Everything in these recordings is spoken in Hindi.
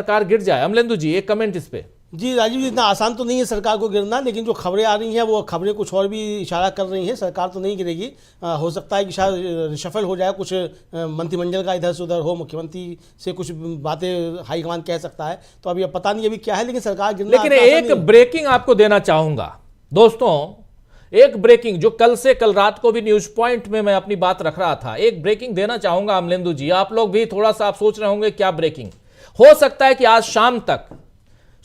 सरकार गिर जाए। अमलेंदु जी एक कमेंट इस पे। जी राजीव जी, इतना आसान तो नहीं है सरकार को गिरना, लेकिन जो खबरें आ रही हैं वो खबरें कुछ और भी इशारा कर रही हैं। सरकार तो नहीं गिरेगी, हो सकता है कि शायद रिशफल हो जाए, कुछ मंत्रिमंडल का इधर से उधर हो, मुख्यमंत्री से कुछ बातें हाईकमान कह सकता है। तो अभी अब पता नहीं अभी क्या है, लेकिन सरकार गिरना। लेकिन एक ब्रेकिंग आपको देना चाहूंगा दोस्तों, एक ब्रेकिंग जो कल रात को भी न्यूज पॉइंट में मैं अपनी बात रख रहा था, एक ब्रेकिंग देना चाहूंगा अमलेंदु जी। आप लोग भी थोड़ा सा आप सोच रहे होंगे क्या ब्रेकिंग हो सकता है कि आज शाम तक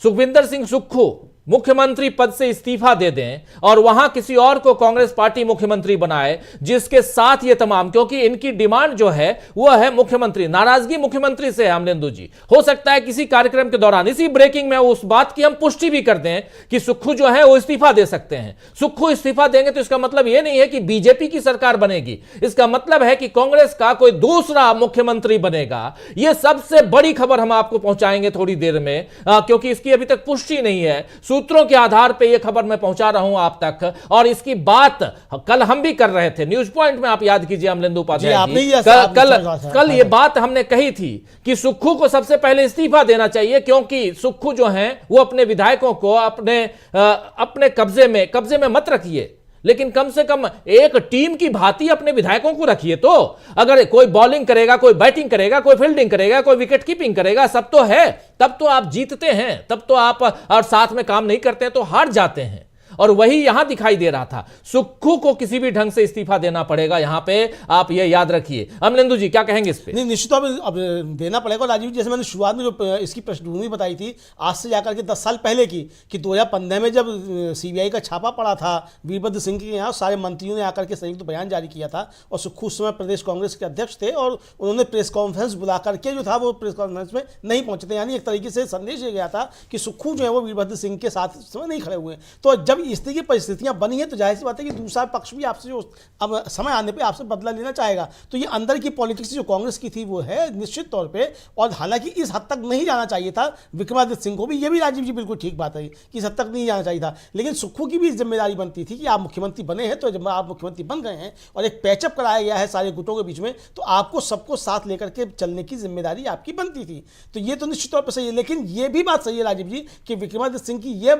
सुखविंदर सिंह सुक्खू मुख्यमंत्री पद से इस्तीफा दे दें और वहां किसी और को कांग्रेस पार्टी मुख्यमंत्री बनाए, जिसके साथ ये तमाम, क्योंकि इनकी डिमांड जो है वह है मुख्यमंत्री, नाराजगी मुख्यमंत्री से है अमलेंदु जी। हो सकता है किसी कार्यक्रम के दौरान इसी ब्रेकिंग में उस बात की हम पुष्टि भी कर दें कि सुक्खू जो है वो इस्तीफा दे सकते हैं। सुक्खू इस्तीफा देंगे तो इसका मतलब यह नहीं है कि बीजेपी की सरकार बनेगी, इसका मतलब है कि कांग्रेस का कोई दूसरा मुख्यमंत्री बनेगा। यह सबसे बड़ी खबर हम आपको पहुंचाएंगे थोड़ी देर में, क्योंकि इसकी अभी तक पुष्टि नहीं है। सूत्रों के आधार पर यह खबर मैं पहुंचा रहा हूं आप तक, और इसकी बात कल हम भी कर रहे थे न्यूज पॉइंट में। आप याद कीजिए अमलेंदु उपाध्याय जी, कल ये बात हमने कही थी कि सुक्खू को सबसे पहले इस्तीफा देना चाहिए, क्योंकि सुक्खू जो हैं वो अपने विधायकों को अपने कब्जे में मत रखिए, लेकिन कम से कम एक टीम की भांति अपने विधायकों को रखिए। तो अगर कोई बॉलिंग करेगा, कोई बैटिंग करेगा, कोई फील्डिंग करेगा, कोई विकेट कीपिंग करेगा, सब तो है, तब तो आप जीतते हैं, तब तो आप, और साथ में काम नहीं करते हैं तो हार जाते हैं। और वही यहां दिखाई दे रहा था, सुक्खू को किसी भी ढंग से इस्तीफा देना पड़ेगा यहां पे, आप ये याद रखिए। अमलेंदु जी क्या कहेंगे इस पे? नहीं, निश्चित तौर पर अब देना पड़ेगा। राजीव जी, जैसे मैंने शुरुआत में जो इसकी पृष्ठभूमि बताई थी, आज से जाकर के 10 साल पहले की, कि 2015 में जब सीबीआई का छापा पड़ा था वीरभद्र सिंह के यहाँ, सारे मंत्रियों ने आकर के संयुक्त बयान जारी किया था, और सुक्खू उस समय प्रदेश कांग्रेस के अध्यक्ष थे, और उन्होंने प्रेस कॉन्फ्रेंस बुला करके जो था वो प्रेस कॉन्फ्रेंस में नहीं पहुंचे थे। यानी एक तरीके से संदेश ये गया था कि सुक्खू जो है वो वीरभद्र सिंह के साथ इस समय नहीं खड़े हुए। तो जब इस तरह की परिस्थितियां बनी है तो जाहिर सी बात है कि दूसरा पक्ष भी आपसे जो अब समय आने पे आपसे बदला लेना चाहेगा। तो ये अंदर की पॉलिटिक्स जो कांग्रेस की थी वो है निश्चित तौर पे, और हालांकि इस हद तक नहीं जाना चाहिए था विक्रमादित्य सिंह को भी, ये भी राजीव जी बिल्कुल ठीक बात है कि इस हद तक नहीं जाना चाहिए था, लेकिन सुक्खू की भी जिम्मेदारी बनती थी कि आप मुख्यमंत्री बने हैं, तो जब आप मुख्यमंत्री बन गए हैं और एक पैचअप कराया गया है सारे गुटों के बीच में, तो आपको सबको साथ लेकर के चलने की जिम्मेदारी आपकी बनती थी। तो ये तो निश्चित तौर पर सही है, लेकिन ये भी बात सही है राजीव जी कि विक्रमादित्य सिंह की ये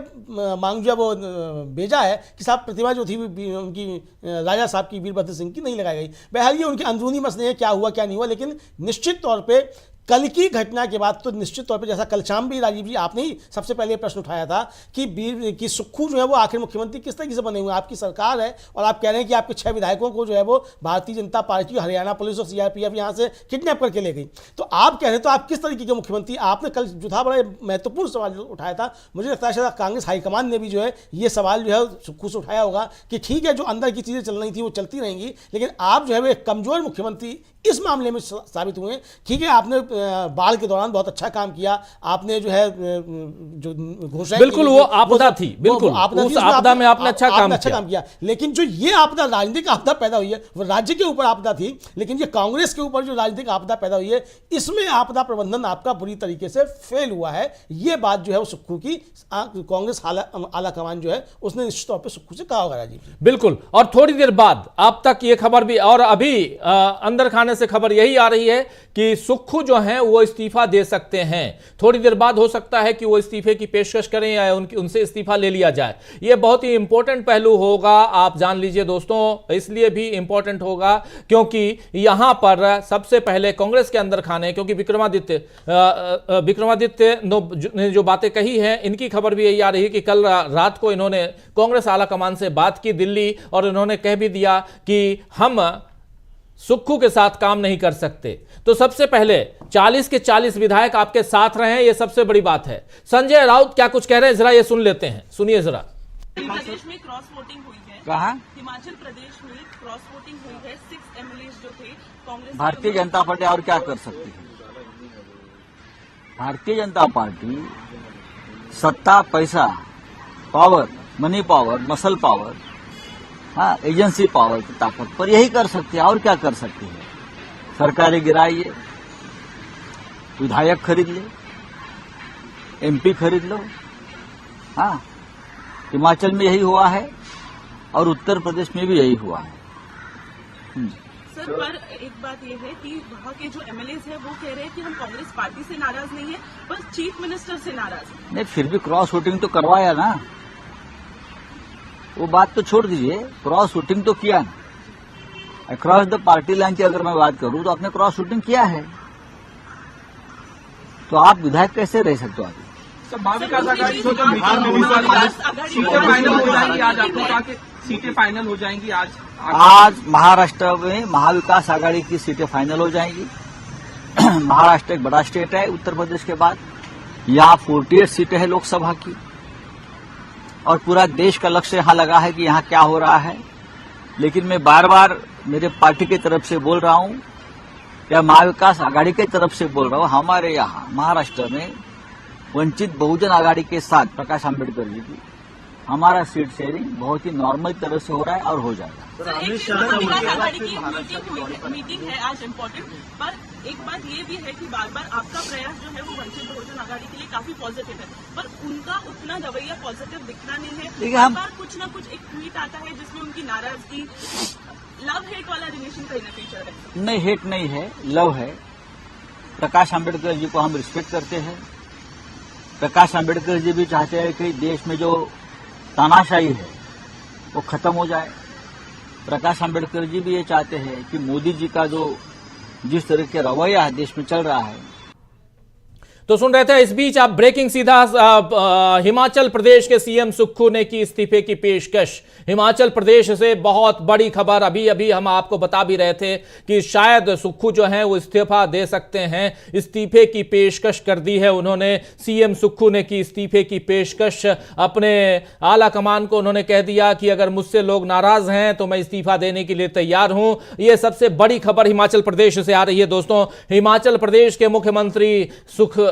मांग जो है वो भेजा है कि साहब प्रतिमा जो थी उनकी राजा साहब की, वीरभद्र सिंह की, नहीं लगाई गई। बहरहाल ये उनके अंदरूनी मसले हैं, क्या हुआ क्या नहीं हुआ, लेकिन निश्चित तौर पे कल की घटना के बाद तो निश्चित तौर पे, जैसा कल शाम भी राजीव जी आपने ही सबसे पहले प्रश्न उठाया था कि सुक्खू जो है वो आखिर मुख्यमंत्री किस तरीके से बने हुए हैं। आपकी सरकार है और आप कह रहे हैं कि आपके 6 विधायकों को जो है वो भारतीय जनता पार्टी, हरियाणा पुलिस और सीआरपीएफ यहाँ से किडनैप करके ले गई। तो आप कह रहे हैं तो आप किस तरीके के मुख्यमंत्री? आपने कल जो था बड़ा महत्वपूर्ण सवाल उठाया था, मुझे लगता है शायद कांग्रेस हाईकमान ने भी जो है ये सवाल जो है सुक्खू से उठाया होगा कि ठीक है, जो अंदर की चीज़ें चल रही थी वो चलती रहेंगी, लेकिन आप जो है वो एक कमजोर मुख्यमंत्री इस मामले में साबित हुए। ठीक है, आपने बाढ़ के दौरान बहुत अच्छा काम किया, आपने जो है जो घोषणा, बिल्कुल वो आपदा थी, बिल्कुल उस आपदा में आपने अच्छा काम किया, लेकिन जो ये आपदा, राजनीतिक आपदा पैदा हुई है, वो राज्य के ऊपर आपदा थी, लेकिन ये कांग्रेस के ऊपर जो राजनीतिक आपदा पैदा हुई है, इसमें आपदा प्रबंधन आपका बुरी तरीके से फेल हुआ है। ये बात जो है वो सुक्खू की कांग्रेस आला कमान जो है उसने निश्चित तौर पर सुक्खू से कहा होगा राजीव। बिल्कुल, और थोड़ी देर बाद आप तक ये खबर भी, और अभी अंदर खाने से खबर यही आ रही है कि सुक्खू जो हैं वो इस्तीफा दे सकते हैं। थोड़ी देर बाद हो सकता है कि वो इस्तीफे की पेशकश करें या उनसे इस्तीफा ले लिया जाए। ये बहुत ही इंपॉर्टेंट पहलू होगा, आप जान लीजिए दोस्तों, इसलिए भी इंपॉर्टेंट होगा क्योंकि यहां पर सबसे पहले कांग्रेस के अंदर खाने, क्योंकि विक्रमादित्य ने जो बातें कही हैं, इनकी खबर भी यही आ रही है कि कल रात को इन्होंने कांग्रेस आला कमान से बात की दिल्ली, और इन्होंने कह भी दिया कि हम सुक्खू के साथ काम नहीं कर सकते। तो सबसे पहले 40 के 40 विधायक आपके साथ रहे हैं, यह सबसे बड़ी बात है। संजय राउत क्या कुछ कह रहे हैं, जरा ये सुन लेते हैं, सुनिए जरा। हिमाचल प्रदेश में क्रॉस वोटिंग हुई है। कहाँ? हिमाचल प्रदेश में क्रॉस वोटिंग हुई है। 6 एमएलए जो थे कांग्रेस, भारतीय जनता पार्टी और क्या कर सकती है? भारतीय जनता पार्टी सत्ता, पैसा, power, money power, muscle power, हाँ, एजेंसी पावर की ताकत पर यही कर सकती है, और क्या कर सकती है? सरकारें गिराइए, विधायक खरीद ले, एमपी खरीद लो। हाँ, हिमाचल में यही हुआ है और उत्तर प्रदेश में भी यही हुआ है। सर, पर एक बात यह है कि वहाँ के जो एमएलए है वो कह रहे हैं कि हम कांग्रेस पार्टी से नाराज नहीं है, बस चीफ मिनिस्टर से नाराज है। नहीं, फिर भी क्रॉस वोटिंग तो करवाया ना, वो बात तो छोड़ दीजिए, क्रॉस वोटिंग तो किया ना। अक्रॉस द पार्टी लाइन की अगर मैं बात करूं तो आपने क्रॉस वोटिंग किया है, तो आप विधायक कैसे रह सकते हो? सर, महाविकास आघाड़ी को जो बिहार में सीटें फाइनल हो जाएंगी आज, आपने कहा कि सीटें फाइनल हो जाएंगी आज महाराष्ट्र में महाविकास आघाड़ी की सीटें फाइनल हो जाएंगी। महाराष्ट्र एक बड़ा स्टेट है उत्तर प्रदेश के बाद, यहाँ 48 सीटें हैं लोकसभा की, और पूरा देश का लक्ष्य यहाँ लगा है कि यहाँ क्या हो रहा है। लेकिन मैं बार बार मेरे पार्टी की तरफ से बोल रहा हूं या महाविकास आघाड़ी की तरफ से बोल रहा हूं, हमारे यहाँ महाराष्ट्र में वंचित बहुजन आघाड़ी के साथ प्रकाश आंबेडकर जी की हमारा सीट शेयरिंग बहुत ही नॉर्मल तरह से हो रहा है और हो जाएगा। महाविकास आघाड़ी की मीटिंग है आज इम्पोर्टेंट, पर एक बात ये भी है कि बार बार आपका प्रयास जो है वो वंचित बहुजन आघाड़ी के लिए काफी पॉजिटिव है, पर उनका उतना रवैया पॉजिटिव दिखना नहीं है। बार बार कुछ न कुछ एक ट्वीट आता है जिसमें उनकी नाराजगी, लव हेट वाला रिलेशन कहीं ना कहीं चल रहा है। नहीं, हेट नहीं है, लव है। प्रकाश आंबेडकर जी को हम रिस्पेक्ट करते हैं। प्रकाश आंबेडकर जी भी चाहते हैं कि देश में जो तानाशाही है वो खत्म हो जाए। प्रकाश आंबेडकर जी भी ये चाहते हैं कि मोदी जी का जो जिस तरह के रवैया देश में चल रहा है। तो सुन रहे थे, इस बीच आप ब्रेकिंग सीधा हिमाचल प्रदेश के सीएम सुक्खू ने की इस्तीफे की पेशकश। हिमाचल प्रदेश से बहुत बड़ी खबर, अभी अभी हम आपको बता भी रहे थे कि शायद सुक्खू जो हैं वो इस्तीफा दे सकते हैं। इस्तीफे की पेशकश कर दी है उन्होंने। सीएम सुक्खू ने की इस्तीफे की पेशकश, अपने आला कमान को उन्होंने कह दिया कि अगर मुझसे लोग नाराज हैं तो मैं इस्तीफा देने के लिए तैयार हूं। यह सबसे बड़ी खबर हिमाचल प्रदेश से आ रही है दोस्तों। हिमाचल प्रदेश के मुख्यमंत्री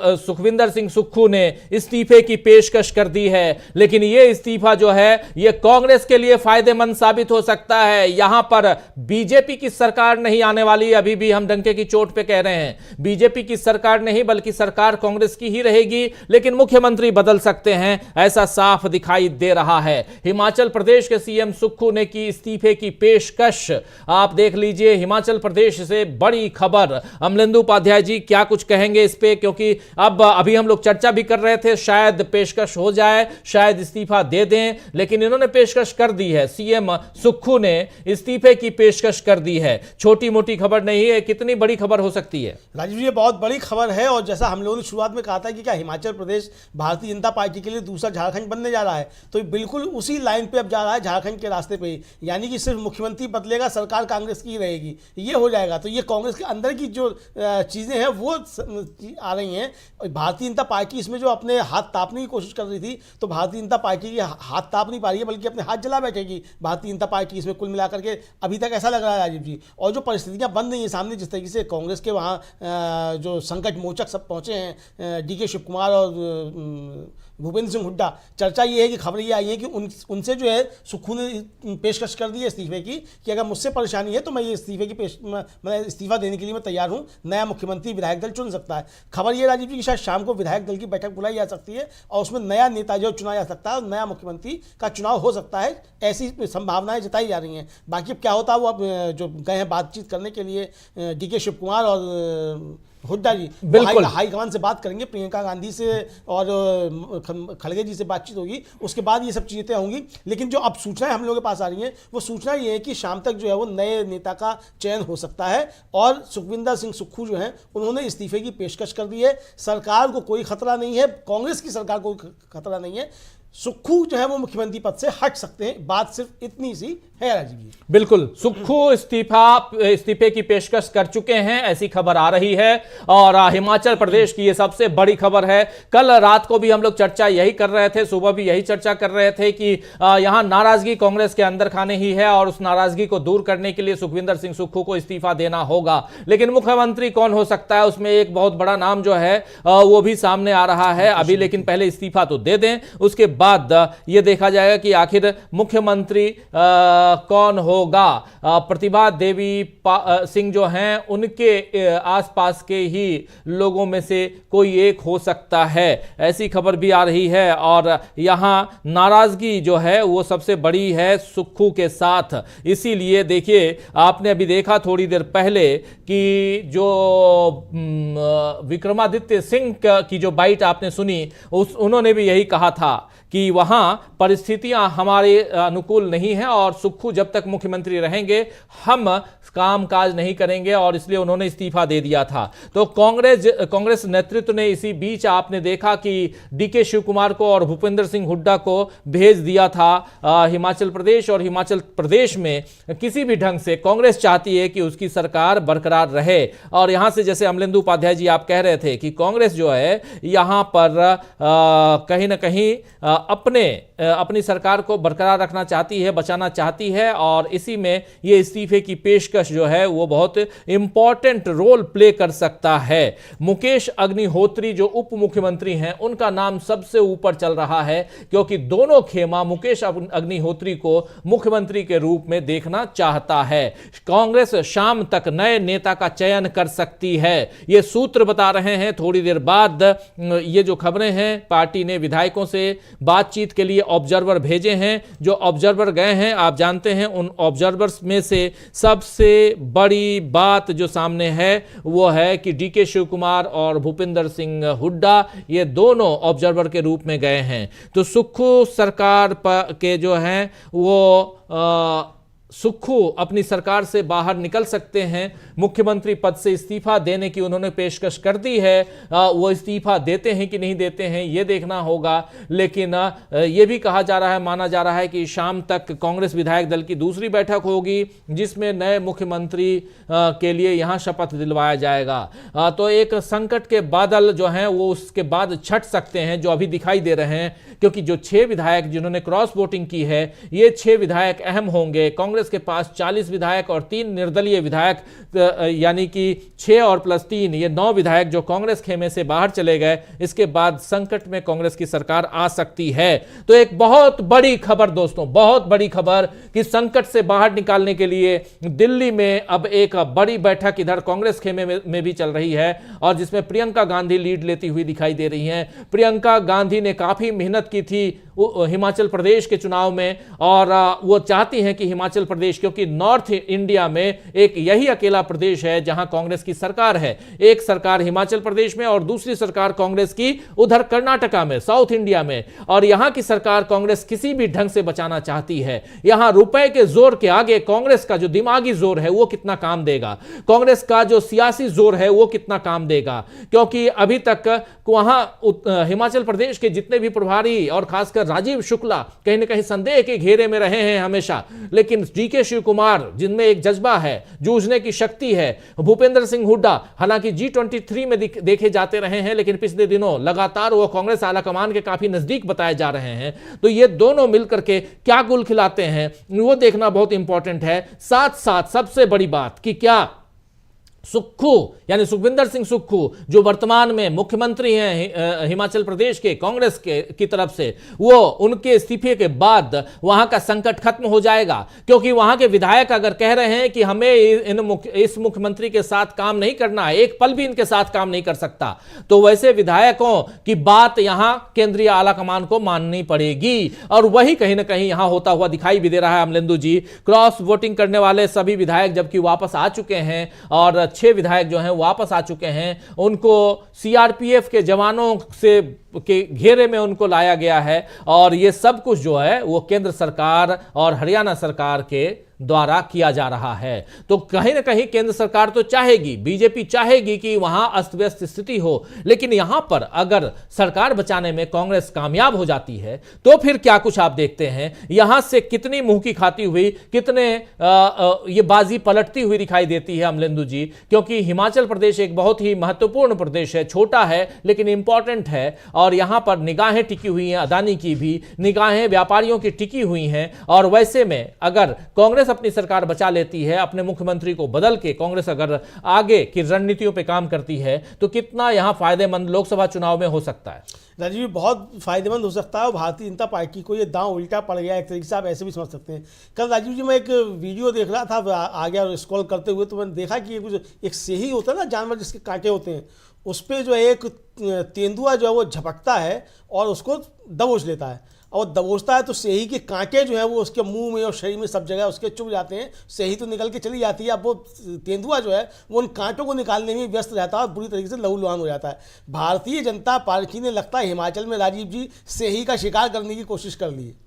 सुखविंदर सिंह सुक्खू ने इस्तीफे की पेशकश कर दी है, लेकिन यह इस्तीफा जो है यह कांग्रेस के लिए फायदेमंद साबित हो सकता है। यहां पर बीजेपी की सरकार नहीं आने वाली, अभी भी हम डंके की चोट पे कह रहे हैं। बीजेपी की सरकार नहीं बल्कि सरकार कांग्रेस की ही रहेगी, लेकिन मुख्यमंत्री बदल सकते हैं, ऐसा साफ दिखाई दे रहा है। हिमाचल प्रदेश के सीएम सुक्खू ने की इस्तीफे की पेशकश। आप देख लीजिए, हिमाचल प्रदेश से बड़ी खबर। अमलेंदु उपाध्याय जी क्या कुछ कहेंगे इस पे, क्योंकि अब अभी हम लोग चर्चा भी कर रहे थे शायद पेशकश हो जाए, शायद इस्तीफा दे दें, लेकिन इन्होंने पेशकश कर दी है। सीएम सुक्खू ने इस्तीफे की पेशकश कर दी है। छोटी मोटी खबर नहीं है, कितनी बड़ी खबर हो सकती है राजीव जी? ये बहुत बड़ी खबर है, और जैसा हम लोगों ने शुरुआत में कहा था कि क्या हिमाचल प्रदेश भारतीय जनता पार्टी के लिए दूसरा झारखंड बनने जा रहा है, तो बिल्कुल उसी लाइन पे अब जा रहा है, झारखंड के रास्ते पे ही। यानी कि सिर्फ मुख्यमंत्री बदलेगा, सरकार कांग्रेस की रहेगी, ये हो जाएगा। तो ये कांग्रेस के अंदर की जो चीज़ें हैं वो आ रही हैं। भारतीय जनता पार्टी इसमें जो अपने हाथ तापने की कोशिश कर रही थी, तो भारतीय जनता पार्टी की हाथ ताप नहीं पा रही है, बल्कि अपने हाथ जला बैठेगी भारतीय जनता पार्टी इसमें, कुल मिलाकर के अभी तक ऐसा लग रहा है राजीव जी। और जो परिस्थितियां बन रही हैं सामने, जिस तरीके से कांग्रेस के वहाँ जो संकट मोचक सब पहुंचे हैं, डीके शिव कुमार और भूपेंद्र सिंह हुड्डा, चर्चा ये है कि खबर ये आई है कि उनसे जो है सुक्खू ने पेशकश कर दी है इस्तीफे की, कि अगर मुझसे परेशानी है तो मैं ये इस्तीफे की मैं इस्तीफा देने के लिए मैं तैयार हूँ। नया मुख्यमंत्री विधायक दल चुन सकता है। खबर ये राजीव जी कि शायद शाम को विधायक दल की बैठक बुलाई जा सकती है और उसमें नया नेता जो चुना जा सकता है और नया मुख्यमंत्री का चुनाव हो सकता है, ऐसी संभावनाएं जताई जा रही हैं। बाकी अब क्या होता है वो अब जो गए हैं बातचीत करने के लिए डीके शिव कुमार और हुड्डा जी, बिल्कुल हाईकमान से बात करेंगे, प्रियंका गांधी से और खड़गे जी से बातचीत होगी, उसके बाद ये सब चीज़ें होंगी। लेकिन जो अब सूचनाएं हम लोगों के पास आ रही हैं वो सूचना ये है कि शाम तक जो है वो नए नेता का चयन हो सकता है, और सुखविंदर सिंह सुक्खू जो हैं उन्होंने इस्तीफे की पेशकश कर दी है। सरकार को कोई खतरा नहीं है, कांग्रेस की सरकार को खतरा नहीं है, सुक्खू जो है वो मुख्यमंत्री पद से हट सकते हैं। बात सिर्फ इतनी सी है राजीव जी। बिल्कुल, सुक्खू इस्तीफे की पेशकश कर चुके हैं, ऐसी खबर आ रही है। और हिमाचल प्रदेश की ये सबसे बड़ी खबर है। कल रात को भी हम लोग चर्चा यही कर रहे थे, सुबह भी यही चर्चा कर रहे थे कि यहां नाराजगी कांग्रेस के अंदर खाने ही है, और उस नाराजगी को दूर करने के लिए सुखविंदर सिंह सुक्खू को इस्तीफा देना होगा। लेकिन मुख्यमंत्री कौन हो सकता है, उसमें एक बहुत बड़ा नाम जो है वो भी सामने आ रहा है अभी। लेकिन पहले इस्तीफा तो दे दें, उसके बाद यह देखा जाएगा कि आखिर मुख्यमंत्री कौन होगा। प्रतिभा देवी सिंह जो हैं उनके आसपास के ही लोगों में से कोई एक हो सकता है, ऐसी खबर भी आ रही है। और यहां नाराजगी जो है वो सबसे बड़ी है सुक्खू के साथ। इसीलिए देखिए, आपने अभी देखा थोड़ी देर पहले कि जो विक्रमादित्य सिंह की जो बाइट आपने सुनी, उन्होंने भी यही कहा था कि वहां परिस्थितियां हमारे अनुकूल नहीं हैं और सुक्खू जब तक मुख्यमंत्री रहेंगे हम कामकाज नहीं करेंगे, और इसलिए उन्होंने इस्तीफा दे दिया था। तो कांग्रेस नेतृत्व ने इसी बीच आपने देखा कि डीके शिव कुमार को और भूपेंद्र सिंह हुड्डा को भेज दिया था हिमाचल प्रदेश। और हिमाचल प्रदेश में किसी भी ढंग से कांग्रेस चाहती है कि उसकी सरकार बरकरार रहे। और यहां से जैसे अमलेंदु उपाध्याय जी आप कह रहे थे कि कांग्रेस जो है यहां पर कहीं ना कहीं अपनी सरकार को बरकरार रखना चाहती है, बचाना चाहती है, और इसी में ये इस्तीफे की पेशकश जो है वो बहुत इंपॉर्टेंट रोल प्ले कर सकता है। मुकेश अग्निहोत्री जो उप मुख्यमंत्री हैं उनका नाम सबसे ऊपर चल रहा है, क्योंकि दोनों खेमा मुकेश अग्निहोत्री को मुख्यमंत्री के रूप में देखना चाहता है। कांग्रेस शाम तक नए नेता का चयन कर सकती है, ये सूत्र बता रहे हैं। थोड़ी देर बाद ये जो खबरें हैं, पार्टी ने विधायकों से बातचीत के लिए ऑब्जर्वर भेजे हैं। जो ऑब्जर्वर गए हैं आप जानते हैं, उन ऑब्जर्वर्स में से सबसे बड़ी बात जो सामने है वो है कि डीके शिव कुमार और भूपेंद्र सिंह हुड्डा ये दोनों ऑब्जर्वर के रूप में गए हैं। तो सुक्खू सरकार के जो हैं वो सुक्खू अपनी सरकार से बाहर निकल सकते हैं। मुख्यमंत्री पद से इस्तीफा देने की उन्होंने पेशकश कर दी है, वो इस्तीफा देते हैं कि नहीं देते हैं ये देखना होगा। लेकिन ये भी कहा जा रहा है, माना जा रहा है कि शाम तक कांग्रेस विधायक दल की दूसरी बैठक होगी जिसमें नए मुख्यमंत्री के लिए यहां शपथ दिलवाया जाएगा। तो एक संकट के बादल जो हैं वो उसके बाद छट सकते हैं, जो अभी दिखाई दे रहे हैं, क्योंकि जो 6 विधायक जिन्होंने क्रॉस वोटिंग की है ये 6 विधायक अहम होंगे। कांग्रेस के पास 40 विधायक और 3 निर्दलीय विधायक, यानी कि 6 और +3 ये 9 विधायक जो कांग्रेस खेमे से बाहर चले गए। इसके बाद संकट में कांग्रेस की सरकार आ सकती है। तो एक बहुत बड़ी खबर दोस्तों, बहुत बड़ी खबर कि संकट से बाहर निकालने के लिए दिल्ली में अब एक बड़ी बैठक इधर कांग्रेस खेमे में भी चल रही है, और जिसमें प्रियंका गांधी लीड लेती हुई दिखाई दे रही हैं। प्रियंका गांधी ने काफी मेहनत की थी हिमाचल प्रदेश के चुनाव में, और वो चाहती हैं कि हिमाचल प्रदेश, क्योंकि नॉर्थ इंडिया में एक यही अकेला प्रदेश है जहां कांग्रेस की सरकार है। एक सरकार हिमाचल प्रदेश में और दूसरी सरकार कांग्रेस की उधर कर्नाटका में, साउथ इंडिया में। और यहां की सरकार कांग्रेस किसी भी ढंग से बचाना चाहती है। यहां रुपए के जोर के आगे कांग्रेस का जो दिमागी जोर है वो कितना काम देगा, कांग्रेस का जो सियासी जोर है वो कितना काम देगा। क्योंकि अभी तक वहां हिमाचल प्रदेश के जितने भी प्रभारी और खासकर राजीव शुक्ला कहीं ना कहीं संदेह के घेरे में रहे हैं हमेशा, लेकिन डीके शिव कुमार जिनमें एक जज्बा है, जूझने की शक्ति है, भूपेंद्र सिंह हुड्डा हालांकि G23 में देखे जाते रहे हैं, लेकिन पिछले दिनों लगातार वो कांग्रेस आलाकमान के काफी नजदीक बताए जा रहे हैं। तो ये दोनों मिलकर के क्या गुल खिलाते हैं वो देखना बहुत इंपॉर्टेंट है। साथ साथ सबसे बड़ी बात कि क्या सुक्खू यानी सुखविंदर सिंह सुक्खू जो वर्तमान में मुख्यमंत्री हैं हिमाचल प्रदेश के कांग्रेस की तरफ से, वो उनके इस्तीफे के बाद वहां का संकट खत्म हो जाएगा। क्योंकि वहां के विधायक अगर कह रहे हैं कि हमें इस मुख्यमंत्री के साथ काम नहीं करना है, एक पल भी इनके साथ काम नहीं कर सकता, तो वैसे विधायकों की बात यहां केंद्रीय आलाकमान को माननी पड़ेगी। और वही कहीं ना कहीं यहां होता हुआ दिखाई भी दे रहा है अमलेंदु जी। क्रॉस वोटिंग करने वाले सभी विधायक जबकि वापस आ चुके हैं और 6 विधायक जो हैं वापस आ चुके हैं, उनको सीआरपीएफ के जवानों से के घेरे में उनको लाया गया है। और ये सब कुछ जो है वो केंद्र सरकार और हरियाणा सरकार के द्वारा किया जा रहा है। तो कहीं ना कहीं केंद्र सरकार तो चाहेगी, बीजेपी चाहेगी कि वहां अस्त व्यस्त स्थिति हो, लेकिन यहां पर अगर सरकार बचाने में कांग्रेस कामयाब हो जाती है तो फिर क्या कुछ आप देखते हैं। यहां से कितनी मुंह की खाती हुई, कितने ये बाजी पलटती हुई दिखाई देती है अमलेंदु जी। क्योंकि हिमाचल प्रदेश एक बहुत ही महत्वपूर्ण प्रदेश है, छोटा है लेकिन इंपॉर्टेंट है, और यहां पर निगाहें टिकी हुई हैं, अदानी की भी निगाहें व्यापारियों की टिकी हुई हैं। और वैसे में अगर कांग्रेस कांग्रेस अपनी सरकार बचा लेती है, अपने मुख्यमंत्री को बदल के कांग्रेस अगर आगे की रणनीतियों पे काम करती है तो कितना यहां फायदेमंद लोकसभा चुनाव में हो सकता है? राजीव जी, बहुत फायदेमंद हो सकता है और भारतीय जनता पार्टी को ये दांव उल्टा पड़ गया, एक तरीके से आप ऐसे भी समझ सकते हैं। कल राजीव जी मैं एक वीडियो देख रहा था, आ गया और स्क्रॉल करते हुए तो मैंने देखा कि कुछ एक सेही होता है ना, जानवर जिसके कांटे होते हैं, उस पर जो है एक तेंदुआ जो है वो झपकता है और उसको दबोच लेता है, और दबोचता है तो सेही के कांटे जो है वो उसके मुंह में और शरीर में सब जगह उसके चुभ जाते हैं, सेही तो निकल के चली जाती है। अब वो तेंदुआ जो है वो उन कांटों को निकालने में व्यस्त रहता है और बुरी तरीके से लहूलुहान हो जाता है। भारतीय जनता पार्टी ने लगता है हिमाचल में राजीव जी सेही का शिकार करने की कोशिश कर ली है।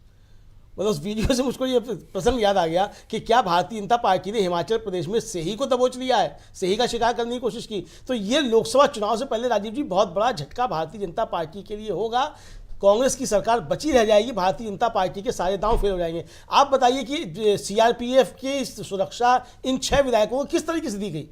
मतलब उस वीडियो से मुझको ये प्रसंग याद आ गया कि क्या भारतीय जनता पार्टी ने हिमाचल प्रदेश में सेही को दबोच लिया है, सेही का शिकार करने की कोशिश की। तो ये लोकसभा चुनाव से पहले राजीव जी बहुत बड़ा झटका भारतीय जनता पार्टी के लिए होगा। कांग्रेस की सरकार बची रह जाएगी, भारतीय जनता पार्टी के सारे दांव फेल हो जाएंगे। आप बताइए कि सीआरपीएफ की सुरक्षा इन 6 विधायकों को किस तरीके से दी गई?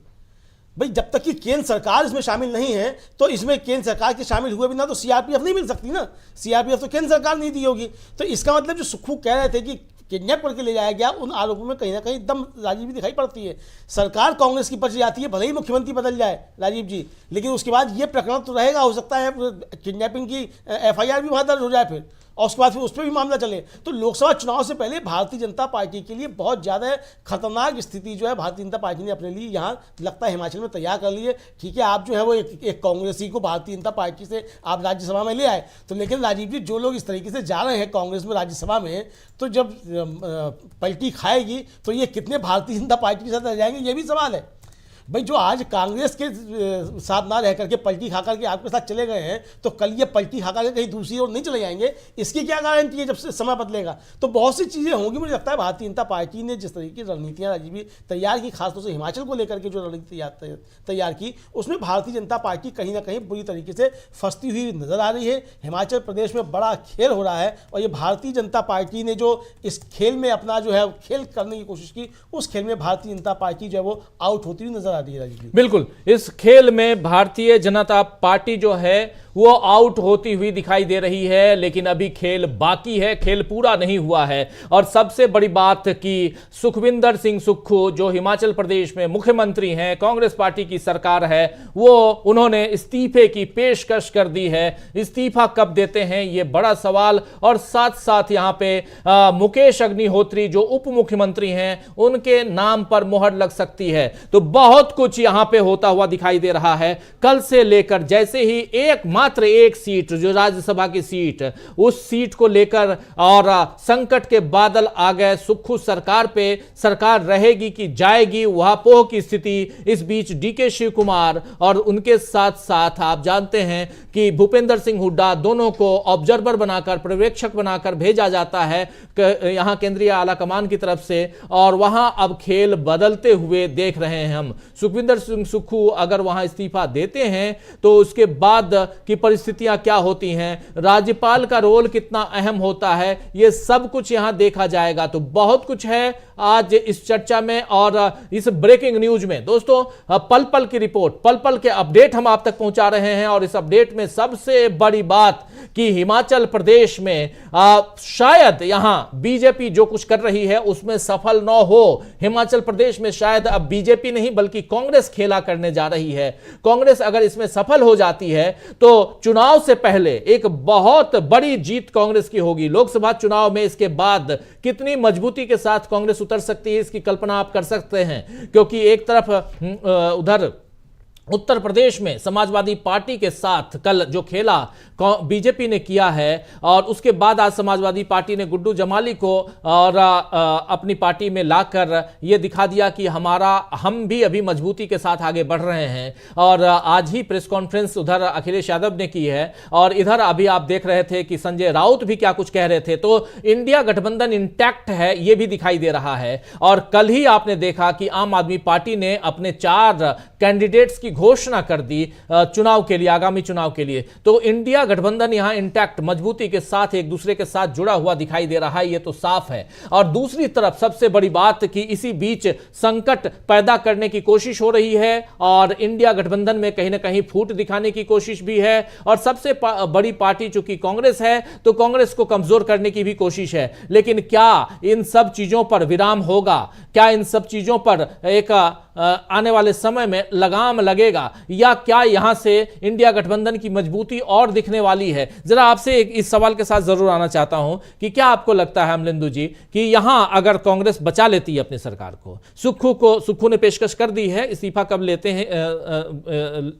भाई जब तक कि केंद्र सरकार इसमें शामिल नहीं है तो इसमें केंद्र सरकार के शामिल हुए बिना तो सीआरपीएफ नहीं मिल सकती ना, सीआरपीएफ तो केंद्र सरकार नहीं दी होगी। तो इसका मतलब जो सुक्खू कह रहे थे कि किडनैप करके ले जाया गया, उन आरोपों में कहीं ना कहीं दम राजीव जी दिखाई पड़ती है। सरकार कांग्रेस की बच जाती है, भले ही मुख्यमंत्री बदल जाए राजीव जी, लेकिन उसके बाद ये प्रकरण तो रहेगा। हो सकता है किडनैपिंग की एफआईआर भी वहाँ दर्ज हो जाए फिर, और उसके बाद फिर उस पर भी मामला चले। तो लोकसभा चुनाव से पहले भारतीय जनता पार्टी के लिए बहुत ज़्यादा खतरनाक स्थिति जो है भारतीय जनता पार्टी ने अपने लिए यहाँ लगता है हिमाचल में तैयार कर ली है। ठीक है, आप जो है वो एक कांग्रेसी को भारतीय जनता पार्टी से आप राज्यसभा में ले आए, तो लेकिन राजीव जी जो लोग इस तरीके से जा रहे हैं कांग्रेस में राज्यसभा में, तो जब पलटी खाएगी तो ये कितने भारतीय जनता पार्टी के साथ रह जाएंगे, ये भी सवाल है। भाई जो आज कांग्रेस के साथ ना रह करके पलटी खा करके आपके साथ चले गए हैं, तो कल ये पलटी खा करके कहीं दूसरी ओर नहीं चले जाएंगे, इसकी क्या गारंटी है जब से समय बदलेगा? तो बहुत सी चीज़ें होंगी। मुझे लगता है भारतीय जनता पार्टी ने जिस तरीके की रणनीतियाँ राजीव तैयार की, खासतौर से हिमाचल को लेकर के जो रणनीति तैयार की, उसमें भारतीय जनता पार्टी कहीं ना कहीं बुरी तरीके से फंसती हुई नजर आ रही है। हिमाचल प्रदेश में बड़ा खेल हो रहा है और ये भारतीय जनता पार्टी ने जो इस खेल में अपना जो है खेल करने की कोशिश की, उस खेल में भारतीय जनता पार्टी जो है वो आउट होती हुई नजर आ रही है। बिल्कुल, इस खेल में भारतीय जनता पार्टी जो है वो आउट होती हुई दिखाई दे रही है, लेकिन अभी खेल बाकी है, खेल पूरा नहीं हुआ है। और सबसे बड़ी बात कि सुखविंदर सिंह सुक्खू जो हिमाचल प्रदेश में मुख्यमंत्री हैं, कांग्रेस पार्टी की सरकार है, वो उन्होंने इस्तीफे की पेशकश कर दी है। इस्तीफा कब देते हैं ये बड़ा सवाल। और साथ साथ यहाँ पे मुकेश अग्निहोत्री जो उप मुख्यमंत्री हैं, उनके नाम पर मुहर लग सकती है। तो बहुत कुछ यहाँ पे होता हुआ दिखाई दे रहा है। कल से लेकर जैसे ही मात्र एक सीट जो राज्यसभा की सीट, उस सीट को लेकर और संकट के बादल आ गए सुक्खू सरकार पे, सरकार रहेगी कि जाएगी, वहापोह की स्थिति। इस बीच डीके शिव कुमार और उनके साथ साथ आप जानते हैं कि भूपेंद्र सिंह हुड्डा दोनों को ऑब्जर्वर बनाकर, पर्यवेक्षक बनाकर भेजा जाता है यहां केंद्रीय आला कमान की तरफ से, और वहां अब खेल बदलते हुए देख रहे हैं हम। सुखविंदर सिंह सुक्खू अगर वहां इस्तीफा देते हैं तो उसके बाद की परिस्थितियां क्या होती हैं, राज्यपाल का रोल कितना अहम होता है, यह सब कुछ यहां देखा जाएगा। तो बहुत कुछ है आज इस चर्चा में और इस ब्रेकिंग न्यूज में। दोस्तों, पल पल की रिपोर्ट, पल पल के अपडेट हम आप तक पहुंचा रहे हैं। और इस अपडेट में सबसे बड़ी बात कि हिमाचल प्रदेश में शायद यहां बीजेपी जो कुछ कर रही है उसमें सफल न हो। हिमाचल प्रदेश में शायद अब बीजेपी नहीं बल्कि कांग्रेस खेला करने जा रही है। कांग्रेस अगर इसमें सफल हो जाती है तो चुनाव से पहले एक बहुत बड़ी जीत कांग्रेस की होगी। लोकसभा चुनाव में इसके बाद कितनी मजबूती के साथ कांग्रेस उतर सकती है, इसकी कल्पना आप कर सकते हैं। क्योंकि एक तरफ उधर उत्तर प्रदेश में समाजवादी पार्टी के साथ कल जो खेला बीजेपी ने किया है, और उसके बाद आज समाजवादी पार्टी ने गुड्डू जमाली को और अपनी पार्टी में लाकर यह दिखा दिया कि हम भी अभी मजबूती के साथ आगे बढ़ रहे हैं। और आज ही प्रेस कॉन्फ्रेंस उधर अखिलेश यादव ने की है, और इधर अभी आप देख रहे थे कि संजय राउत भी क्या कुछ कह रहे थे। तो इंडिया गठबंधन इंटैक्ट है, यह भी दिखाई दे रहा है। और कल ही आपने देखा कि आम आदमी पार्टी ने अपने 4 कैंडिडेट्स की घोषणा कर दी चुनाव के लिए, आगामी चुनाव के लिए। तो इंडिया गठबंधन यहां इंटैक्ट, मजबूती के साथ एक दूसरे के साथ जुड़ा हुआ दिखाई दे रहा है, ये तो साफ है। और दूसरी तरफ सबसे बड़ी बात कि इसी बीच संकट पैदा करने की कोशिश हो रही है और इंडिया गठबंधन में कहीं ना कहीं फूट दिखाने की कोशिश भी है। और सबसे बड़ी पार्टी चूंकि कांग्रेस है, तो कांग्रेस को कमजोर करने की भी कोशिश है। लेकिन क्या इन सब चीजों पर विराम होगा? क्या इन सब चीजों पर एक आने वाले समय में लगाम लगेगा, या क्या यहां से इंडिया गठबंधन की मजबूती और दिखने वाली है? जरा आपसे इस सवाल के साथ जरूर आना चाहता हूं कि क्या आपको लगता है अमलेंदु जी कि यहां अगर कांग्रेस बचा लेती है अपनी सरकार को, सुक्खू ने पेशकश कर दी है, इस्तीफा कब लेते हैं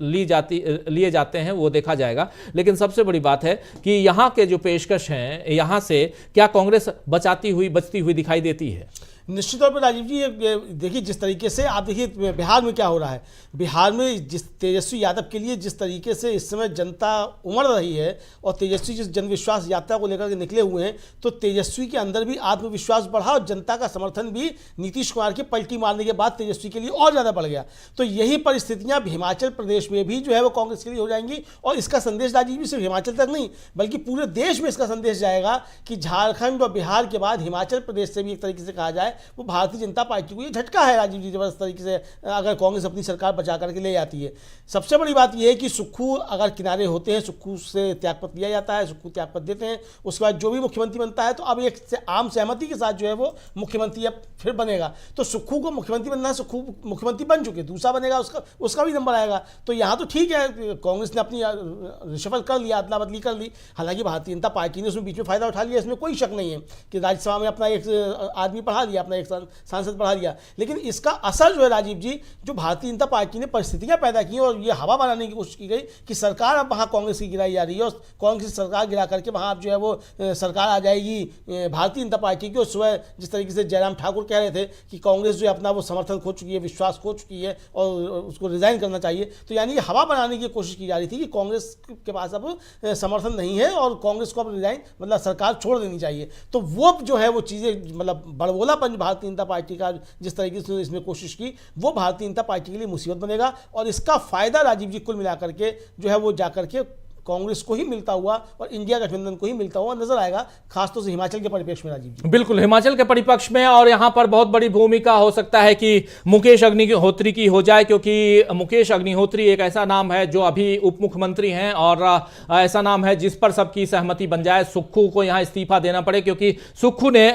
लिए जाते हैं वो देखा जाएगा। लेकिन सबसे बड़ी बात है कि यहां के जो पेशकश हैं, यहां से क्या कांग्रेस बचती हुई दिखाई देती है? निश्चित तौर पर राजीव जी, ये देखिए जिस तरीके से आप देखिए बिहार में क्या हो रहा है। बिहार में जिस तेजस्वी यादव के लिए जिस तरीके से इस समय जनता उमड़ रही है और तेजस्वी जिस जनविश्वास यात्रा को लेकर के निकले हुए हैं, तो तेजस्वी के अंदर भी आत्मविश्वास बढ़ा और जनता का समर्थन भी नीतीश कुमार की पलटी मारने के बाद तेजस्वी के लिए और ज़्यादा बढ़ गया। तो यही परिस्थितियाँ हिमाचल प्रदेश में भी जो है वो कांग्रेस के लिए हो जाएंगी। और इसका संदेश राजीव जी सिर्फ हिमाचल तक नहीं बल्कि पूरे देश में इसका संदेश जाएगा कि झारखंड और बिहार के बाद हिमाचल प्रदेश से भी एक तरीके से कहा जाए वो भारतीय जनता पार्टी को ये झटका है राजीव जी, जबरदस्त तरीके से अगर कांग्रेस अपनी सरकार बचा करके ले जाती है। सबसे बड़ी बात यह है कि सुक्खू अगर किनारे होते हैं, सुक्खू से त्यागपत्र लिया जाता है, सुक्खू त्यागपत्र देते हैं, उसके बाद जो भी मुख्यमंत्री बनता है तो अब एक आम सहमति के साथ जो है वो मुख्यमंत्री अब फिर बनेगा। तो सुक्खू को मुख्यमंत्री बनना है, सुक्खू मुख्यमंत्री बन चुके, दूसरा बनेगा उसका भी नंबर आएगा। तो यहाँ तो ठीक है, कांग्रेस ने अपनी रिशफल कर लिया, अदला बदली कर ली। हालांकि भारतीय जनता पार्टी ने उसमें बीच में फायदा उठा लिया, इसमें कोई शक नहीं है कि राज्यसभा में अपना एक आदमी बढ़ा लिया, अपना एक सांसद बढ़ा लिया। लेकिन इसका असर जो है राजीव जी, जो भारतीय जनता पार्टी ने परिस्थितियां पैदा की और ये हवा बनाने की कोशिश की गई कि सरकार अब वहाँ कांग्रेस की गिराई जा रही है और कांग्रेस की सरकार गिरा करके वहाँ अब जो है वो सरकार आ जाएगी भारतीय जनता पार्टी की। और सुबह जिस तरीके से जयराम ठाकुर कह रहे थे कि कांग्रेस जो है अपना वो समर्थन खो चुकी है, विश्वास खो चुकी है और उसको रिजाइन करना चाहिए, तो यानी हवा बनाने की कोशिश की जा रही थी कि कांग्रेस के पास अब समर्थन नहीं है और कांग्रेस को अब रिजाइन मतलब सरकार छोड़ देनी चाहिए। तो वो जो है वो चीज़ें मतलब बड़बोलापन भारतीय जनता पार्टी का जिस तरीके से इसमें कोशिश की, वो भारतीय जनता पार्टी के लिए मुसीबत बनेगा। और इसका फायदा राजीव जी कुल मिलाकर के जो है वो जाकर के कांग्रेस को ही मिलता हुआ और इंडिया गठबंधन को ही मिलता हुआ नजर आएगा, खासतौर से हिमाचल के परिप्रेक्ष्य में राजीव जी। बिल्कुल, हिमाचल के परिपक्ष में। और यहां पर बहुत बड़ी भूमिका हो सकता है कि मुकेश अग्निहोत्री की हो जाए, क्योंकि मुकेश अग्निहोत्री एक ऐसा नाम है जो अभी उप मुख्यमंत्री हैं और ऐसा नाम है जिस पर सबकी सहमति बन जाए। सुक्खू को यहां इस्तीफा देना पड़े, क्योंकि सुक्खू ने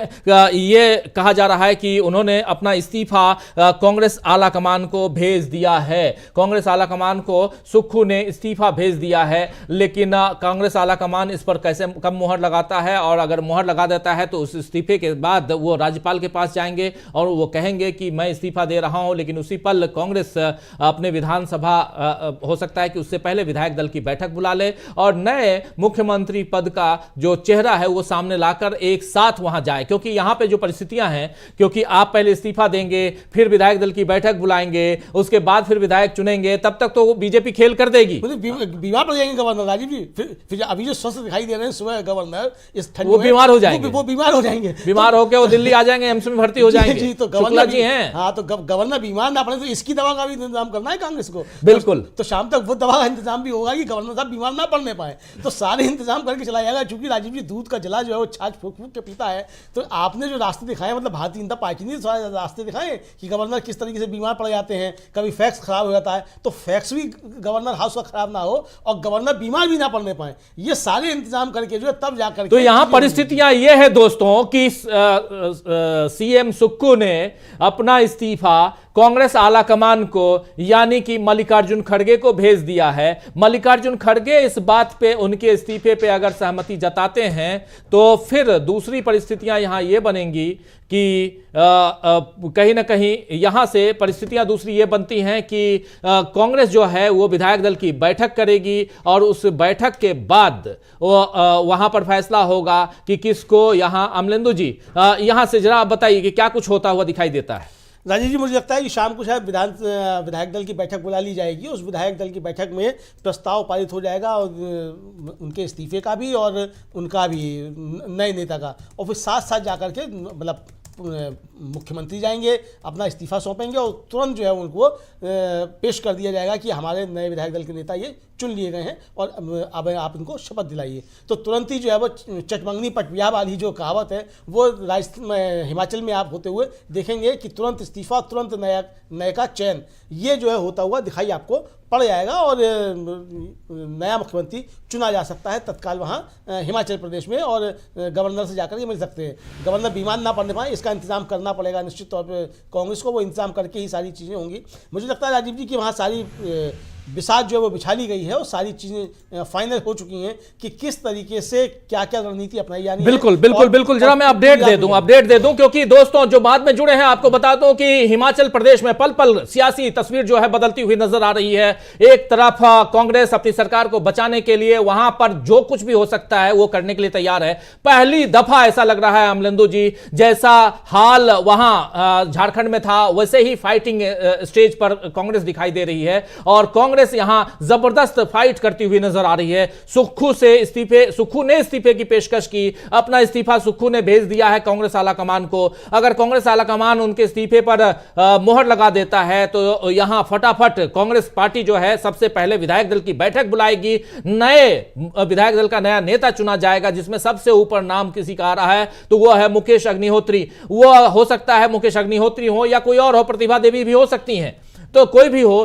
ये कहा जा रहा है कि उन्होंने अपना इस्तीफा कांग्रेस आलाकमान को भेज दिया है। कांग्रेस आलाकमान को सुक्खू ने इस्तीफा भेज दिया है, लेकिन कांग्रेस आलाकमान इस पर कैसे कब मुहर लगाता है, और अगर मुहर लगा देता है तो उस इस्तीफे के बाद वो राज्यपाल के पास जाएंगे और वो कहेंगे कि मैं इस्तीफा दे रहा हूं। लेकिन उसी पल कांग्रेस अपने विधानसभा हो सकता है कि उससे पहले विधायक दल की बैठक बुला ले और नए मुख्यमंत्री पद का जो चेहरा है वो सामने लाकर एक साथ वहां जाए। क्योंकि यहां पे जो परिस्थितियां हैं, क्योंकि आप पहले इस्तीफा देंगे, फिर विधायक दल की बैठक बुलाएंगे, उसके बाद फिर विधायक चुनेंगे, तब तक तो बीजेपी खेल कर देगी। बीमार पड़ जाएंगे गवर्नर राजीव जी। फिर अभी जो स्वस्थ दिखाई दे रहे हैं सुबह गवर्नर, इस ठंड वो बीमार हो जाएंगे, वो बीमार हो जाएंगे, बीमार होकर वो दिल्ली आ जाएंगे, एम्स में भर्ती हो जाएंगे। जी, तो गवर्नर जी हैं। हाँ, तो गवर्नर बीमार ना पड़े तो इसकी दवा का भी इंतजाम करना है कांग्रेस को। बिल्कुल। तो शाम तक वो दवा का इंतजाम भी होगा कि गवर्नर साहब बीमार ना पड़ने पाए, तो सारे इंतजाम करके चला जाएगा। चूंकि राजीव जी दूध का जला जो है वो छाछ फूक फूक के पीता है, तो आपने जो रास्ते दिखाए, मतलब भारतीय जनता पार्टी ने सारे रास्ते दिखाए कि गवर्नर किस तरीके से बीमार पड़ जाते हैं, कभी फैक्स खराब हो जाता है, तो फैक्स भी गवर्नर हाउस का खराब ना हो और गवर्नर बीमार भी ना पड़ने पाए, ये सारे इंतजाम करके जो है तब जाकर। तो यहां परिस्थितियां ये है दोस्तों कि सीएम सुक्खू ने अपना इस्तीफा कांग्रेस आलाकमान को यानी कि मल्लिकार्जुन खड़गे को भेज दिया है। मल्लिकार्जुन खड़गे इस बात पे, उनके इस्तीफे पे अगर सहमति जताते हैं तो फिर दूसरी परिस्थितियां यहां ये बनेंगी कि कहीं ना कहीं यहां से परिस्थितियां दूसरी ये बनती हैं कि कांग्रेस जो है वो विधायक दल की बैठक करेगी और उस बैठक के बाद वहां पर फैसला होगा कि किसको यहां। अमलेंदु जी, यहां से जरा आप बताइए कि क्या कुछ होता हुआ दिखाई देता है। राजीव जी, मुझे लगता है कि शाम को शायद विधायक दल की बैठक बुला ली जाएगी। उस विधायक दल की बैठक में प्रस्ताव पारित हो जाएगा और उनके इस्तीफे का भी और उनका भी नए नेता का, और फिर साथ साथ जाकर के मतलब मुख्यमंत्री जाएंगे, अपना इस्तीफा सौंपेंगे और तुरंत जो है उनको पेश कर दिया जाएगा कि हमारे नए विधायक दल के नेता ये चुन लिए गए हैं और अब आप इनको शपथ दिलाइए। तो तुरंत ही जो है वो चटमंगनी पटविया वाली जो कहावत है वो हिमाचल में आप होते हुए देखेंगे कि तुरंत इस्तीफा, तुरंत नए का चयन, ये जो है होता हुआ दिखाई आपको पड़ जाएगा और नया मुख्यमंत्री चुना जा सकता है तत्काल वहाँ हिमाचल प्रदेश में और गवर्नर से जाकर के मिल सकते हैं। गवर्नर बीमार ना पड़ने पाए इसका इंतजाम करना पड़ेगा निश्चित तौर पर कांग्रेस को, वो इंतजाम करके ही सारी चीज़ें होंगी। मुझे लगता है राजीव जी कि वहाँ सारी बिसात जो है वो बिछाली गई है और सारी चीजें फाइनल हो चुकी हैं कि किस तरीके से क्या क्या रणनीति अपनाई जानी है। बिल्कुल जरा मैं अपडेट दे दूं क्योंकि दोस्तों जो बाद में जुड़े हैं आपको बता दूं कि हिमाचल प्रदेश में पल पल सियासी तस्वीर जो है बदलती हुई नजर आ रही है। एक तरफ कांग्रेस अपनी सरकार को बचाने के लिए वहां पर जो कुछ भी हो सकता है वो करने के लिए तैयार है। पहली दफा ऐसा लग रहा है अमलेंदु जी, जैसा हाल वहां झारखंड में था वैसे ही फाइटिंग स्टेज पर कांग्रेस दिखाई दे रही है और कांग्रेस यहां जबरदस्त फाइट करती हुई नजर आ रही है। सुक्खू ने इस्तीफे की पेशकश की, अपना इस्तीफा सुक्खू ने भेज दिया है कांग्रेस आला कमान को। अगर कांग्रेस आला कमान उनके इस्तीफे पर मोहर लगा देता है तो यहां फटाफट कांग्रेस पार्टी जो है सबसे पहले विधायक दल की बैठक बुलाएगी, नए विधायक दल का नया नेता चुना जाएगा जिसमें सबसे ऊपर नाम किसी का आ रहा है तो वह है मुकेश अग्निहोत्री। वो हो सकता है मुकेश अग्निहोत्री हो या कोई और हो, प्रतिभा देवी भी हो सकती हैं, तो कोई भी हो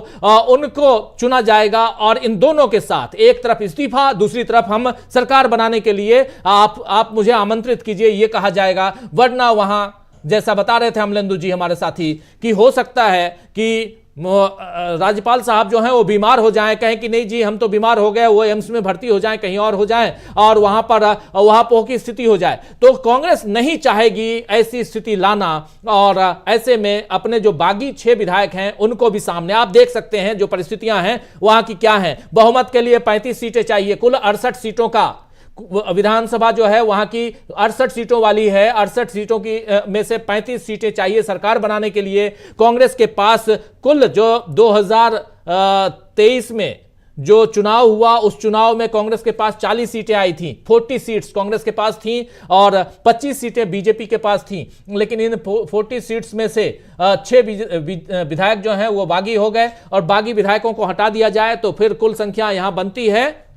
उनको चुना जाएगा और इन दोनों के साथ एक तरफ इस्तीफा, दूसरी तरफ हम सरकार बनाने के लिए आप मुझे आमंत्रित कीजिए ये कहा जाएगा। वरना वहां जैसा बता रहे थे अमलेंदु जी हमारे साथी कि हो सकता है कि राज्यपाल साहब जो हैं वो बीमार हो जाएं, कहें कि नहीं जी हम तो बीमार हो गए, वो एम्स में भर्ती हो जाएं, कहीं और हो जाएं और वहां पर वहां की स्थिति हो जाए। तो कांग्रेस नहीं चाहेगी ऐसी स्थिति लाना और ऐसे में अपने जो बागी 6 विधायक हैं उनको भी सामने आप देख सकते हैं जो परिस्थितियां हैं वहां की क्या हैं। बहुमत के लिए 35 सीटें चाहिए, कुल 68 सीटों का विधानसभा जो है वहां की 68 सीटों वाली है। 68 सीटों की में से 35 सीटें चाहिए सरकार बनाने के लिए। कांग्रेस के पास कुल जो 2023 में जो चुनाव हुआ उस चुनाव में कांग्रेस के पास 40 सीटें आई थी, 40 सीट्स कांग्रेस के पास थी और 25 सीटें बीजेपी के पास थी। लेकिन इन 40 सीट्स में से 6 विधायक जो हैं वो बागी हो गए और बागी विधायकों को हटा दिया जाए तो फिर कुल संख्या यहां बनती है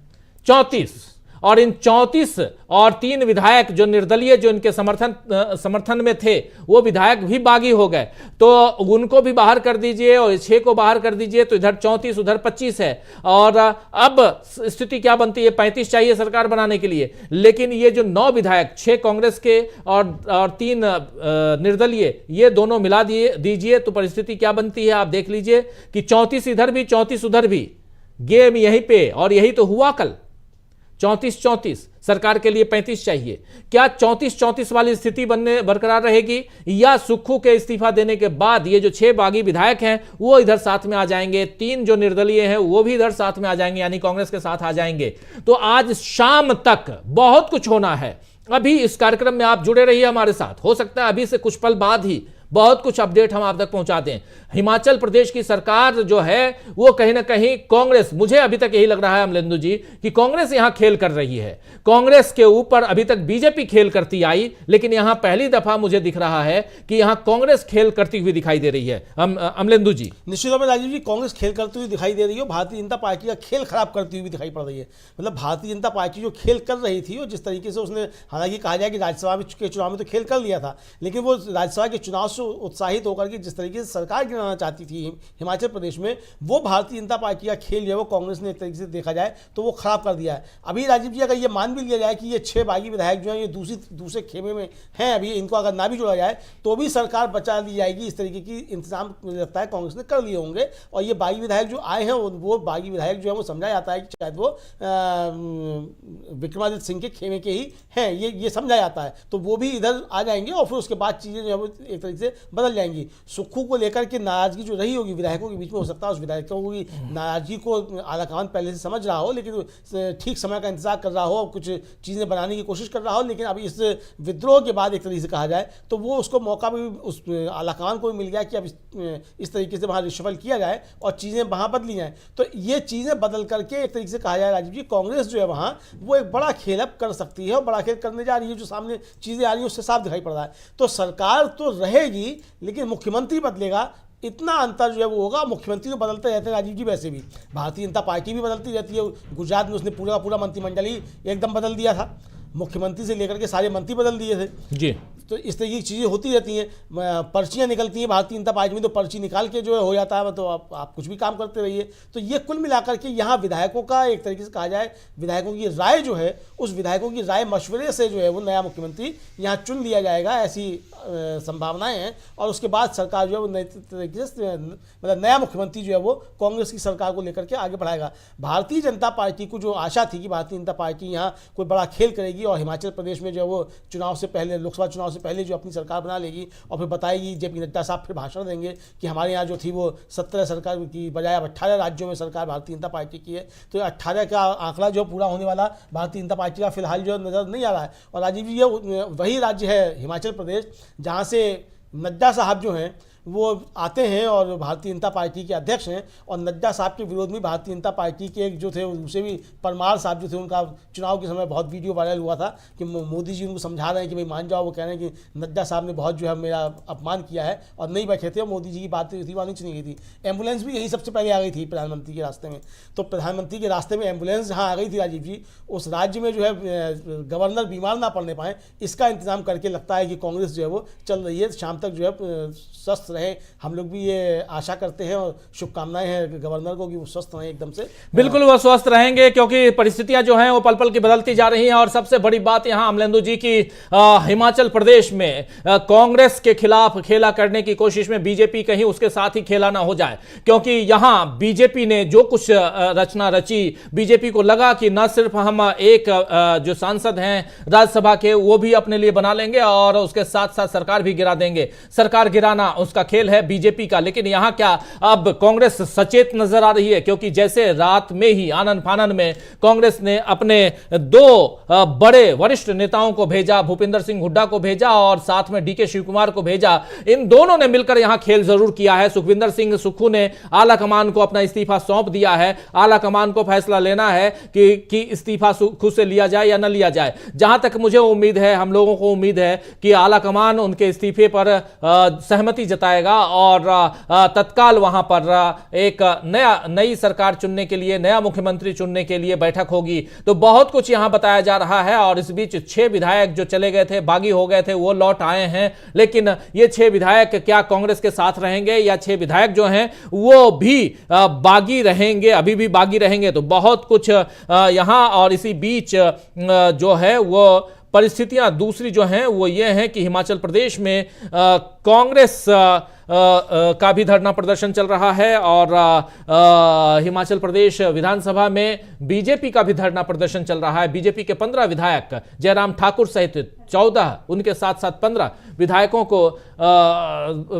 34 और इन 34 और 3 विधायक जो निर्दलीय जो इनके समर्थन में थे वो विधायक भी बागी हो गए, तो उनको भी बाहर कर दीजिए और 6 को बाहर कर दीजिए तो इधर 34 उधर 25 है। और अब स्थिति क्या बनती है, 35 चाहिए सरकार बनाने के लिए, लेकिन ये जो 9 विधायक 6 कांग्रेस के और 3 निर्दलीय ये दोनों मिला दीजिए तो परिस्थिति क्या बनती है आप देख लीजिए कि 34 इधर भी 34 उधर भी, गेम यहीं पे। और यही तो हुआ कल, 34-34 सरकार के लिए 35 चाहिए। क्या 34-34 वाली स्थिति बरकरार रहेगी या सुक्खू के इस्तीफा देने के बाद ये जो 6 बागी विधायक हैं वो इधर साथ में आ जाएंगे, 3 जो निर्दलीय हैं वो भी इधर साथ में आ जाएंगे यानी कांग्रेस के साथ आ जाएंगे। तो आज शाम तक बहुत कुछ होना है। अभी इस कार्यक्रम में आप जुड़े रहिए हमारे साथ, हो सकता है अभी से कुछ पल बाद ही बहुत कुछ अपडेट हम आप तक पहुंचा दें। हिमाचल प्रदेश की सरकार जो है वो कहीं ना कहीं कांग्रेस, मुझे अभी तक यही लग रहा है अमलेंदु जी कि कांग्रेस यहां खेल कर रही है। कांग्रेस के ऊपर अभी तक बीजेपी खेल करती आई, लेकिन यहां पहली दफा मुझे दिख रहा है कि यहां कांग्रेस खेल करती हुई दिखाई दे रही है। अमलेंदु जी निश्चित तौर पर राजीव जी कांग्रेस खेल करती हुई दिखाई दे रही है, भारतीय जनता पार्टी का खेल खराब करती हुई दिखाई पड़ रही है। मतलब भारतीय जनता पार्टी जो खेल कर रही थी और जिस तरीके से उसने, हालांकि कहा जाए कि राज्यसभा के चुनाव में तो खेल कर लिया था, लेकिन वो राज्यसभा के चुनाव से उत्साहित होकर के जिस तरीके से सरकार गिराना चाहती थी हिमाचल प्रदेश में, वो भारतीय जनता पार्टी का खेल जो है वो कांग्रेस ने एक तरीके से देखा जाए तो वो खराब कर दिया है। अभी राजीव जी अगर ये मान भी लिया जाए कि ये 6 बागी विधायक जो हैं ये दूसरे खेमे में हैं, अभी इनको अगर ना भी जोड़ा जाए तो भी सरकार बचा ली जाएगी। इस तरीके की इंतजाम मुझे लगता है कांग्रेस ने कर लिए होंगे। और ये बागी विधायक जो आए हैं वो बागी विधायक जो है वो समझा जाता है कि शायद वो विक्रमादित्य सिंह के खेमे के ही हैं, ये समझा जाता है। तो वो भी इधर आ जाएंगे और फिर उसके बाद चीज़ें जो है वो एक तरीके से चीज़ें बदल जाएंगी। सुक्खू को लेकर के नाराजगी जो रही होगी विधायकों के बीच में, हो सकता है उस विधायकों की नाराजगी को आलाकमान पहले से समझ रहा हो, लेकिन ठीक समय का इंतजार कर रहा हो, कुछ चीज़ें बनाने की कोशिश कर रहा हो, लेकिन अभी इस विद्रोह के बाद एक तरीके से कहा जाए तो वो उसको मौका भी उस आलाकमान को भी मिल गया कि अब इस तरीके से वहाँ रिशफल किया जाए और चीज़ें वहाँ बदली जाएँ। तो ये चीज़ें बदल करके एक तरीके से कहा जाए राजीव जी, कांग्रेस जो है वहाँ वो एक बड़ा खेल अब कर सकती है और बड़ा खेल करने जा रही है। जो सामने चीज़ें आ रही हैं उससे साफ दिखाई पड़ रहा है। तो सरकार तो रहेगी लेकिन मुख्यमंत्री बदलेगा, इतना अंतर जो है वो होगा। मुख्यमंत्री तो बदलते रहते हैं राजीव जी, वैसे भी भारतीय जनता पार्टी भी बदलती रहती है। गुजरात में उसने पूरा का पूरा मंत्रिमंडल ही एकदम बदल दिया था, मुख्यमंत्री से लेकर के सारे मंत्री बदल दिए थे जी। तो इस तरह की चीज़ें होती रहती हैं। पर्चियाँ निकलती हैं भारतीय जनता पार्टी में, तो पर्ची निकाल के जो है हो जाता है, तो आप कुछ भी काम करते रहिए। तो ये कुल मिलाकर के यहाँ विधायकों का एक तरीके से कहा जाए, विधायकों की राय जो है, उस विधायकों की राय मशवरे से जो है वो नया मुख्यमंत्री यहाँ चुन लिया जाएगा, ऐसी संभावनाएं हैं। और उसके बाद सरकार जो है वो नए तरीके से मतलब नया मुख्यमंत्री जो है वो कांग्रेस की सरकार को लेकर के आगे बढ़ाएगा। भारतीय जनता पार्टी को जो आशा थी कि भारतीय जनता पार्टी यहाँ कोई बड़ा खेल करेगी और हिमाचल प्रदेश में जो है वो चुनाव से पहले, लोकसभा चुनाव से पहले जो अपनी सरकार बना लेगी और फिर बताएगी, जेपी नड्डा साहब फिर भाषण देंगे कि हमारे यहाँ जो थी वो 17 सरकार की बजाय अब 18 राज्यों में सरकार भारतीय जनता पार्टी की है। तो 18 का आंकड़ा जो पूरा होने वाला भारतीय जनता पार्टी का फिलहाल जो नज़र नहीं आ रहा है। और राजीव जी, ये वही राज्य है हिमाचल प्रदेश जहाँ से नड्डा साहब जो हैं वो आते हैं और भारतीय जनता पार्टी के अध्यक्ष हैं। और नड्डा साहब के विरोध में भारतीय जनता पार्टी के एक जो थे उनसे भी परमार साहब जो थे, उनका चुनाव के समय बहुत वीडियो वायरल हुआ था कि मोदी जी उनको समझा रहे हैं कि भाई मान जाओ। वो कह रहे हैं कि नड्डा साहब ने बहुत जो है मेरा अपमान किया है और नहीं बैठे थे, मोदी जी की बात थी वहाँ नहीं सुनी गई थी। एम्बुलेंस भी यही सबसे पहले आ गई थी प्रधानमंत्री के रास्ते में। तो प्रधानमंत्री के रास्ते में एम्बुलेंस जहाँ आ गई थी राजीव जी, उस राज्य में जो है गवर्नर बीमार ना पड़ने पाए, इसका इंतजाम करके लगता है कि कांग्रेस जो है वो चल रही है। शाम तक जो है स्वस्थ रहे, हम लोग भी ये आशा करते हैं और शुभकामनाएं हैं गवर्नर को कि वो स्वस्थ रहें एकदम से। बिल्कुल वो स्वस्थ रहेंगे, क्योंकि परिस्थितियां जो हैं वो पल पल की बदलती जा रही हैं। और सबसे बड़ी बात यहां अमलेंदु जी की हिमाचल प्रदेश में कांग्रेस के खिलाफ खेला करने की कोशिश में बीजेपी कहीं उसके साथ ही खेला ना हो जाए, क्योंकि यहां बीजेपी ने जो कुछ रचना रची, बीजेपी को लगा कि न सिर्फ हम एक जो सांसद हैं राज्यसभा के वो भी अपने लिए बना लेंगे और उसके साथ साथ सरकार भी गिरा देंगे। सरकार गिराना उसका खेल है बीजेपी का। लेकिन यहां क्या अब कांग्रेस सचेत नजर आ रही है, क्योंकि जैसे रात में ही आनन फानन में कांग्रेस ने अपने 2 बड़े वरिष्ठ नेताओं को भेजा, भूपिंदर सिंह हुड्डा को भेजा और साथ में डीके शिव कुमार को भेजा। इन दोनों ने मिलकर यहां खेल जरूर किया है। सुखविंदर सिंह सुक्खू ने आला कमान को अपना इस्तीफा सौंप दिया है। आला कमान को फैसला लेना है कि इस्तीफा सुक्खू से लिया जाए या न लिया जाए। जहां तक मुझे उम्मीद है, हम लोगों को उम्मीद है कि आला कमान उनके इस्तीफे पर सहमति जताएगा और तत्काल वहां पर एक नई सरकार चुनने के लिए, नया मुख्यमंत्री चुनने के लिए बैठक होगी। तो बहुत कुछ यहां बताया जा रहा है। और इस बीच 6 विधायक जो चले गए थे, बागी हो गए थे, वो लौट आए हैं। लेकिन ये 6 विधायक क्या कांग्रेस के साथ रहेंगे या 6 विधायक जो हैं वो भी बागी रहेंगे, अभी भी बागी रहेंगे? तो बहुत कुछ यहां। और इसी बीच जो है वो परिस्थितियां दूसरी जो हैं वो ये हैं कि हिमाचल प्रदेश में कांग्रेस का भी धरना प्रदर्शन चल रहा है और हिमाचल प्रदेश विधानसभा में बीजेपी का भी धरना प्रदर्शन चल रहा है। बीजेपी के 15 विधायक, जयराम ठाकुर सहित 14, उनके साथ साथ 15 विधायकों को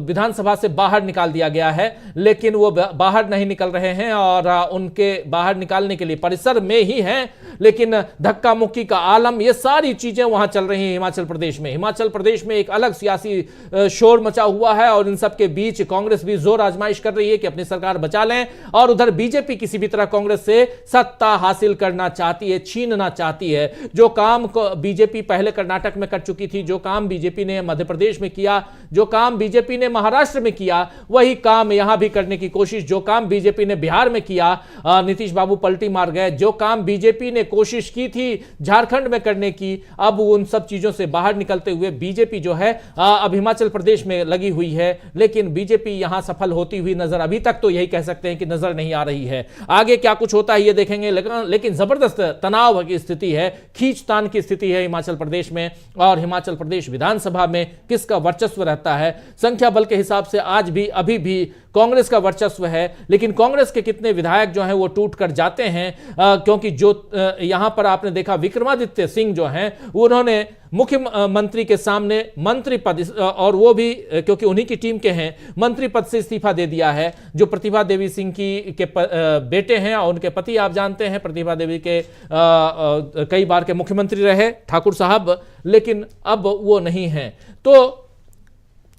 विधानसभा से बाहर निकाल दिया गया है। लेकिन वो बाहर नहीं निकल रहे हैं और उनके बाहर निकालने के लिए परिसर में ही हैं, लेकिन धक्का मुक्की का आलम, ये सारी चीजें वहां चल रही हैं हिमाचल प्रदेश में। हिमाचल प्रदेश में एक अलग सियासी शोर मचा हुआ है और इन सब के बीच कांग्रेस भी जोर आजमाइश कर रही है कि अपनी सरकार बचा लें। और उधर बीजेपी किसी भी तरह कांग्रेस से सत्ता हासिल करना चाहती है, छीनना चाहती है। जो काम बीजेपी पहले कर्नाटक में कर चुकी थी, जो काम बीजेपी ने मध्य प्रदेश में किया, जो काम बीजेपी ने महाराष्ट्र में किया, वही काम यहां भी करने की कोशिश। जो काम बीजेपी ने बिहार में किया, नीतीश बाबू पलटी मार गए। जो काम बीजेपी ने कोशिश की थी झारखंड में करने की, अब उन सब चीजों से बाहर निकलते हुए बीजेपी जो है अब हिमाचल प्रदेश में लगी हुई है। लेकिन बीजेपी यहां सफल होती हुई नजर अभी तक तो यही कह सकते हैं कि नजर नहीं आ रही है। आगे क्या कुछ होता है ये देखेंगे। लेकिन जबरदस्त तनाव की स्थिति है, खींचतान की स्थिति है हिमाचल प्रदेश में। और हिमाचल प्रदेश विधानसभा में किसका वर्चस्व रहता है, संख्या बल के हिसाब से आज भी अभी भी कांग्रेस का वर्चस्व है, लेकिन कांग्रेस के कितने विधायक जो हैं वो टूट कर जाते हैं, क्योंकि जो यहां पर आपने देखा विक्रमादित्य सिंह जो हैं उन्होंने मुख्यमंत्री के सामने मंत्री पद, और वो भी क्योंकि उन्हीं की टीम के हैं, मंत्री पद से इस्तीफा दे दिया है। जो प्रतिभा देवी सिंह के बेटे हैं और उनके पति आप जानते हैं, प्रतिभा देवी के कई बार के मुख्यमंत्री रहे ठाकुर साहब, लेकिन अब वो नहीं हैं। तो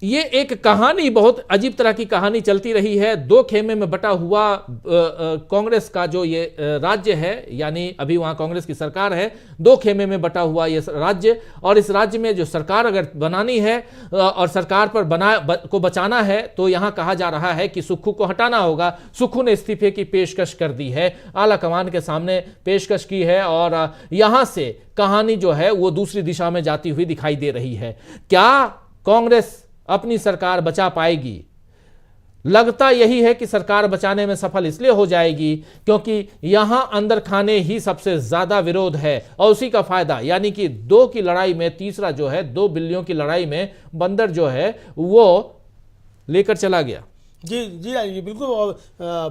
ये एक कहानी, बहुत अजीब तरह की कहानी चलती रही है। दो खेमे में बटा हुआ कांग्रेस का जो ये राज्य है, यानी अभी वहां कांग्रेस की सरकार है, दो खेमे में बटा हुआ ये राज्य, और इस राज्य में जो सरकार अगर बनानी है और सरकार पर को बचाना है, तो यहां कहा जा रहा है कि सुक्खू को हटाना होगा। सुक्खू ने इस्तीफे की पेशकश कर दी है, आला कमान के सामने पेशकश की है, और यहां से कहानी जो है वो दूसरी दिशा में जाती हुई दिखाई दे रही है। क्या कांग्रेस अपनी सरकार बचा पाएगी? लगता यही है कि सरकार बचाने में सफल इसलिए हो जाएगी क्योंकि यहां अंदर खाने ही सबसे ज्यादा विरोध है, और उसी का फायदा, यानी कि दो की लड़ाई में तीसरा जो है, दो बिल्लियों की लड़ाई में बंदर जो है वो लेकर चला गया। जी जी जी बिल्कुल। और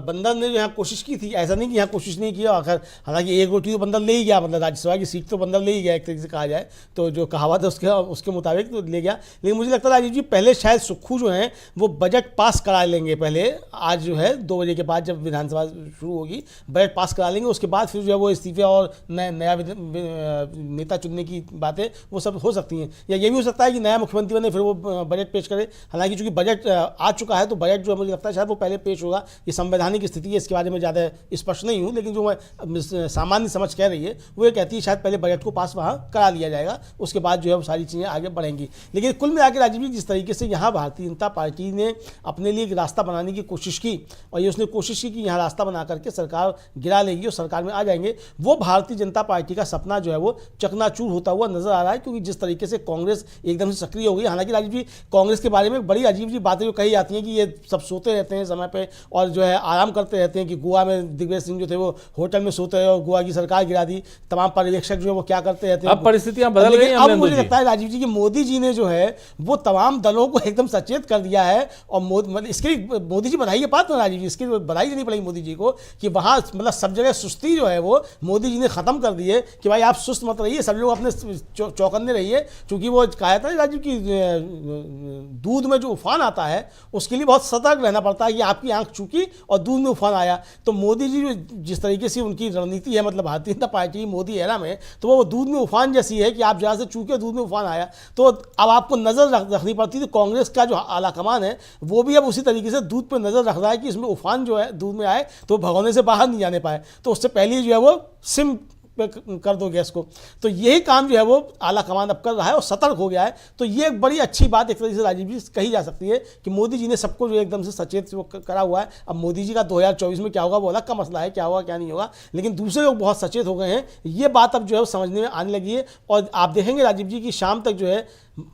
बंदर ने जो यहाँ कोशिश की थी, ऐसा नहीं कि यहाँ कोशिश नहीं किया, आखिर हालांकि एक रोटी तो बंदर ले ही गया, मतलब राज्यसभा की सीट तो बंदर ले ही गया एक तरीके से कहा जाए, तो जो कहावत है उसके मुताबिक तो ले गया। लेकिन मुझे लगता है राजीव जी पहले शायद सुक्खू जो हैं वो बजट पास करा लेंगे पहले, आज जो है 2 बजे के बाद जब विधानसभा शुरू होगी बजट पास करा लेंगे, उसके बाद फिर जो है वो इस्तीफे और नया नेता चुनने की बातें वो सब हो सकती हैं, या ये भी हो सकता है कि नया मुख्यमंत्री बने फिर वो बजट पेश करे। हालांकि चूंकि बजट आ चुका है तो बजट जो मुझे लगता है शायद वो पहले पेश होगा। ये संवैधानिक स्थिति है, इसके बारे में ज़्यादा स्पष्ट नहीं हूँ, लेकिन जो मैं सामान्य समझ कह रही है वो ये कहती है शायद पहले बजट को पास वहाँ करा लिया जाएगा, उसके बाद जो है वो सारी चीज़ें आगे बढ़ेंगी। लेकिन कुल मिला के राजीव जी जिस तरीके से यहाँ भारतीय जनता पार्टी ने अपने लिए एक रास्ता बनाने की कोशिश की, और ये उसने कोशिश की कि यहाँ रास्ता बना करके सरकार गिरा लेगी और सरकार में आ जाएंगे, वो भारतीय जनता पार्टी का सपना जो है वो चकनाचूर होता हुआ नजर आ रहा है। क्योंकि जिस तरीके से कांग्रेस एकदम से सक्रिय हो गई, हालांकि राजीव जी कांग्रेस के बारे में बड़ी अजीब सी बातें जो कही जाती हैं कि ये सब सोते रहते हैं समय पे और जो है आराम करते रहते हैं, कि गोवा में दिग्विजय सिंह जो थे वो होटल में सोते रहे और गोवा की सरकार गिरा दी, तमाम पर्यवेक्षक जो है वो क्या करते रहते हैं। अब परिस्थितियां बदल गई हैं। अब मुझे लगता है राजीव जी कि मोदी जी ने जो है वो तमाम दलों को एकदम सचेत कर दिया है, और इसके लिए मोदी जी बधाई के पात्र हैं राजीव जी, इसके लिए बधाई देनी पड़ेगी मोदी जी को कि वहाँ मतलब सब जगह सुस्ती जो है वो मोदी जी ने खत्म कर दी है, कि भाई आप सुस्त मत रहिए, सब लोग अपने चौकन्ने रहिए। क्योंकि वो कहा था राजीव की दूध में जो उफान आता है उसके लिए बहुत सतर्क रहना पड़ता है, कि आपकी आंख चूकी और दूध में उफान आया। तो मोदी जी जो जिस तरीके से उनकी रणनीति है, मतलब भारतीय जनता पार्टी मोदी एरा में, तो वो दूध में उफान जैसी है कि आप जहाँ से चूके दूध में उफान आया। तो अब आपको नज़र रखनी पड़ती थी, कांग्रेस का जो आला कमान है वो भी अब उसी तरीके से दूध पर नज़र रख रहा है कि इसमें उफान जो है दूध में आए तो भगोने से बाहर नहीं जाने पाए, तो उससे पहले जो है वो सिम कर दो गैस को। तो यही काम जो है वो आला कमान अब कर रहा है और सतर्क हो गया है। तो ये एक बड़ी अच्छी बात एक तरीके से राजीव जी कही जा सकती है कि मोदी जी ने सबको जो एकदम से सचेत करा हुआ है। अब मोदी जी का 2024 में क्या होगा वो अलग का मसला है, क्या होगा क्या नहीं होगा, लेकिन दूसरे लोग बहुत सचेत हो गए हैं, ये बात अब जो है वो समझने में आने लगी है। और आप देखेंगे राजीव जी की शाम तक जो है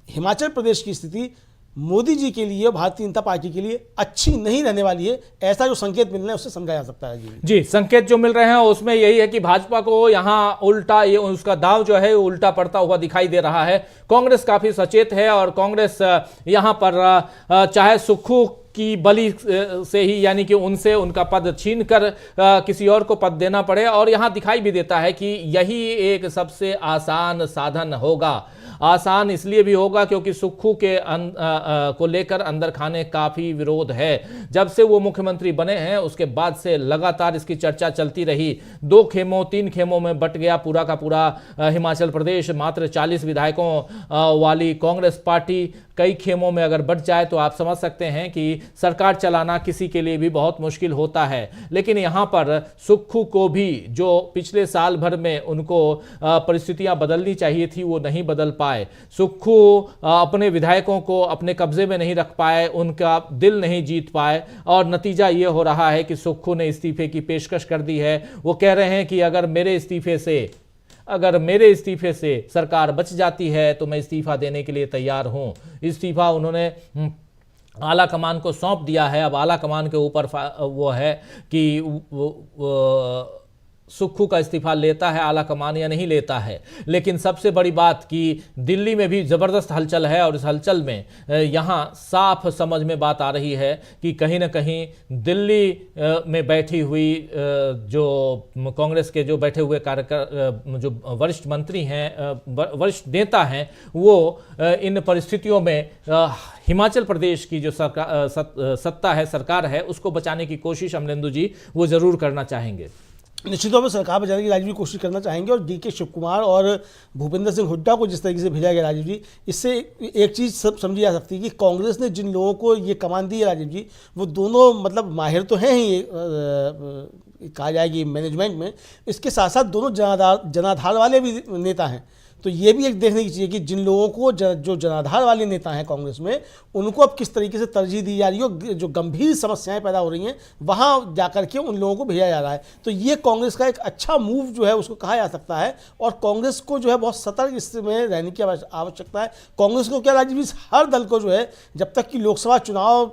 हिमाचल प्रदेश की स्थिति मोदी जी के लिए, भारतीय जनता पार्टी के लिए अच्छी नहीं रहने वाली है, ऐसा जो संकेत मिल रहे हैं उससे समझा जा सकता है। जी संकेत जो मिल रहे हैं उसमें यही है कि भाजपा को यहां उल्टा, ये उसका दाव जो है उल्टा पड़ता हुआ दिखाई दे रहा है। कांग्रेस काफी सचेत है और कांग्रेस यहां पर चाहे सुक्खू की बलि से ही, यानी कि उनसे उनका पद छीन कर किसी और को पद देना पड़े, और यहां दिखाई भी देता है कि यही एक सबसे आसान साधन होगा। आसान इसलिए भी होगा क्योंकि सुक्खू के को लेकर अंदर खाने काफी विरोध है। जब से वो मुख्यमंत्री बने हैं उसके बाद से लगातार इसकी चर्चा चलती रही। 2 खेमों 3 खेमों में बट गया पूरा का पूरा हिमाचल प्रदेश। मात्र 40 विधायकों वाली कांग्रेस पार्टी कई खेमों में अगर बट जाए तो आप समझ सकते हैं कि सरकार चलाना किसी के लिए भी बहुत मुश्किल होता है। लेकिन यहाँ पर सुक्खू को भी जो पिछले साल भर में उनको परिस्थितियां बदलनी चाहिए थी वो नहीं बदल पाए। सुक्खू अपने विधायकों को अपने कब्जे में नहीं रख पाए, उनका दिल नहीं जीत पाए, और नतीजा ये हो रहा है कि सुक्खू ने इस्तीफे की पेशकश कर दी है। वो कह रहे हैं कि अगर मेरे इस्तीफे से सरकार बच जाती है तो मैं इस्तीफा देने के लिए तैयार हूं। इस्तीफा उन्होंने आला कमान को सौंप दिया है। अब आला कमान के ऊपर वो है कि सुक्खू का इस्तीफा लेता है आला कमान या नहीं लेता है। लेकिन सबसे बड़ी बात कि दिल्ली में भी ज़बरदस्त हलचल है और इस हलचल में यहाँ साफ समझ में बात आ रही है कि कहीं ना कहीं दिल्ली में बैठी हुई जो कांग्रेस के जो बैठे हुए जो वरिष्ठ मंत्री हैं, वरिष्ठ नेता हैं, वो इन परिस्थितियों में हिमाचल प्रदेश की जो सत्ता है, सरकार है, उसको बचाने की कोशिश अमलेंदु जी वो ज़रूर करना चाहेंगे। निश्चित तौर पर सरकार बचाने की राजीव जी कोशिश करना चाहेंगे। और डीके शिव कुमार और भूपेंद्र सिंह हुड्डा को जिस तरीके से भेजा गया राजीव जी, इससे एक चीज़ सब समझी जा सकती है कि कांग्रेस ने जिन लोगों को ये कमान दी है राजीव जी, वो दोनों मतलब माहिर तो हैं ही कहा जाएगी मैनेजमेंट में, इसके साथ साथ दोनों जनाधार वाले भी नेता हैं। तो ये भी एक देखने की चाहिए कि जिन लोगों को जो जनाधार वाले नेता हैं कांग्रेस में, उनको अब किस तरीके से तरजीह दी जा रही है, जो गंभीर समस्याएं पैदा हो रही हैं वहाँ जाकर के उन लोगों को भेजा जा रहा है। तो ये कांग्रेस का एक अच्छा मूव जो है उसको कहा जा सकता है। और कांग्रेस को जो है बहुत सतर्क इसमें रहने की आवश्यकता है। कांग्रेस को क्या राजीव जी, हर दल को जो है जब तक कि लोकसभा चुनाव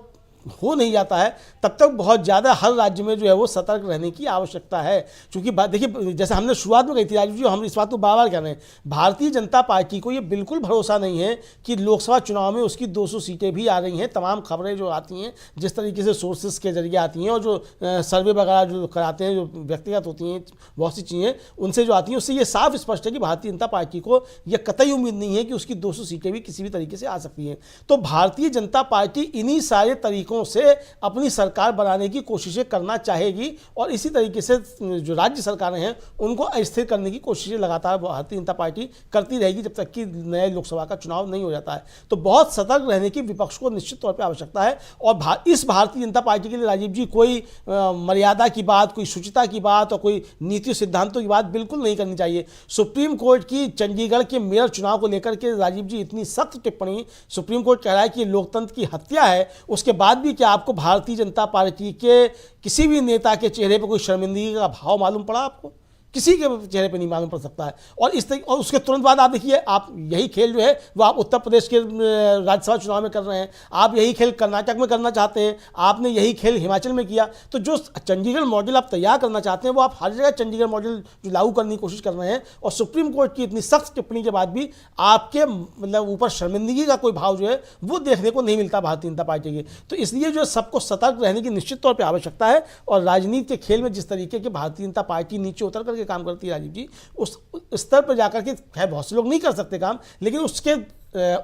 हो नहीं जाता है तब तक बहुत ज़्यादा हर राज्य में जो है वो सतर्क रहने की आवश्यकता है। क्योंकि देखिए, जैसे हमने शुरुआत में कही थी राजीव जी, हम इस बात को बार बार कह रहे हैं, भारतीय जनता पार्टी को ये बिल्कुल भरोसा नहीं है कि लोकसभा चुनाव में उसकी 200 सीटें भी आ रही हैं। तमाम खबरें जो आती हैं, जिस तरीके से सोर्सेस के जरिए आती हैं, और जो सर्वे वगैरह जो कराते हैं, जो व्यक्तिगत होती हैं बहुत सी चीज़ें, उनसे जो आती हैं, उससे ये साफ स्पष्ट है कि भारतीय जनता पार्टी को यह कतई उम्मीद नहीं है कि उसकी 200 सीटें भी किसी भी तरीके से आ सकती हैं। तो भारतीय जनता पार्टी इन्हीं सारे तरीकों से अपनी सरकार बनाने की कोशिशें करना चाहेगी, और इसी तरीके से जो राज्य सरकारें हैं उनको अस्थिर करने की कोशिशें लगातार भारतीय जनता पार्टी करती रहेगी जब तक कि नए लोकसभा का चुनाव नहीं हो जाता है। तो बहुत सतर्क रहने की विपक्ष को निश्चित तौर पर आवश्यकता है। और इस भारतीय जनता पार्टी के लिए राजीव जी कोई मर्यादा की बात, कोई शुचिता की बात और कोई नीति सिद्धांतों की बात बिल्कुल नहीं करनी चाहिए। सुप्रीम कोर्ट की चंडीगढ़ के मेयर चुनाव को लेकर के राजीव जी इतनी सख्त टिप्पणी, सुप्रीम कोर्ट कह रहा है कि लोकतंत्र की हत्या है, उसके बाद भी क्या आपको भारतीय जनता पार्टी के किसी भी नेता के चेहरे पर कोई शर्मिंदगी का भाव मालूम पड़ा? आपको किसी के चेहरे पे नहीं मालूम पड़ सकता है। और उसके तुरंत बाद आप देखिए, आप यही खेल जो है वो आप उत्तर प्रदेश के राज्यसभा चुनाव में कर रहे हैं, आप यही खेल कर्नाटक में करना चाहते हैं, आपने यही खेल हिमाचल में किया। तो जो चंडीगढ़ मॉडल आप तैयार करना चाहते हैं वो आप हर जगह चंडीगढ़ मॉडल जो लागू करने की कोशिश कर रहे हैं। और सुप्रीम कोर्ट की इतनी सख्त टिप्पणी के बाद भी आपके मतलब ऊपर शर्मिंदगी का कोई भाव जो है वो देखने को नहीं मिलता भारतीय जनता पार्टी के। तो इसलिए जो सबको सतर्क रहने की निश्चित तौर पर आवश्यकता है। और राजनीति के खेल में जिस तरीके के भारतीय जनता पार्टी नीचे उतर करके काम करती है राजीव जी, उस स्तर पर जाकर के खैर बहुत से लोग नहीं कर सकते काम, लेकिन उसके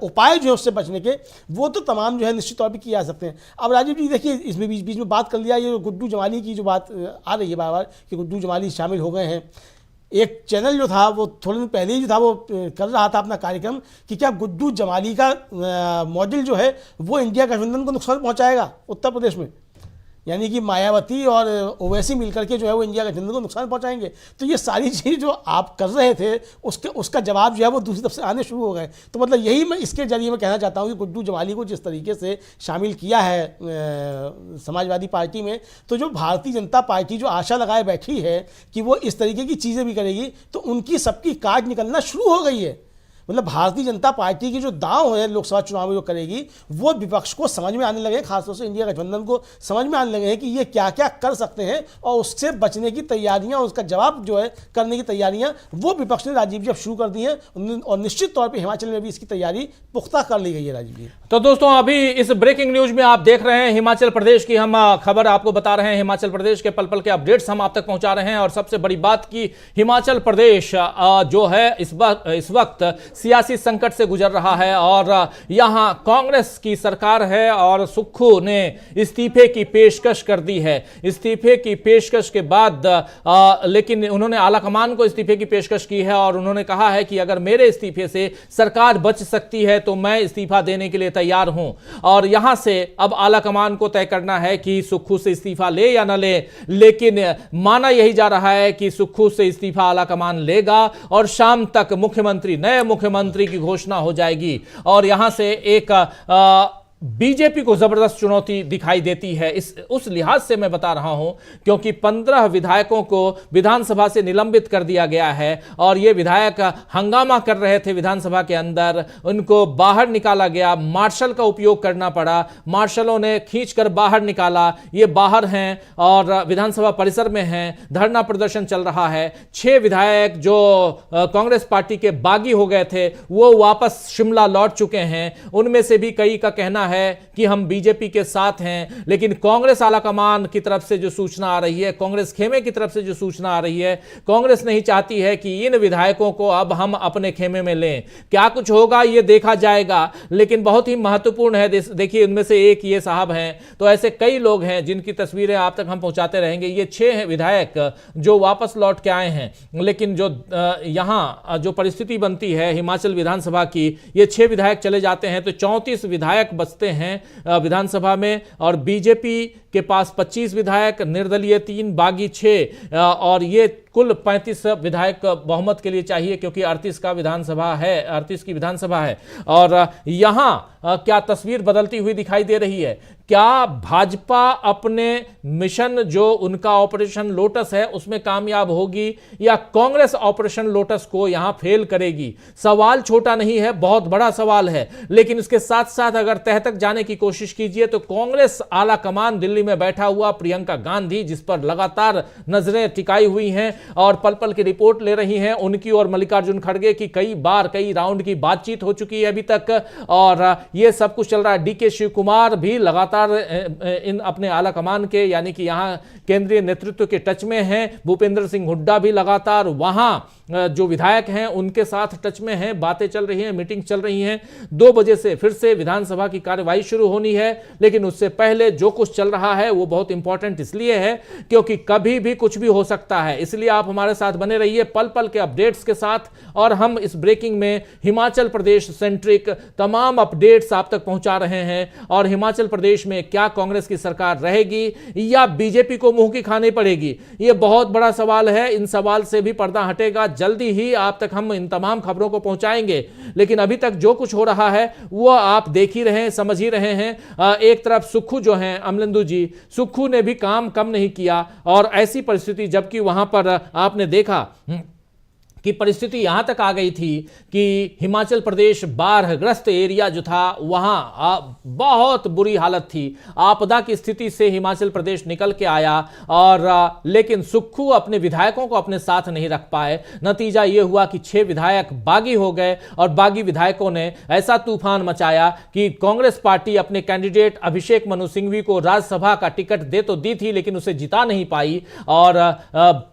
उपाय जो है उससे बचने के वो तो तमाम जो है निश्चित तौर पर किए जा सकते हैं। अब राजीव जी देखिए, इसमें बीच में बात कर लिया, ये गुड्डू जमाली की जो बात आ रही है बार बार कि गुड्डू जमाली शामिल हो गए हैं। एक चैनल जो था वो थोड़े दिन पहले ही जो था वो कर रहा था अपना कार्यक्रम कि क्या गुड्डू जमाली का मॉडल जो है वो इंडिया गठबंधन को नुकसान पहुंचाएगा उत्तर प्रदेश में, यानी कि मायावती और ओवैसी मिलकर के जो है वो इंडिया गठबंधन को नुकसान पहुंचाएंगे। तो ये सारी चीज़ जो आप कर रहे थे उसका जवाब जो है वो दूसरी तरफ से आने शुरू हो गए। तो मतलब यही मैं इसके जरिए मैं कहना चाहता हूँ कि गुड्डू जमाली को जिस तरीके से शामिल किया है समाजवादी पार्टी में, तो जो भारतीय जनता पार्टी जो आशा लगाए बैठी है कि वो इस तरीके की चीज़ें भी करेगी, तो उनकी सबकी काट निकलना शुरू हो गई है। मतलब भारतीय जनता पार्टी की जो दांव है लोकसभा चुनाव में जो करेगी वो विपक्ष को समझ में आने लगे, खासतौर से इंडिया गठबंधन को समझ में आने लगे हैं कि ये क्या क्या कर सकते हैं, और उससे बचने की तैयारियां, उसका जवाब जो है करने की तैयारियां वो विपक्ष ने राजीव जी अब शुरू कर दी हैं। और निश्चित तौर पर हिमाचल में भी इसकी तैयारी पुख्ता कर ली गई है राजीव जी। तो दोस्तों, अभी इस ब्रेकिंग न्यूज में आप देख रहे हैं हिमाचल प्रदेश की हम खबर आपको बता रहे हैं। हिमाचल प्रदेश के पल पल के अपडेट्स हम आप तक पहुंचा रहे हैं। और सबसे बड़ी बात की हिमाचल प्रदेश जो है इस वक्त सियासी संकट से गुजर रहा है, और यहां कांग्रेस की सरकार है और सुक्खू ने इस्तीफे की पेशकश कर दी है। इस्तीफे की पेशकश के बाद लेकिन उन्होंने आलाकमान को इस्तीफे की पेशकश की है, और उन्होंने कहा है कि अगर मेरे इस्तीफे से सरकार बच सकती है तो मैं इस्तीफा देने के लिए तैयार हूं। और यहां से अब आलाकमान को तय करना है कि सुक्खू से इस्तीफा ले या न ले, लेकिन माना यही जा रहा है कि सुक्खू से इस्तीफा आलाकमान लेगा और शाम तक नए मुख्यमंत्री की घोषणा हो जाएगी। और यहां से एक बीजेपी को जबरदस्त चुनौती दिखाई देती है। उस लिहाज से मैं बता रहा हूं क्योंकि 15 विधायकों को विधानसभा से निलंबित कर दिया गया है और ये विधायक हंगामा कर रहे थे विधानसभा के अंदर, उनको बाहर निकाला गया, मार्शल का उपयोग करना पड़ा, मार्शलों ने खींचकर बाहर निकाला। ये बाहर हैं और विधानसभा परिसर में हैं, धरना प्रदर्शन चल रहा है। 6 विधायक जो कांग्रेस पार्टी के बागी हो गए थे वो वापस शिमला लौट चुके हैं। उनमें से भी कई का कहना है कि हम बीजेपी के साथ हैं, लेकिन कांग्रेस आलाकमान की तरफ से जो सूचना आ रही है, कांग्रेस खेमे की तरफ से जो सूचना आ रही है, कांग्रेस नहीं चाहती है कि इन विधायकों को अब हम अपने खेमे में लें। क्या कुछ होगा ये देखा जाएगा, लेकिन बहुत ही महत्वपूर्ण है। देखिए इनमें से एक ये साहब हैं, तो ऐसे कई लोग हैं जिनकी तस्वीरें आप तक हम पहुंचाते रहेंगे। ये 6 विधायक जो वापस लौट के आए हैं, लेकिन जो यहां जो परिस्थिति बनती है हिमाचल विधानसभा की, ये 6 विधायक चले जाते हैं तो 34 विधायक बचते हैं विधानसभा में और बीजेपी के पास 25 विधायक, निर्दलीय 3, बागी 6 और ये कुल 35 विधायक बहुमत के लिए चाहिए क्योंकि 38 का विधानसभा है, 38 की विधानसभा है। और यहां क्या तस्वीर बदलती हुई दिखाई दे रही है? क्या भाजपा अपने मिशन जो उनका ऑपरेशन लोटस है उसमें कामयाब होगी या कांग्रेस ऑपरेशन लोटस को यहां फेल करेगी? सवाल छोटा नहीं है, बहुत बड़ा सवाल है। लेकिन इसके साथ साथ अगर तह तक जाने की कोशिश कीजिए तो कांग्रेस आला कमान दिल्ली में बैठा हुआ प्रियंका गांधी, जिस पर लगातार नजरें टिकाई हुई हैं और पल पल की रिपोर्ट ले रही हैं, उनकी और मल्लिकार्जुन खड़गे की कई बार कई राउंड की बातचीत हो चुकी है अभी तक और ये सब कुछ चल रहा है। डीके शिव कुमार भी लगातार इन अपने आला कमान के यानी कि यहां केंद्रीय नेतृत्व के टच में हैं। भूपेंद्र सिंह हुड्डा भी लगातार वहां जो विधायक हैं उनके साथ टच में हैं, बातें चल रही हैं, मीटिंग चल रही हैं। 2 बजे से फिर से विधानसभा की कार्यवाही शुरू होनी है, लेकिन उससे पहले जो कुछ चल रहा है वो बहुत इंपॉर्टेंट इसलिए है क्योंकि कभी भी कुछ भी हो सकता है। इसलिए आप हमारे साथ बने रहिए पल पल के अपडेट्स के साथ और हम इस ब्रेकिंग में हिमाचल प्रदेश सेंट्रिक तमाम अपडेट्स आप तक पहुंचा रहे हैं। और हिमाचल प्रदेश में क्या कांग्रेस की सरकार रहेगी या बीजेपी को मुंह की खानी पड़ेगी, यह बहुत बड़ा सवाल है। इन सवाल से भी पर्दा हटेगा, जल्दी ही आप तक हम इन तमाम खबरों को पहुंचाएंगे। लेकिन अभी तक जो कुछ हो रहा है वो आप देख ही रहे हैं, समझ ही रहे हैं। एक तरफ सुक्खू जो हैं अमलेंदु जी, सुक्खू ने भी काम कम नहीं किया और ऐसी परिस्थिति जबकि वहां पर आपने देखा कि परिस्थिति यहां तक आ गई थी कि हिमाचल प्रदेश बाढ़ग्रस्त एरिया जो था वहां बहुत बुरी हालत थी, आपदा की स्थिति से हिमाचल प्रदेश निकल के आया और लेकिन सुक्खू अपने विधायकों को अपने साथ नहीं रख पाए। नतीजा यह हुआ कि 6 विधायक बागी हो गए और बागी विधायकों ने ऐसा तूफान मचाया कि कांग्रेस पार्टी अपने कैंडिडेट अभिषेक मनु सिंघवी को राज्यसभा का टिकट दे तो दी थी लेकिन उसे जिता नहीं पाई और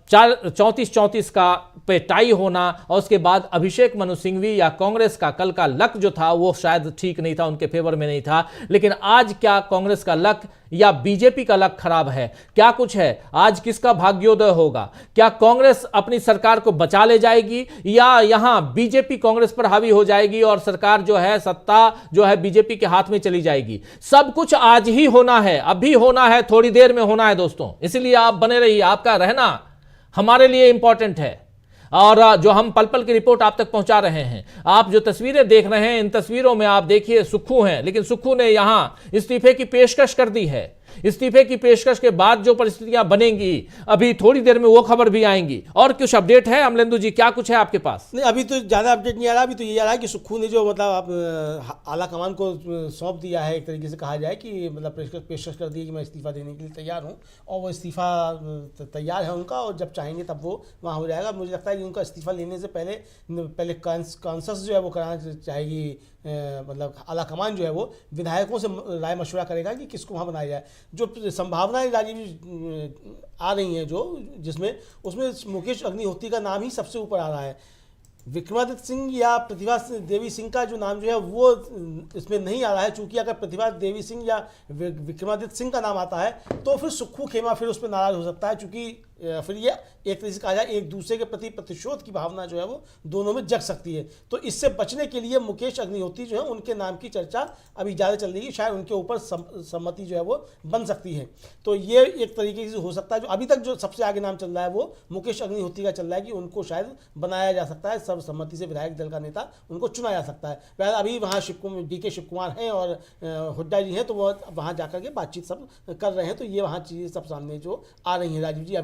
34-34 का पे टाई होना और उसके बाद अभिषेक मनु सिंघवी या कांग्रेस का कल का लक जो था वो शायद ठीक नहीं था, उनके फेवर में नहीं था। लेकिन आज क्या कांग्रेस का लक या बीजेपी का लक खराब है? क्या कुछ है? आज किसका भाग्योदय होगा? क्या कांग्रेस अपनी सरकार को बचा ले जाएगी या यहां बीजेपी कांग्रेस पर हावी हो जाएगी और सरकार जो है, सत्ता जो है बीजेपी के हाथ में चली जाएगी? सब कुछ आज ही होना है, अभी होना है, थोड़ी देर में होना है दोस्तों। इसलिए आप बने रहिए, आपका रहना हमारे लिए इंपॉर्टेंट है और जो हम पल पल की रिपोर्ट आप तक पहुंचा रहे हैं। आप जो तस्वीरें देख रहे हैं इन तस्वीरों में आप देखिए सुक्खू हैं, लेकिन सुक्खू ने यहां इस्तीफे की पेशकश कर दी है। इस्तीफे की पेशकश के बाद जो परिस्थितियां बनेंगी अभी थोड़ी देर में वो खबर भी आएंगी। और कुछ अपडेट है अमलेंदु जी, क्या कुछ है आपके पास? नहीं, अभी तो ज़्यादा अपडेट नहीं आ रहा। अभी तो ये आ रहा है कि सुक्खू ने जो मतलब आला कमान को सौंप दिया है, एक तरीके से कहा जाए कि मतलब पेशकश कर दी है कि मैं इस्तीफा देने के लिए तैयार हूँ और वो इस्तीफा तैयार है उनका और जब चाहेंगे तब वो वहाँ हो जाएगा। मुझे लगता है कि उनका इस्तीफा लेने से पहले कॉन्सस जो है वो कराना चाहेगी, मतलब आला कमान जो है वो विधायकों से राय मशवरा करेगा कि किसको वहाँ बनाया जाए। जो संभावनाएं राजीव आ रही हैं जिसमें उसमें मुकेश अग्निहोत्री का नाम ही सबसे ऊपर आ रहा है। विक्रमादित्य सिंह या प्रतिभा देवी सिंह का जो नाम जो है वो इसमें नहीं आ रहा है, चूंकि अगर प्रतिभा देवी सिंह या विक्रमादित्य सिंह का नाम आता है तो फिर सुक्खू खेमा फिर उस पर नाराज हो सकता है, चूंकि फिर ये एक तरीके से कहा जाए एक दूसरे के प्रति प्रतिशोध की भावना जो है वो दोनों में जग सकती है। तो इससे बचने के लिए मुकेश अग्निहोत्री जो है उनके नाम की चर्चा अभी ज़्यादा चल रही है, शायद उनके ऊपर सम्मति जो है वो बन सकती है। तो ये एक तरीके से हो सकता है। जो अभी तक जो सबसे आगे नाम चल रहा है वो मुकेश अग्निहोत्री का चल रहा है कि उनको शायद बनाया जा सकता है, सर्वसम्मति से विधायक दल का नेता उनको चुना जा सकता है। वह अभी वहाँ DK शिव कुमार हैं और हुड्डा जी हैं, तो वो वहाँ जाकर के बातचीत सब कर रहे हैं। तो ये वहाँ चीज़ें सब सामने जो आ रही हैं राजीव जी,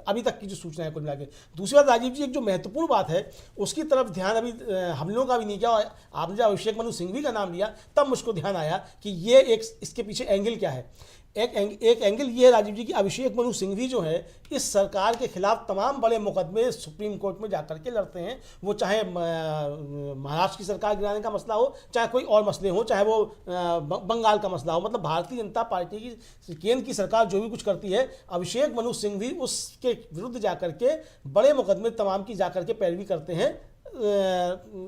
अभी तक की जो सूचना है कुल मिला के। दूसरी बात राजीव जी, एक जो महत्वपूर्ण बात है उसकी तरफ ध्यान अभी हम लोगों का भी नहीं किया। और आपने जब अभिषेक मनु सिंघवी का नाम लिया तब मुझको ध्यान आया कि ये इसके पीछे एंगल क्या है। एक एंगल ये है राजीव जी कि अभिषेक मनु सिंघवी जो है इस सरकार के खिलाफ तमाम बड़े मुकदमे सुप्रीम कोर्ट में जाकर के लड़ते हैं। वो चाहे महाराष्ट्र की सरकार गिराने का मसला हो, चाहे कोई और मसले हो, चाहे वो बंगाल का मसला हो, मतलब भारतीय जनता पार्टी की केंद्र की सरकार जो भी कुछ करती है, अभिषेक मनु सिंघवी उसके विरुद्ध जाकर के बड़े मुकदमे तमाम की जाकर के पैरवी करते हैं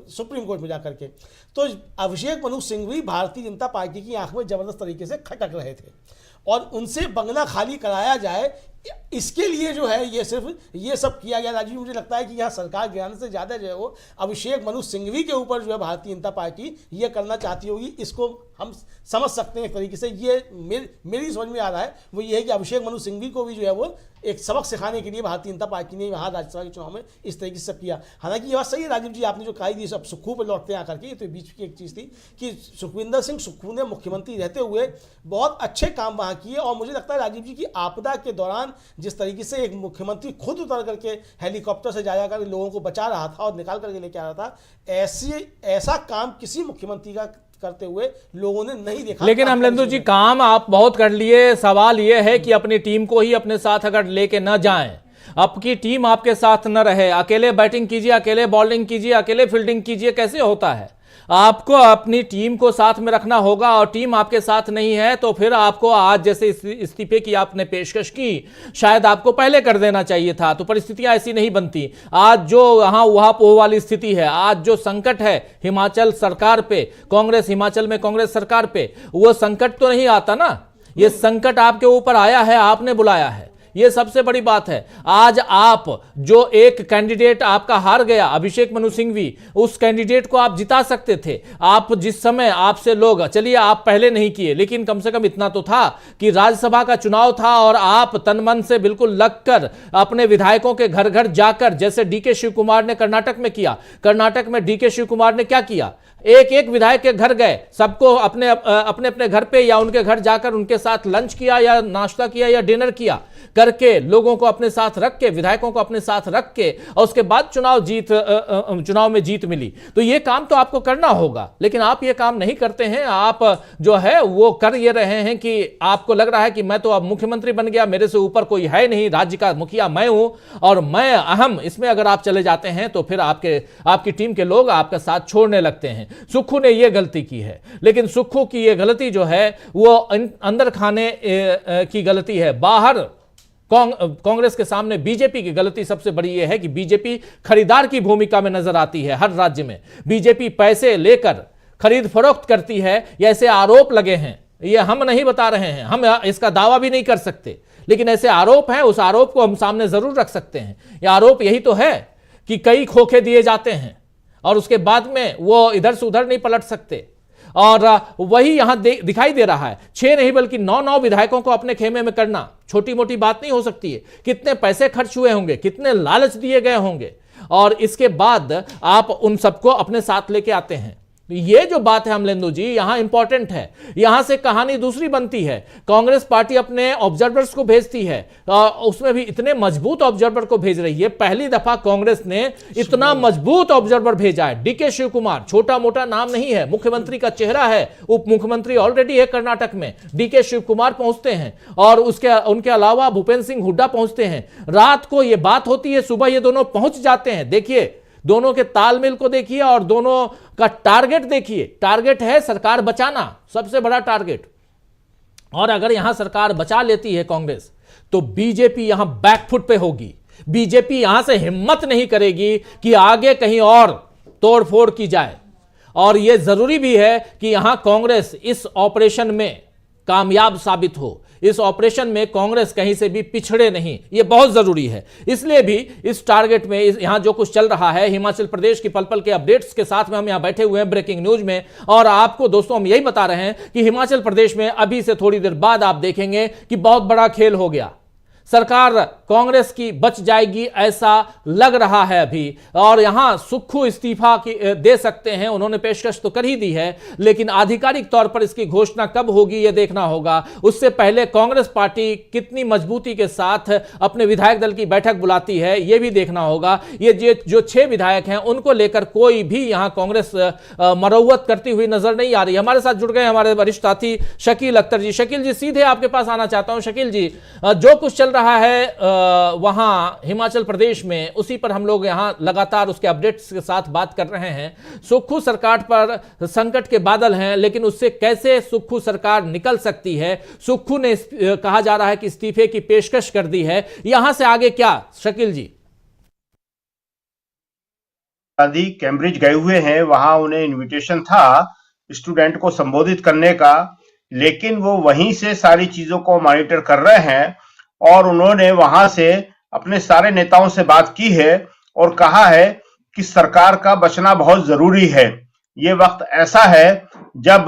सुप्रीम कोर्ट में जाकर के। तो अभिषेक मनु सिंघवी भारतीय जनता पार्टी की आंख में जबरदस्त तरीके से खटक रहे थे और उनसे बंगला खाली कराया जाए, इसके लिए जो है ये सिर्फ ये सब किया गया राजीव। मुझे लगता है कि यहाँ सरकार गिराने से ज़्यादा जो है वो अभिषेक मनु सिंघवी के ऊपर जो है भारतीय जनता पार्टी ये करना चाहती होगी। इसको हम समझ सकते हैं एक तरीके से। ये मेरी समझ में आ रहा है वो ये है कि अभिषेक मनु सिंघवी को भी जो है वो एक सबक सिखाने के लिए भारतीय जनता पार्टी ने वहाँ राज्यसभा के चुनाव में इस तरीके से सब किया। हालांकि ये बात सही है राजीव जी, आपने जो कही थी सब सुक्खू पर लौटते हैं आकर के, तो बीच की एक चीज़ थी कि सुखविंदर सिंह सुक्खू ने मुख्यमंत्री रहते हुए बहुत अच्छे काम वहाँ किए। और मुझे लगता है राजीव जी की आपदा के दौरान जिस तरीके से एक मुख्यमंत्री खुद उतर करके हेलीकॉप्टर से जा कर लोगों को बचा रहा था और निकाल करके लेके आ रहा था, ऐसा काम किसी मुख्यमंत्री का करते हुए लोगों ने नहीं देखा। लेकिन अमलेंदु जी, काम आप बहुत कर लिए। सवाल यह है कि अपनी टीम को ही अपने साथ अगर लेके न जाएं, आपकी टीम आपके साथ न रहे, अकेले बैटिंग कीजिए, अकेले बॉलिंग कीजिए, अकेले फील्डिंग कीजिए, कैसे होता है? आपको अपनी टीम को साथ में रखना होगा और टीम आपके साथ नहीं है तो फिर आपको आज जैसे इस्तीफे की आपने पेशकश की, शायद आपको पहले कर देना चाहिए था। तो परिस्थितियां ऐसी नहीं बनती। आज जो यहाँ वहां पोह वाली स्थिति है, आज जो संकट है हिमाचल सरकार पे, कांग्रेस हिमाचल में कांग्रेस सरकार पे, वो संकट तो नहीं आता ना। ये संकट आपके ऊपर आया है, आपने बुलाया है, ये सबसे बड़ी बात है। आज आप जो एक कैंडिडेट आपका हार गया, अभिषेक मनु सिंघवी, उस कैंडिडेट को आप जिता सकते थे। आप जिस समय आपसे लोग, चलिए आप पहले नहीं किए, लेकिन कम से कम इतना तो था कि राज्यसभा का चुनाव था और आप तन मन से बिल्कुल लगकर अपने विधायकों के घर घर जाकर, जैसे DK शिव कुमार ने कर्नाटक में किया। कर्नाटक में DK शिव कुमार ने क्या किया? एक एक विधायक के घर गए, सबको अपने अपने घर पे या उनके घर जाकर उनके साथ लंच किया या नाश्ता किया या डिनर किया, करके लोगों को अपने साथ रख के, विधायकों को अपने साथ रख के, और उसके बाद चुनाव में जीत मिली। तो ये काम तो आपको करना होगा, लेकिन आप ये काम नहीं करते हैं। आप जो है वो कर ये रहे हैं कि आपको लग रहा है कि मैं तो अब मुख्यमंत्री बन गया, मेरे से ऊपर कोई है नहीं, राज्य का मुखिया मैं हूं और मैं अहम। इसमें अगर आप चले जाते हैं तो फिर आपकी टीम के लोग आपका साथ छोड़ने लगते हैं। सुक्खू ने यह गलती की है, लेकिन सुक्खू की यह गलती जो है वो अंदर खाने की गलती है। बाहर कांग्रेस के सामने बीजेपी की गलती सबसे बड़ी यह है कि बीजेपी खरीदार की भूमिका में नजर आती है। हर राज्य में बीजेपी पैसे लेकर खरीद फरोख्त करती है, ऐसे आरोप लगे हैं। ये हम नहीं बता रहे हैं, हम इसका दावा भी नहीं कर सकते, लेकिन ऐसे आरोप हैं। उस आरोप को हम सामने जरूर रख सकते हैं। यह आरोप यही तो है कि कई खोखे दिए जाते हैं और उसके बाद में वो इधर से उधर नहीं पलट सकते, और वही यहां दिखाई दे रहा है। 6 नहीं बल्कि 9 विधायकों को अपने खेमे में करना छोटी मोटी बात नहीं हो सकती है। कितने पैसे खर्च हुए होंगे, कितने लालच दिए गए होंगे, और इसके बाद आप उन सबको अपने साथ लेके आते हैं। ये जो बात है अमलेंदु जी, यहां इंपॉर्टेंट है। यहां से कहानी दूसरी बनती है। कांग्रेस पार्टी अपने ऑब्जर्वर्स को भेजती है, उसमें भी इतने मजबूत ऑब्जर्वर को भेज रही है। पहली दफा कांग्रेस ने इतना मजबूत ऑब्जर्वर भेजा है। DK शिव कुमार छोटा मोटा नाम नहीं है, मुख्यमंत्री का चेहरा है। उप मुख्यमंत्री ऑलरेडी है कर्नाटक में, DK शिव कुमार पहुंचते हैं, और उनके अलावा भूपेंद्र सिंह हुड्डा पहुंचते हैं। रात को यह बात होती है, सुबह ये दोनों पहुंच जाते हैं। देखिए दोनों के तालमेल को देखिए और दोनों का टारगेट देखिए। टारगेट है सरकार बचाना, सबसे बड़ा टारगेट। और अगर यहां सरकार बचा लेती है कांग्रेस, तो बीजेपी यहां बैकफुट पे होगी। बीजेपी यहां से हिम्मत नहीं करेगी कि आगे कहीं और तोड़फोड़ की जाए। और यह जरूरी भी है कि यहां कांग्रेस इस ऑपरेशन में कामयाब साबित हो। इस ऑपरेशन में कांग्रेस कहीं से भी पिछड़े नहीं, ये बहुत जरूरी है। इसलिए भी इस टारगेट में यहां जो कुछ चल रहा है, हिमाचल प्रदेश की पल पल के अपडेट्स के साथ में हम यहां बैठे हुए हैं ब्रेकिंग न्यूज में, और आपको दोस्तों हम यही बता रहे हैं कि हिमाचल प्रदेश में अभी से थोड़ी देर बाद आप देखेंगे कि बहुत बड़ा खेल हो गया। सरकार कांग्रेस की बच जाएगी ऐसा लग रहा है अभी, और यहां सुक्खू इस्तीफा दे सकते हैं, उन्होंने पेशकश तो कर ही दी है, लेकिन आधिकारिक तौर पर इसकी घोषणा कब होगी यह देखना होगा। उससे पहले कांग्रेस पार्टी कितनी मजबूती के साथ अपने विधायक दल की बैठक बुलाती है यह भी देखना होगा। ये जो 6 विधायक हैं उनको लेकर कोई भी यहां कांग्रेस मरौवत करती हुई नजर नहीं आ रही। हमारे साथ जुड़ गए हमारे वरिष्ठ साथी शकील अख्तर जी। शकील जी, सीधे आपके पास आना चाहता हूं। शकील जी, जो कुछ चल रहा है वहां हिमाचल प्रदेश में, उसी पर हम लोग यहां लगातार उसके अपडेट्स के साथ बात कर रहे हैं। सुक्खू सरकार पर संकट के बादल हैं, लेकिन उससे कैसे सुक्खू सरकार निकल सकती है? सुक्खू ने कहा जा रहा है कि इस्तीफे की पेशकश कर दी है, यहां से आगे क्या? शकील जी, गांधी कैम्ब्रिज गए हुए हैं, वहां उन्हें इनविटेशन था स्टूडेंट को संबोधित करने का, लेकिन वो वहीं से सारी चीजों को मॉनिटर कर रहे हैं और उन्होंने वहां से अपने सारे नेताओं से बात की है और कहा है कि सरकार का बचना बहुत जरूरी है। ये वक्त ऐसा है जब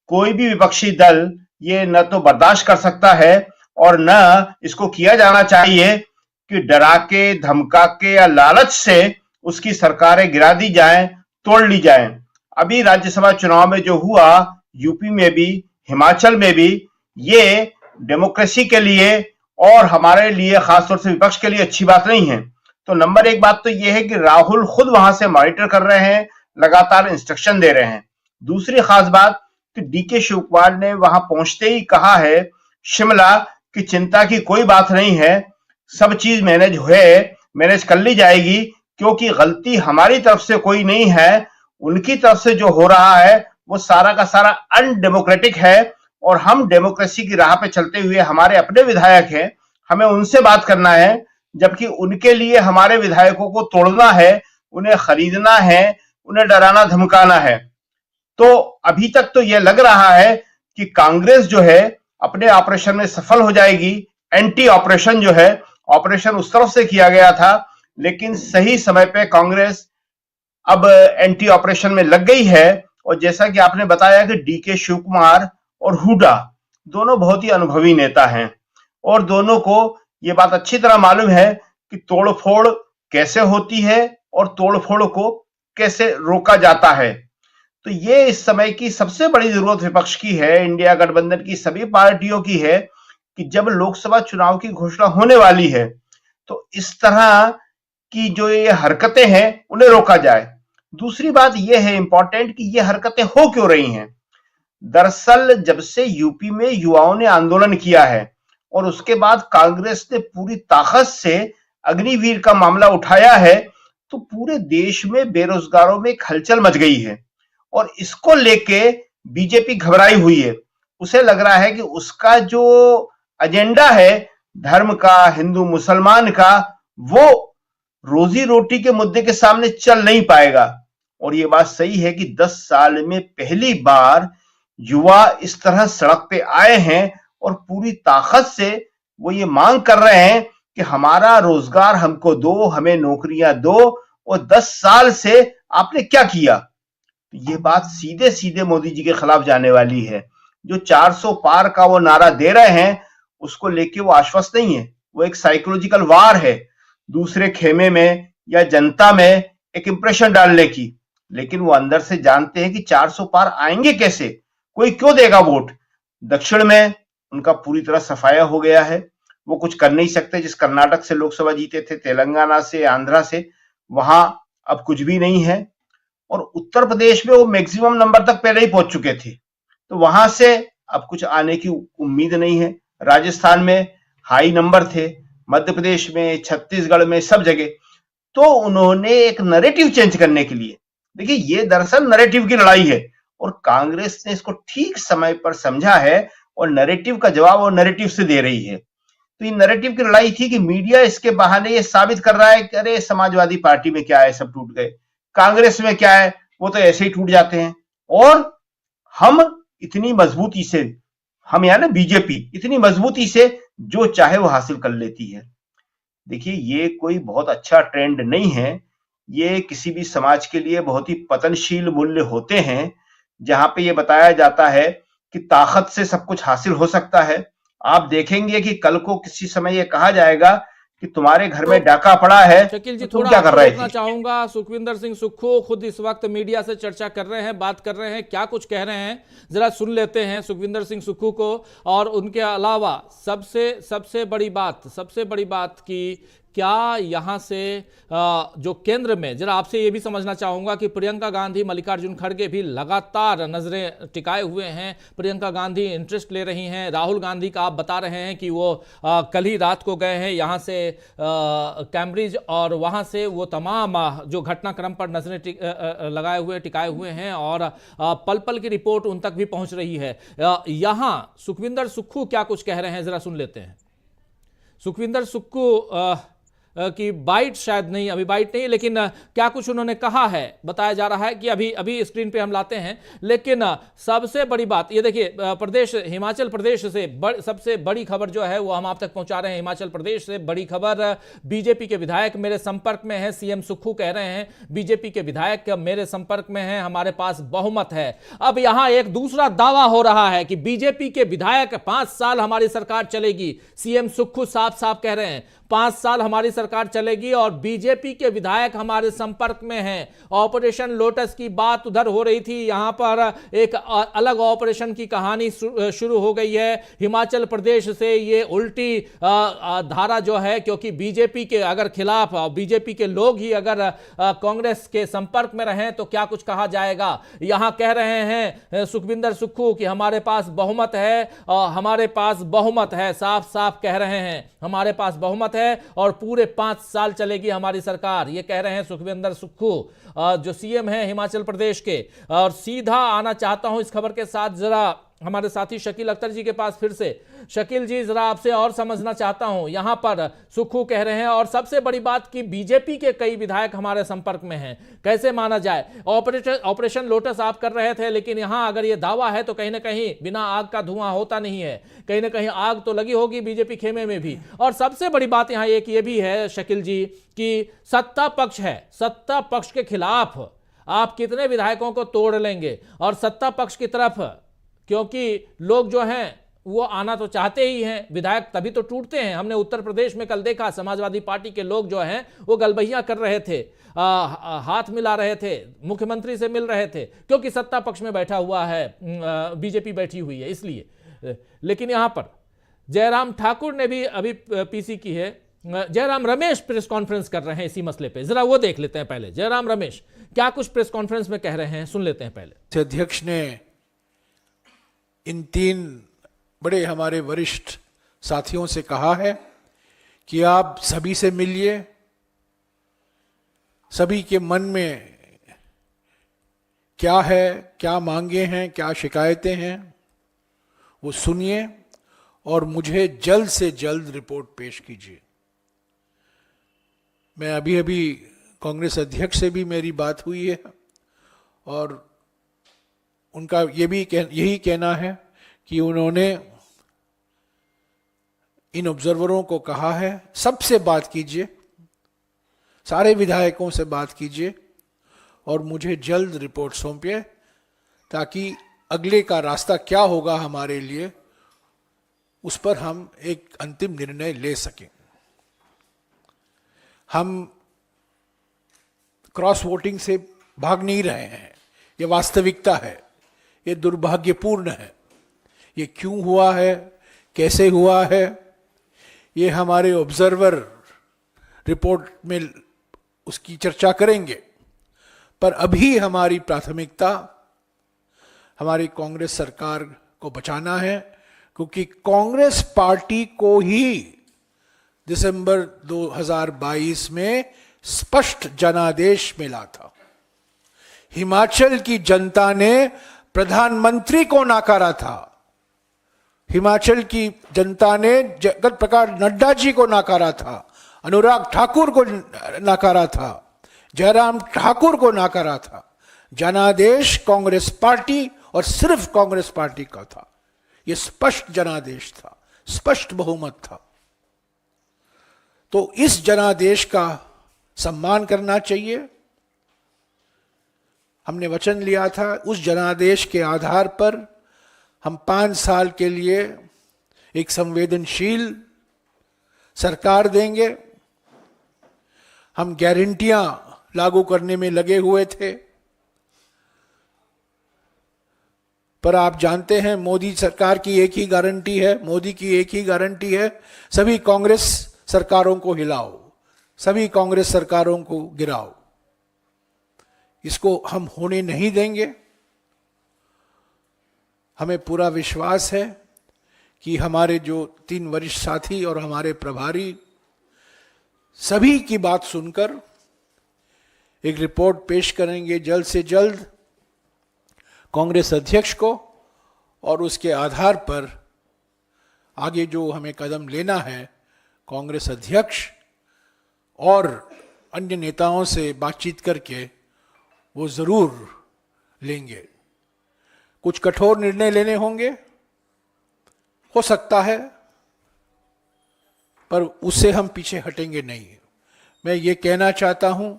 कोई भी विपक्षी दल ये न तो बर्दाश्त कर सकता है और न इसको किया जाना चाहिए कि डरा के, धमका के या लालच से उसकी सरकारें गिरा दी जाएं, तोड़ ली जाएं। अभी राज्यसभा चुनाव में जो हुआ, यूपी में भी, हिमाचल में भी, ये डेमोक्रेसी के लिए और हमारे लिए, खासतौर से विपक्ष के लिए अच्छी बात नहीं है। तो नंबर 1 बात तो यह है कि राहुल खुद वहां से मॉनिटर कर रहे हैं, लगातार इंस्ट्रक्शन दे रहे हैं। दूसरी खास बात कि डीके शिव कुमार ने वहां पहुंचते ही कहा है शिमला की चिंता की कोई बात नहीं है, सब चीज मैनेज कर ली जाएगी, क्योंकि गलती हमारी तरफ से कोई नहीं है, उनकी तरफ से जो हो रहा है वो सारा का सारा अनडेमोक्रेटिक है और हम डेमोक्रेसी की राह पे चलते हुए, हमारे अपने विधायक हैं, हमें उनसे बात करना है, जबकि उनके लिए हमारे विधायकों को तोड़ना है, उन्हें खरीदना है, उन्हें डराना धमकाना है। तो अभी तक तो यह लग रहा है कि कांग्रेस जो है अपने ऑपरेशन में सफल हो जाएगी। एंटी ऑपरेशन जो है, ऑपरेशन उस तरफ से किया गया था, लेकिन सही समय पे कांग्रेस अब एंटी ऑपरेशन में लग गई है। और जैसा कि आपने बताया कि डीके शिव कुमार और हुडा दोनों बहुत ही अनुभवी नेता हैं और दोनों को यह बात अच्छी तरह मालूम है कि तोड़फोड़ कैसे होती है और तोड़फोड़ को कैसे रोका जाता है। तो ये इस समय की सबसे बड़ी जरूरत विपक्ष की है, इंडिया गठबंधन की सभी पार्टियों की है, कि जब लोकसभा चुनाव की घोषणा होने वाली है तो इस तरह की जो ये हरकतें हैं उन्हें रोका जाए। दूसरी बात यह है इंपॉर्टेंट कि ये हरकतें हो क्यों रही हैं। दरअसल जब से यूपी में युवाओं ने आंदोलन किया है और उसके बाद कांग्रेस ने पूरी ताकत से अग्निवीर का मामला उठाया है, तो पूरे देश में बेरोजगारों में एक हलचल मच गई है और इसको लेके बीजेपी घबराई हुई है। उसे लग रहा है कि उसका जो एजेंडा है धर्म का, हिंदू मुसलमान का, वो रोजी रोटी के मुद्दे के सामने चल नहीं पाएगा। और ये बात सही है कि 10 साल में पहली बार युवा इस तरह सड़क पे आए हैं और पूरी ताकत से वो ये मांग कर रहे हैं कि हमारा रोजगार हमको दो, हमें नौकरियां दो, और 10 साल से आपने क्या किया। ये बात सीधे सीधे मोदी जी के खिलाफ जाने वाली है। जो 400 पार का वो नारा दे रहे हैं उसको लेके वो आश्वस्त नहीं है, वो एक साइकोलॉजिकल वार है दूसरे खेमे में या जनता में एक इंप्रेशन डालने की। लेकिन वो अंदर से जानते हैं कि 400 पार आएंगे कैसे, कोई क्यों देगा वोट। दक्षिण में उनका पूरी तरह सफाया हो गया है, वो कुछ कर नहीं सकते। जिस कर्नाटक से लोकसभा जीते थे, तेलंगाना से, आंध्रा से, वहां अब कुछ भी नहीं है। और उत्तर प्रदेश में वो मैक्सिमम नंबर तक पहले ही पहुंच चुके थे, तो वहां से अब कुछ आने की उम्मीद नहीं है। राजस्थान में हाई नंबर थे, मध्य प्रदेश में, छत्तीसगढ़ में, सब जगह। तो उन्होंने एक नैरेटिव चेंज करने के लिए, देखिए ये दरअसल नैरेटिव की लड़ाई है और कांग्रेस ने इसको ठीक समय पर समझा है और नैरेटिव का जवाब वो नैरेटिव से दे रही है। तो ये नैरेटिव की लड़ाई थी कि मीडिया इसके बहाने ये साबित कर रहा है कि अरे समाजवादी पार्टी में क्या है, सब टूट गए, कांग्रेस में क्या है, वो तो ऐसे ही टूट जाते हैं, और हम इतनी मजबूती से हम यहाँ ना बीजेपी इतनी मजबूती से जो चाहे वो हासिल कर लेती है। देखिए, ये कोई बहुत अच्छा ट्रेंड नहीं है। ये किसी भी समाज के लिए बहुत ही पतनशील मूल्य होते हैं, जहां पे ये बताया जाता है कि ताकत से सब कुछ हासिल हो सकता है। आप देखेंगे कि कल को किसी समय ये कहा जाएगा कि तुम्हारे घर में डाका पड़ा है, शकील जी तो तुम थोड़ा क्या कर रहे रोकना थे? चाहूंगा। सुखविंदर सिंह सुक्खू खुद इस वक्त मीडिया से चर्चा कर रहे हैं, बात कर रहे हैं, क्या कुछ कह रहे हैं जरा सुन लेते हैं सुखविंदर सिंह सुक्खू को। और उनके अलावा सबसे बड़ी बात की क्या यहाँ से जो केंद्र में, जरा आपसे ये भी समझना चाहूंगा कि प्रियंका गांधी, मल्लिकार्जुन खड़गे भी लगातार नजरें टिकाए हुए हैं। प्रियंका गांधी इंटरेस्ट ले रही हैं। राहुल गांधी का आप बता रहे हैं कि वो कल ही रात को गए हैं यहाँ से कैम्ब्रिज, और वहाँ से वो तमाम जो घटनाक्रम पर नजरें लगाए हुए टिकाए हुए हैं, और पल पल की रिपोर्ट उन तक भी पहुंच रही है। यहाँ सुखविंदर सुक्खू क्या कुछ कह रहे हैं जरा सुन लेते हैं। सुखविंदर सुक्खू की बाइट शायद नहीं, अभी बाइट नहीं, लेकिन क्या कुछ उन्होंने कहा है बताया जा रहा है कि अभी स्क्रीन पे हम लाते हैं। लेकिन सबसे बड़ी बात ये देखिए, प्रदेश हिमाचल प्रदेश से सबसे बड़ी खबर जो है वो हम आप तक पहुंचा रहे हैं। हिमाचल प्रदेश से बड़ी खबर, बीजेपी के विधायक मेरे संपर्क में है। सीएम सुक्खू कह रहे हैं बीजेपी के विधायक मेरे संपर्क में हैं, हमारे पास बहुमत है। अब यहां एक दूसरा दावा हो रहा है कि बीजेपी के विधायक 5 साल हमारी सरकार चलेगी। सीएम सुक्खू साफ साफ कह रहे हैं 5 साल हमारी सरकार चलेगी और बीजेपी के विधायक हमारे संपर्क में हैं। ऑपरेशन लोटस की बात उधर हो रही थी, यहां पर एक अलग ऑपरेशन की कहानी शुरू हो गई है। हिमाचल प्रदेश से ये उल्टी धारा जो है, क्योंकि बीजेपी के अगर खिलाफ, बीजेपी के लोग ही अगर कांग्रेस के संपर्क में रहें तो क्या कुछ कहा जाएगा। यहां कह रहे हैं सुखविंदर सुक्खू कि हमारे पास बहुमत है, हमारे पास बहुमत है, साफ साफ कह रहे हैं हमारे पास बहुमत है और पूरे 5 साल चलेगी हमारी सरकार। ये कह रहे हैं सुखविंदर सुक्खू जो सीएम है हिमाचल प्रदेश के। और सीधा आना चाहता हूं इस खबर के साथ जरा हमारे साथी शकील अख्तर जी के पास फिर से। शकील जी जरा आपसे और समझना चाहता हूं, यहां पर सुक्खू कह रहे हैं और सबसे बड़ी बात कि बीजेपी के कई विधायक हमारे संपर्क में हैं, कैसे माना जाए। ऑपरेशन लोटस आप कर रहे थे, लेकिन यहां अगर यह दावा है तो कहीं ना कहीं बिना आग का धुआं होता नहीं है, कहीं ना कहीं आग तो लगी होगी बीजेपी खेमे में भी। और सबसे बड़ी बात यहां एक ये भी है शकील जी कि सत्ता पक्ष है, सत्ता पक्ष के खिलाफ आप कितने विधायकों को तोड़ लेंगे, और सत्ता पक्ष की तरफ क्योंकि लोग जो हैं वो आना तो चाहते ही हैं, विधायक तभी तो टूटते हैं। हमने उत्तर प्रदेश में कल देखा समाजवादी पार्टी के लोग जो हैं वो गलबहियां कर रहे थे, हाथ मिला रहे थे, मुख्यमंत्री से मिल रहे थे, क्योंकि सत्ता पक्ष में बैठा हुआ है, बीजेपी बैठी हुई है इसलिए। लेकिन यहां पर जयराम ठाकुर ने भी अभी पीसी की है, जयराम रमेश प्रेस कॉन्फ्रेंस कर रहे हैं इसी मसले पे, जरा वो देख लेते हैं पहले। जयराम रमेश क्या कुछ प्रेस कॉन्फ्रेंस में कह रहे हैं, सुन लेते हैं पहले। अध्यक्ष ने इन 3 बड़े हमारे वरिष्ठ साथियों से कहा है कि आप सभी से मिलिए, सभी के मन में क्या है, क्या मांगे हैं, क्या शिकायतें हैं, वो सुनिए और मुझे जल्द से जल्द रिपोर्ट पेश कीजिए। मैं अभी कांग्रेस अध्यक्ष से भी मेरी बात हुई है और उनका यही कहना है कि उन्होंने इन ऑब्जर्वरों को कहा है सबसे बात कीजिए, सारे विधायकों से बात कीजिए और मुझे जल्द रिपोर्ट सौंपिए, ताकि अगले का रास्ता क्या होगा हमारे लिए उस पर हम एक अंतिम निर्णय ले सकें। हम क्रॉस वोटिंग से भाग नहीं रहे हैं, ये वास्तविकता है, ये दुर्भाग्यपूर्ण है। ये क्यों हुआ है, कैसे हुआ है, ये हमारे ऑब्जर्वर रिपोर्ट में उसकी चर्चा करेंगे। पर अभी हमारी प्राथमिकता हमारी कांग्रेस सरकार को बचाना है, क्योंकि कांग्रेस पार्टी को ही दिसंबर 2022 में स्पष्ट जनादेश मिला था। हिमाचल की जनता ने प्रधानमंत्री को नकारा था, हिमाचल की जनता ने जगत प्रकाश नड्डा जी को नकारा था, अनुराग ठाकुर को नकारा था, जयराम ठाकुर को नकारा था। जनादेश कांग्रेस पार्टी और सिर्फ कांग्रेस पार्टी का था। ये स्पष्ट जनादेश था, स्पष्ट बहुमत था। तो इस जनादेश का सम्मान करना चाहिए। हमने वचन लिया था, उस जनादेश के आधार पर हम 5 साल के लिए एक संवेदनशील सरकार देंगे। हम गारंटियां लागू करने में लगे हुए थे, पर आप जानते हैं मोदी सरकार की एक ही गारंटी है, मोदी की एक ही गारंटी है, सभी कांग्रेस सरकारों को हिलाओ, सभी कांग्रेस सरकारों को गिराओ। इसको हम होने नहीं देंगे। हमें पूरा विश्वास है कि हमारे जो 3 वरिष्ठ साथी और हमारे प्रभारी सभी की बात सुनकर एक रिपोर्ट पेश करेंगे जल्द से जल्द कांग्रेस अध्यक्ष को, और उसके आधार पर आगे जो हमें कदम लेना है कांग्रेस अध्यक्ष और अन्य नेताओं से बातचीत करके वो जरूर लेंगे। कुछ कठोर निर्णय लेने होंगे, हो सकता है, पर उससे हम पीछे हटेंगे नहीं। मैं ये कहना चाहता हूं,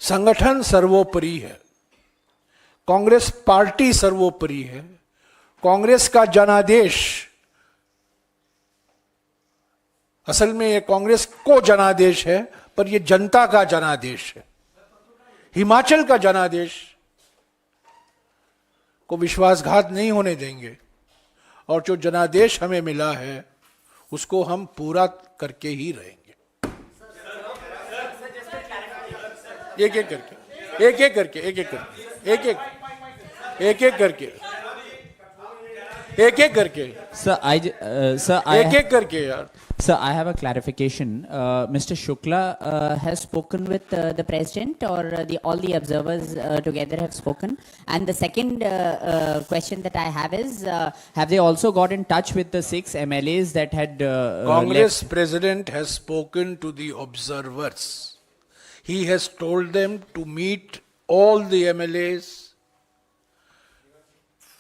संगठन सर्वोपरि है, कांग्रेस पार्टी सर्वोपरि है, कांग्रेस का जनादेश, असल में ये कांग्रेस को जनादेश है, पर ये जनता का जनादेश है, हिमाचल का जनादेश को विश्वासघात नहीं होने देंगे। और जो जनादेश हमें मिला है उसको हम पूरा करके ही रहेंगे। एक एक करके, एक एक करके, एक एक करके, एक एक करके, एक एक करके, Sir, एक एक करके यार। Sir, I have a clarification. Mr. Shukla has spoken with the president, or all the observers together have spoken. And the second question that I have is, have they also got in touch with the 6 MLAs that had Congress left? president has spoken to the observers. He has told them to meet all the MLAs,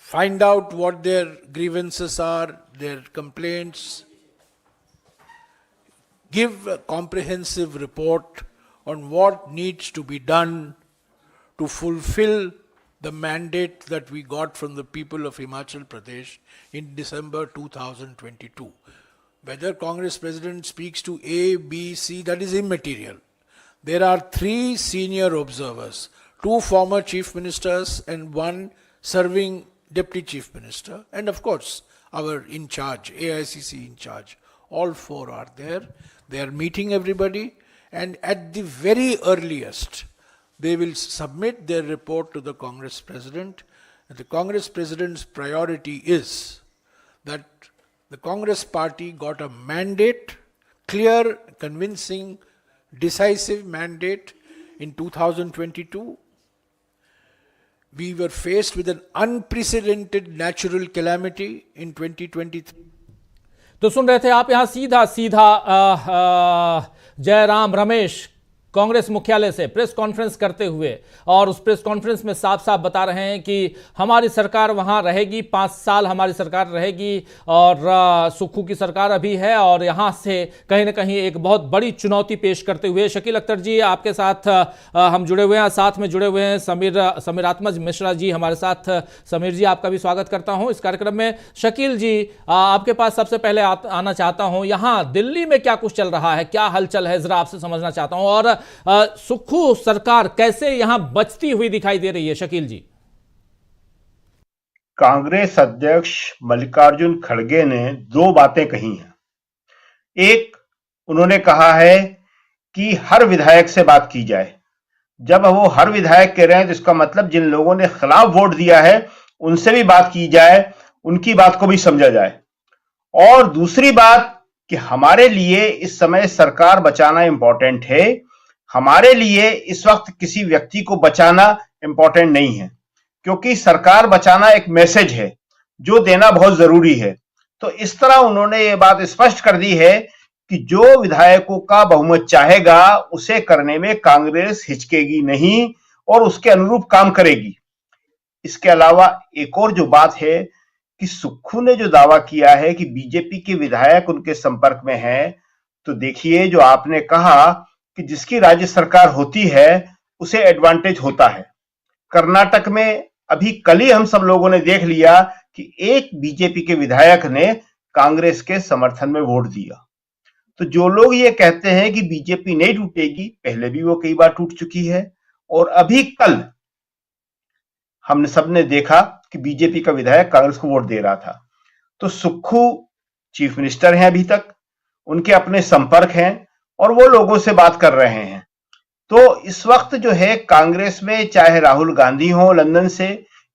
find out what their grievances are, their complaints, give a comprehensive report on what needs to be done to fulfill the mandate that we got from the people of Himachal Pradesh in December 2022. Whether Congress president speaks to A, B, C, that is immaterial. There are 3 senior observers, 2 former chief ministers and 1 serving deputy chief minister, and of course our in charge, AICC in charge. All 4 are there. They are meeting everybody, and at the very earliest they will submit their report to the Congress president. And the Congress president's priority is that the Congress party got a mandate, clear, convincing, decisive mandate in 2022. We were faced with an unprecedented natural calamity in 2023. तो सुन रहे थे आप यहां सीधा जयराम रमेश कांग्रेस मुख्यालय से प्रेस कॉन्फ्रेंस करते हुए, और उस प्रेस कॉन्फ्रेंस में साफ साफ बता रहे हैं कि हमारी सरकार वहां रहेगी, 5 साल हमारी सरकार रहेगी, और सुक्खू की सरकार अभी है, और यहां से कहीं ना कहीं एक बहुत बड़ी चुनौती पेश करते हुए शकील अख्तर जी आपके साथ हम जुड़े हुए हैं, साथ में जुड़े हुए हैं समीरात्मज मिश्रा जी हमारे साथ। समीर जी, आपका भी स्वागत करता हूं इस कार्यक्रम में। शकील जी, आपके पास सबसे पहले आना चाहता हूं, यहां दिल्ली में क्या कुछ चल रहा है, क्या हलचल है, जरा आपसे समझना चाहता हूं, और सुक्खू सरकार कैसे यहां बचती हुई दिखाई दे रही है। शकील जी। कांग्रेस अध्यक्ष मल्लिकार्जुन खड़गे ने 2 बातें कही हैं। एक, उन्होंने कहा है कि हर विधायक से बात की जाए। जब वो हर विधायक कह रहे हैं तो इसका मतलब जिन लोगों ने खिलाफ वोट दिया है उनसे भी बात की जाए, उनकी बात को भी समझा जाए। और दूसरी बात कि हमारे लिए इस समय सरकार बचाना इंपॉर्टेंट है, हमारे लिए इस वक्त किसी व्यक्ति को बचाना इंपॉर्टेंट नहीं है, क्योंकि सरकार बचाना एक मैसेज है जो देना बहुत जरूरी है। तो इस तरह उन्होंने ये बात स्पष्ट कर दी है कि जो विधायकों का बहुमत चाहेगा उसे करने में कांग्रेस हिचकेगी नहीं और उसके अनुरूप काम करेगी। इसके अलावा एक और जो बात है कि सुक्खू ने जो दावा किया है कि बीजेपी के विधायक उनके संपर्क में हैं, तो देखिए जो आपने कहा कि जिसकी राज्य सरकार होती है उसे एडवांटेज होता है। कर्नाटक में अभी कल ही हम सब लोगों ने देख लिया कि एक बीजेपी के विधायक ने कांग्रेस के समर्थन में वोट दिया। तो जो लोग ये कहते हैं कि बीजेपी नहीं टूटेगी, पहले भी वो कई बार टूट चुकी है और अभी कल हमने सबने देखा कि बीजेपी का विधायक कांग्रेस को वोट दे रहा था। तो सुक्खू चीफ मिनिस्टर हैं, अभी तक उनके अपने संपर्क हैं और वो लोगों से बात कर रहे हैं। तो इस वक्त जो है कांग्रेस में चाहे राहुल गांधी हो लंदन से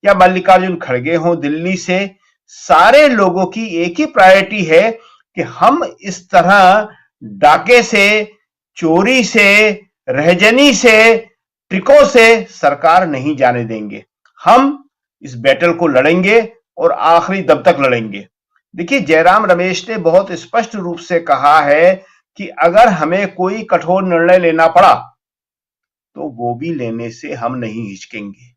या मल्लिकार्जुन खड़गे हो दिल्ली से, सारे लोगों की एक ही प्रायोरिटी है कि हम इस तरह डाके से, चोरी से, रहजनी से, ट्रिकों से सरकार नहीं जाने देंगे। हम इस बैटल को लड़ेंगे और आखिरी दम तक लड़ेंगे। देखिए जयराम रमेश ने बहुत स्पष्ट रूप से कहा है कि अगर हमें कोई कठोर निर्णय लेना पड़ा तो वो भी लेने से हम नहीं हिचकेंगे।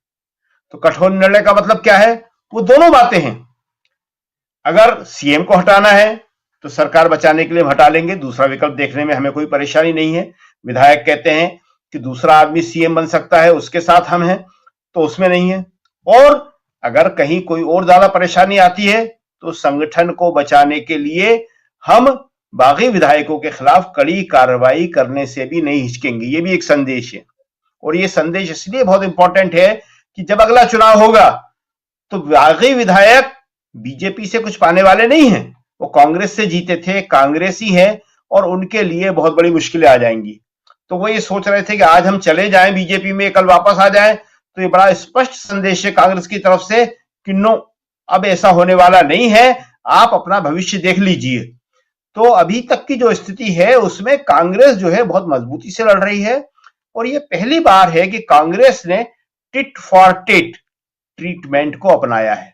तो कठोर निर्णय का मतलब क्या है? वो दोनों बातें हैं। अगर सीएम को हटाना है तो सरकार बचाने के लिए हम हटा लेंगे, दूसरा विकल्प देखने में हमें कोई परेशानी नहीं है। विधायक कहते हैं कि दूसरा आदमी सीएम बन सकता है, उसके साथ हम हैं, तो उसमें नहीं है। और अगर कहीं कोई और ज्यादा परेशानी आती है तो संगठन को बचाने के लिए हम बागी विधायकों के खिलाफ कड़ी कार्रवाई करने से भी नहीं हिचकेंगे। ये भी एक संदेश है और ये संदेश इसलिए बहुत इंपॉर्टेंट है कि जब अगला चुनाव होगा तो बागी विधायक बीजेपी से कुछ पाने वाले नहीं हैं, वो कांग्रेस से जीते थे, कांग्रेसी हैं और उनके लिए बहुत बड़ी मुश्किलें आ जाएंगी। तो वो ये सोच रहे थे कि आज हम चले जाएं बीजेपी में, कल वापस आ जाएं। तो ये बड़ा स्पष्ट संदेश है कांग्रेस की तरफ से कि नो, अब ऐसा होने वाला नहीं है, आप अपना भविष्य देख लीजिए। तो अभी तक की जो स्थिति है उसमें कांग्रेस जो है बहुत मजबूती से लड़ रही है और ये पहली बार है कि कांग्रेस ने टिट फॉर टेट ट्रीटमेंट को अपनाया है।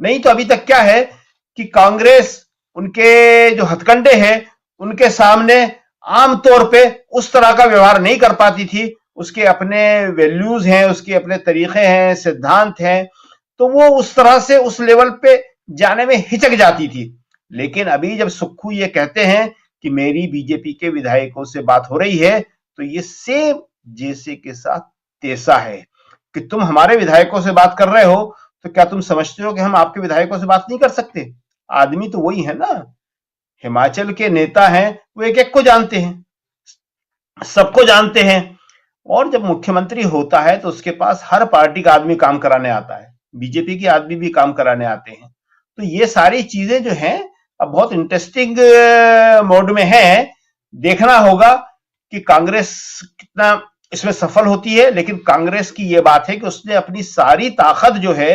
नहीं तो अभी तक क्या है कि कांग्रेस उनके जो हथकंडे हैं उनके सामने आमतौर पे उस तरह का व्यवहार नहीं कर पाती थी। उसके अपने वैल्यूज हैं, उसके अपने तरीके हैं, सिद्धांत हैं, तो वो उस तरह से उस लेवल पे जाने में हिचक जाती थी। लेकिन अभी जब सुक्खू ये कहते हैं कि मेरी बीजेपी के विधायकों से बात हो रही है, तो ये सेम जैसे के साथ तैसा है कि तुम हमारे विधायकों से बात कर रहे हो, तो क्या तुम समझते हो कि हम आपके विधायकों से बात नहीं कर सकते? आदमी तो वही है ना। हिमाचल के नेता हैं, वो एक एक को जानते हैं, सबको जानते हैं। और जब मुख्यमंत्री होता है तो उसके पास हर पार्टी का आदमी काम कराने आता है, बीजेपी के आदमी भी काम कराने आते हैं। तो ये सारी चीजें जो हैं अब बहुत इंटरेस्टिंग मोड में है। देखना होगा कि कांग्रेस कितना इसमें सफल होती है। लेकिन कांग्रेस की ये बात है कि उसने अपनी सारी ताकत जो है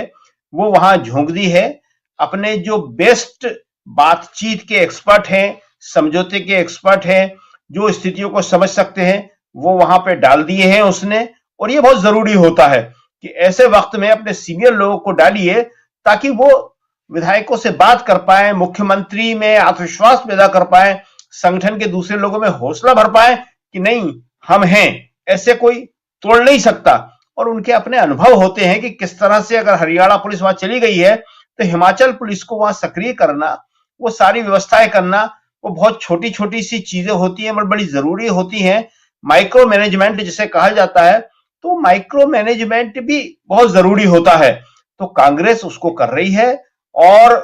वो वहां झोंक दी है। अपने जो बेस्ट बातचीत के एक्सपर्ट हैं, समझौते के एक्सपर्ट हैं, जो स्थितियों को समझ सकते हैं, वो वहां पे डाल दिए हैं उसने। और ये बहुत जरूरी होता है कि ऐसे वक्त में अपने सीनियर लोगों को डालिए ताकि वो विधायकों से बात कर पाए, मुख्यमंत्री में आत्मविश्वास पैदा कर पाए, संगठन के दूसरे लोगों में हौसला भर पाए कि नहीं हम हैं, ऐसे कोई तोड़ नहीं सकता। और उनके अपने अनुभव होते हैं कि किस तरह से अगर हरियाणा पुलिस वहां चली गई है तो हिमाचल पुलिस को वहां सक्रिय करना, वो सारी व्यवस्थाएं करना, वो बहुत छोटी छोटी सी चीजें होती हैं, बड़ी जरूरी होती हैं। माइक्रो मैनेजमेंट जिसे कहा जाता है, तो माइक्रो मैनेजमेंट भी बहुत जरूरी होता है। तो कांग्रेस उसको कर रही है और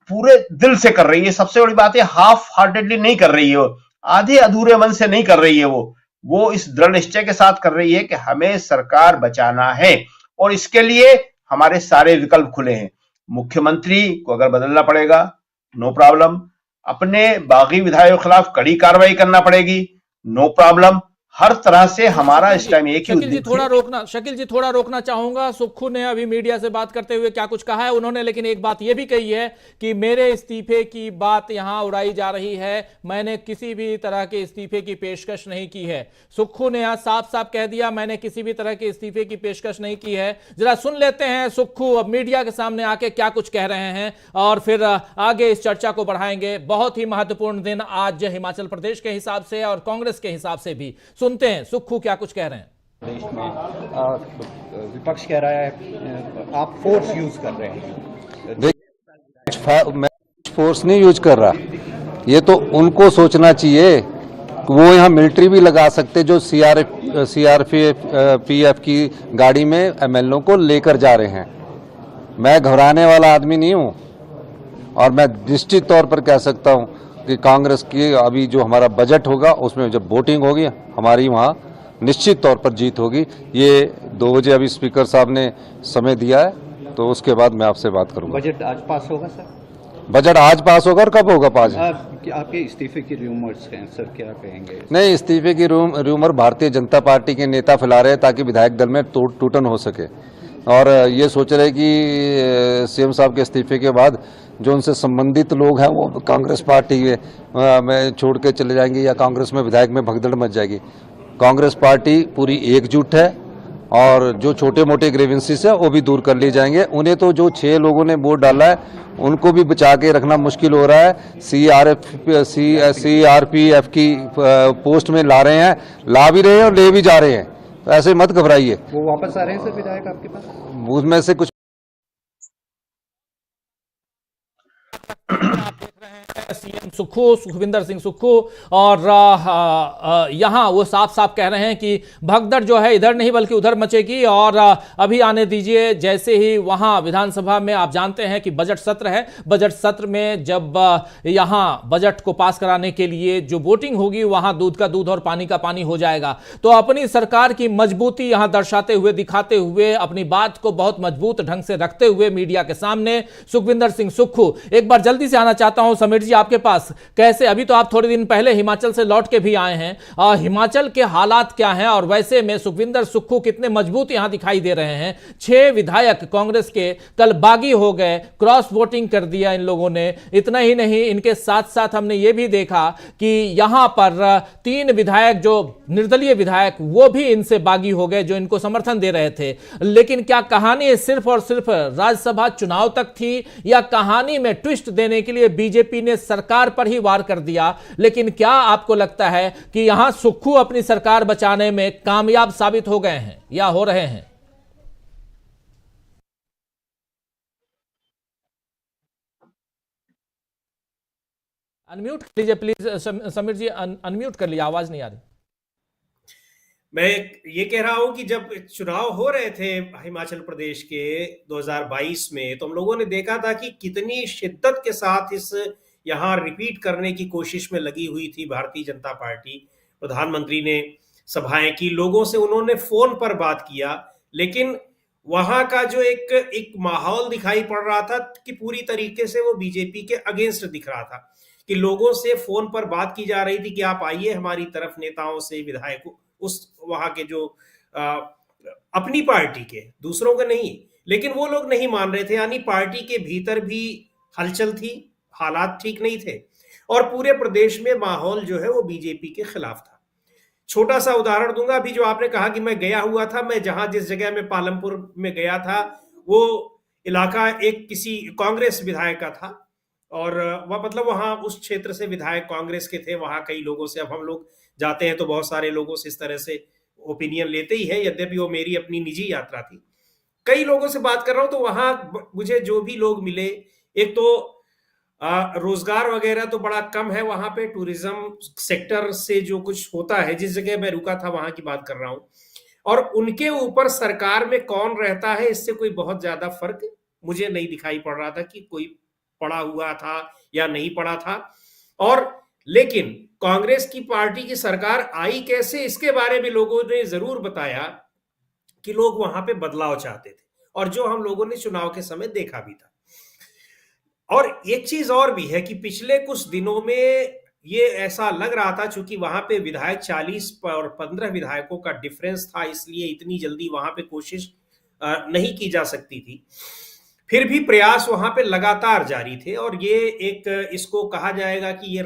पूरे दिल से कर रही है। सबसे बड़ी बात है, हाफ हार्टेडली नहीं कर रही है, वो आधे अधूरे मन से नहीं कर रही है। वो इस दृढ़ निश्चय के साथ कर रही है कि हमें सरकार बचाना है और इसके लिए हमारे सारे विकल्प खुले हैं। मुख्यमंत्री को अगर बदलना पड़ेगा, नो प्रॉब्लम। अपने बागी विधायकों के खिलाफ कड़ी कार्रवाई करना पड़ेगी, नो प्रॉब्लम। हर तरह से हमारा इस टाइम एक ही शकील जी थोड़ा रोकना चाहूंगा। सुक्खू ने अभी मीडिया से बात करते हुए क्या कुछ कहा है उन्होंने, लेकिन एक बात यह भी कही है कि मेरे इस्तीफे की बात यहां उड़ाई जा रही है, मैंने किसी भी तरह के इस्तीफे की पेशकश नहीं की है। सुक्खू ने आज साफ साफ कह दिया मैंने किसी भी तरह के इस्तीफे की पेशकश नहीं की है। जरा सुन लेते हैं सुक्खू अब मीडिया के सामने आके क्या कुछ कह रहे हैं और फिर आगे इस चर्चा को बढ़ाएंगे। बहुत ही महत्वपूर्ण दिन आज हिमाचल प्रदेश के हिसाब से और कांग्रेस के हिसाब से भी। सुनते हैं सुक्खू क्या कुछ कह रहे हैं। देश में विपक्ष कह रहा है आप फोर्स यूज कर रहे हैं। मैं फोर्स नहीं यूज कर रहा, ये तो उनको सोचना चाहिए। वो यहाँ मिलिट्री भी लगा सकते जो सीआरपीएफ की गाड़ी में एमएलओ को लेकर जा रहे हैं। मैं घबराने वाला आदमी नहीं हूँ और मैं निश्चित तौर पर कह सकता हूँ कि कांग्रेस की अभी जो हमारा बजट होगा उसमें जब वोटिंग होगी हमारी वहाँ निश्चित तौर पर जीत होगी। ये 2 बजे अभी स्पीकर साहब ने समय दिया है, तो उसके बाद मैं आपसे बात करूंगा। बजट आज पास होगा सर? बजट आज पास होगा और कब होगा पास? आपके इस्तीफे की रूमर्स हैं सर, क्या कहेंगे? नहीं, इस्तीफे की रूमर भारतीय जनता पार्टी के नेता फैला रहे हैं ताकि विधायक दल में टूटन हो सके, और ये सोच रहे कि सीएम साहब के इस्तीफे के बाद जो उनसे संबंधित लोग हैं वो कांग्रेस पार्टी में छोड़ के चले जाएंगे या कांग्रेस में विधायक में भगदड़ मच जाएगी। कांग्रेस पार्टी पूरी एकजुट है और जो छोटे मोटे ग्रीवेंसेस है वो भी दूर कर लिए जाएंगे। उन्हें तो जो 6 लोगों ने वोट डाला है उनको भी बचा के रखना मुश्किल हो रहा है। सीआरपीएफ की पोस्ट में ला रहे हैं, ला भी रहे हैं और ले भी जा रहे हैं, तो ऐसे मत घबराइए। वो वापस आ रहे हैं सर विधायक आपके पास? उसमें से कुछ सीएम सुखविंदर सिंह सुक्खू, और यहां वो साफ साफ कह रहे हैं कि भगदड़ जो है इधर नहीं बल्कि उधर मचेगी, और अभी आने दीजिए। जैसे ही वहां विधानसभा में आप जानते हैं कि बजट सत्र है, बजट सत्र में जब यहां बजट को पास कराने के लिए जो वोटिंग होगी वहां दूध का दूध और पानी का पानी हो जाएगा। तो अपनी सरकार की मजबूती यहां दर्शाते हुए, दिखाते हुए, अपनी बात को बहुत मजबूत ढंग से रखते हुए मीडिया के सामने सुखविंदर सिंह सुक्खू, एक बार जल्दी से आना चाहता हूं समीर जी आपके पास, कैसे अभी तो आप थोड़े दिन पहले हिमाचल से लौट के भी आए हैं, हिमाचल के हालात क्या हैं और वैसे में सुखविंदर सुक्खू कितने मजबूत यहां दिखाई दे रहे हैं? 6 विधायक कांग्रेस के कल बागी हो गए, क्रॉस वोटिंग कर दिया इन लोगों ने। इतना ही नहीं, इनके साथ साथ हमने ये भी देखा कि यहां पर 3 विधायक जो निर्दलीय विधायक वो भी इनसे बागी हो गए जो इनको समर्थन दे रहे थे। लेकिन क्या कहानी सिर्फ और सिर्फ राज्यसभा चुनाव तक थी, या कहानी में ट्विस्ट देने के लिए बीजेपी ने सरकार पर ही वार कर दिया? लेकिन क्या आपको लगता है कि यहां सुक्खू अपनी सरकार बचाने में कामयाब साबित हो गए हैं या हो रहे हैं? अनम्यूट कर लीजिए प्लीज समीर जी, अनम्यूट कर लीजिए, आवाज नहीं आ रही। मैं ये कह रहा हूं कि जब चुनाव हो रहे थे हिमाचल प्रदेश के 2022 में, तो हम लोगों ने देखा था कि कितनी शिद्दत के साथ इस यहाँ रिपीट करने की कोशिश में लगी हुई थी भारतीय जनता पार्टी। प्रधानमंत्री ने सभाएं की, लोगों से उन्होंने फोन पर बात किया, लेकिन वहां का जो एक माहौल दिखाई पड़ रहा था कि पूरी तरीके से वो बीजेपी के अगेंस्ट दिख रहा था, कि लोगों से फोन पर बात की जा रही थी कि आप आइए हमारी तरफ, नेताओं से, विधायकों, उस वहां के जो अपनी पार्टी के, दूसरों के नहीं, लेकिन वो लोग नहीं मान रहे थे। यानी पार्टी के भीतर भी हलचल थी, हालात ठीक नहीं थे, और पूरे प्रदेश में माहौल जो है वो बीजेपी के खिलाफ था। छोटा सा उदाहरण दूंगा, अभी जो आपने कहा कि मैं गया हुआ था, मैं जिस जगह में पालमपुर में गया था, वो इलाका एक किसी कांग्रेस विधायक का था, और वह मतलब वहां उस क्षेत्र से विधायक कांग्रेस के थे। वहां कई लोगों से, अब हम लोग जाते हैं तो बहुत सारे लोगों से इस तरह से ओपिनियन लेते ही है, यद्यपि वो मेरी अपनी निजी यात्रा थी। कई लोगों से बात कर रहा हूं तो वहां मुझे जो भी लोग मिले, एक तो रोजगार वगैरह तो बड़ा कम है वहां पे, टूरिज्म सेक्टर से जो कुछ होता है, जिस जगह मैं रुका था वहां की बात कर रहा हूं, और उनके ऊपर सरकार में कौन रहता है इससे कोई बहुत ज्यादा फर्क मुझे नहीं दिखाई पड़ रहा था कि कोई पड़ा हुआ था या नहीं पड़ा था। और लेकिन कांग्रेस की पार्टी की सरकार आई कैसे, इसके बारे में लोगों ने जरूर बताया कि लोग वहां पे बदलाव चाहते थे, और जो हम लोगों ने चुनाव के समय देखा भी था। और एक चीज और भी है कि पिछले कुछ दिनों में ये ऐसा लग रहा था, चूंकि वहां पे विधायक 40 और 15 विधायकों का डिफरेंस था, इसलिए इतनी जल्दी वहां पे कोशिश नहीं की जा सकती थी। फिर भी प्रयास वहां पे लगातार जारी थे, और ये एक, इसको कहा जाएगा कि ये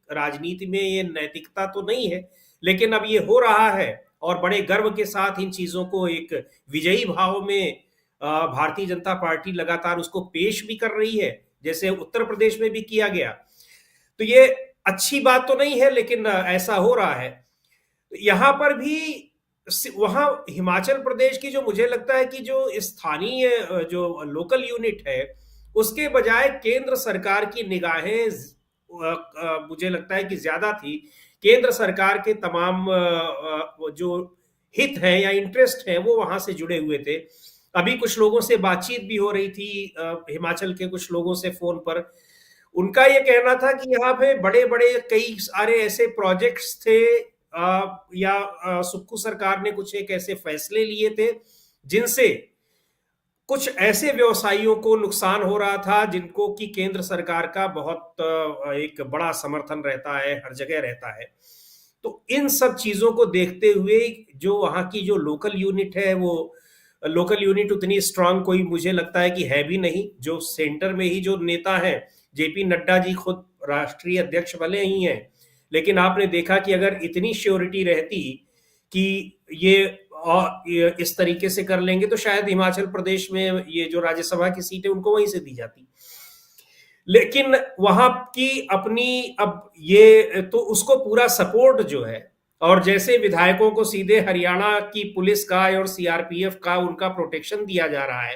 राजनीति में ये नैतिकता तो नहीं है, लेकिन अब ये हो रहा है, और बड़े गर्व के साथ इन चीजों को एक विजयी भाव में भारतीय जनता पार्टी लगातार उसको पेश भी कर रही है, जैसे उत्तर प्रदेश में भी किया गया। तो ये अच्छी बात तो नहीं है, लेकिन ऐसा हो रहा है। यहां पर भी वहां हिमाचल प्रदेश की जो मुझे लगता है कि जो स्थानीय जो लोकल यूनिट है उसके बजाय केंद्र सरकार की निगाहें मुझे लगता है कि ज्यादा थी। केंद्र सरकार के तमाम जो हित हैं या इंटरेस्ट हैं वो वहां से जुड़े हुए थे। अभी कुछ लोगों से बातचीत भी हो रही थी, हिमाचल के कुछ लोगों से फोन पर। उनका ये कहना था कि यहाँ पे बड़े बड़े कई सारे ऐसे प्रोजेक्ट्स थे या सुक्खू सरकार ने कुछ एक ऐसे फैसले लिए थे जिनसे कुछ ऐसे व्यवसायियों को नुकसान हो रहा था जिनको कि केंद्र सरकार का बहुत एक बड़ा समर्थन रहता है, हर जगह रहता है। तो इन सब चीजों को देखते हुए जो वहां की जो लोकल यूनिट है, वो लोकल यूनिट उतनी स्ट्रांग कोई मुझे लगता है कि है भी नहीं। जो सेंटर में ही जो नेता है, जेपी नड्डा जी खुद राष्ट्रीय अध्यक्ष भले ही हैं, लेकिन आपने देखा कि अगर इतनी श्योरिटी रहती कि ये इस तरीके से कर लेंगे तो शायद हिमाचल प्रदेश में ये जो राज्यसभा की सीट है उनको वहीं से दी जाती। लेकिन वहां की अपनी अब ये तो उसको पूरा सपोर्ट जो है, और जैसे विधायकों को सीधे हरियाणा की पुलिस का और सीआरपीएफ का उनका प्रोटेक्शन दिया जा रहा है,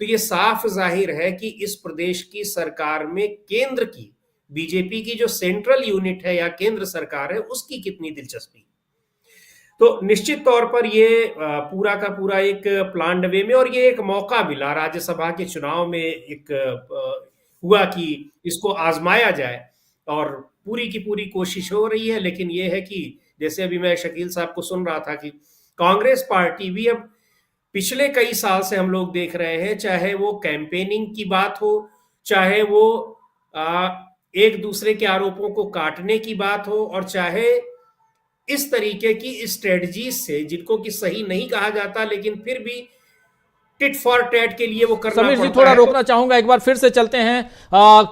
तो ये साफ जाहिर है कि इस प्रदेश की सरकार में केंद्र की बीजेपी की जो सेंट्रल यूनिट है या केंद्र सरकार है उसकी कितनी दिलचस्पी। तो निश्चित तौर पर ये पूरा का पूरा एक प्लान्ड वे में, और ये एक मौका मिला राज्यसभा के चुनाव में एक हुआ कि इसको आजमाया जाए, और पूरी की पूरी कोशिश हो रही है। लेकिन ये है कि जैसे अभी मैं शकील साहब को सुन रहा था कि कांग्रेस पार्टी भी अब पिछले कई साल से हम लोग देख रहे हैं, चाहे वो कैंपेनिंग की बात हो, चाहे वो एक दूसरे के आरोपों को काटने की बात हो, और चाहे इस तरीके की स्ट्रेटजीज से जिनको कि सही नहीं कहा जाता लेकिन फिर भी टिट फॉर टैट के लिए वो करना पड़ता है। समीर जी थोड़ा रोकना चाहूंगा, एक बार फिर से चलते हैं।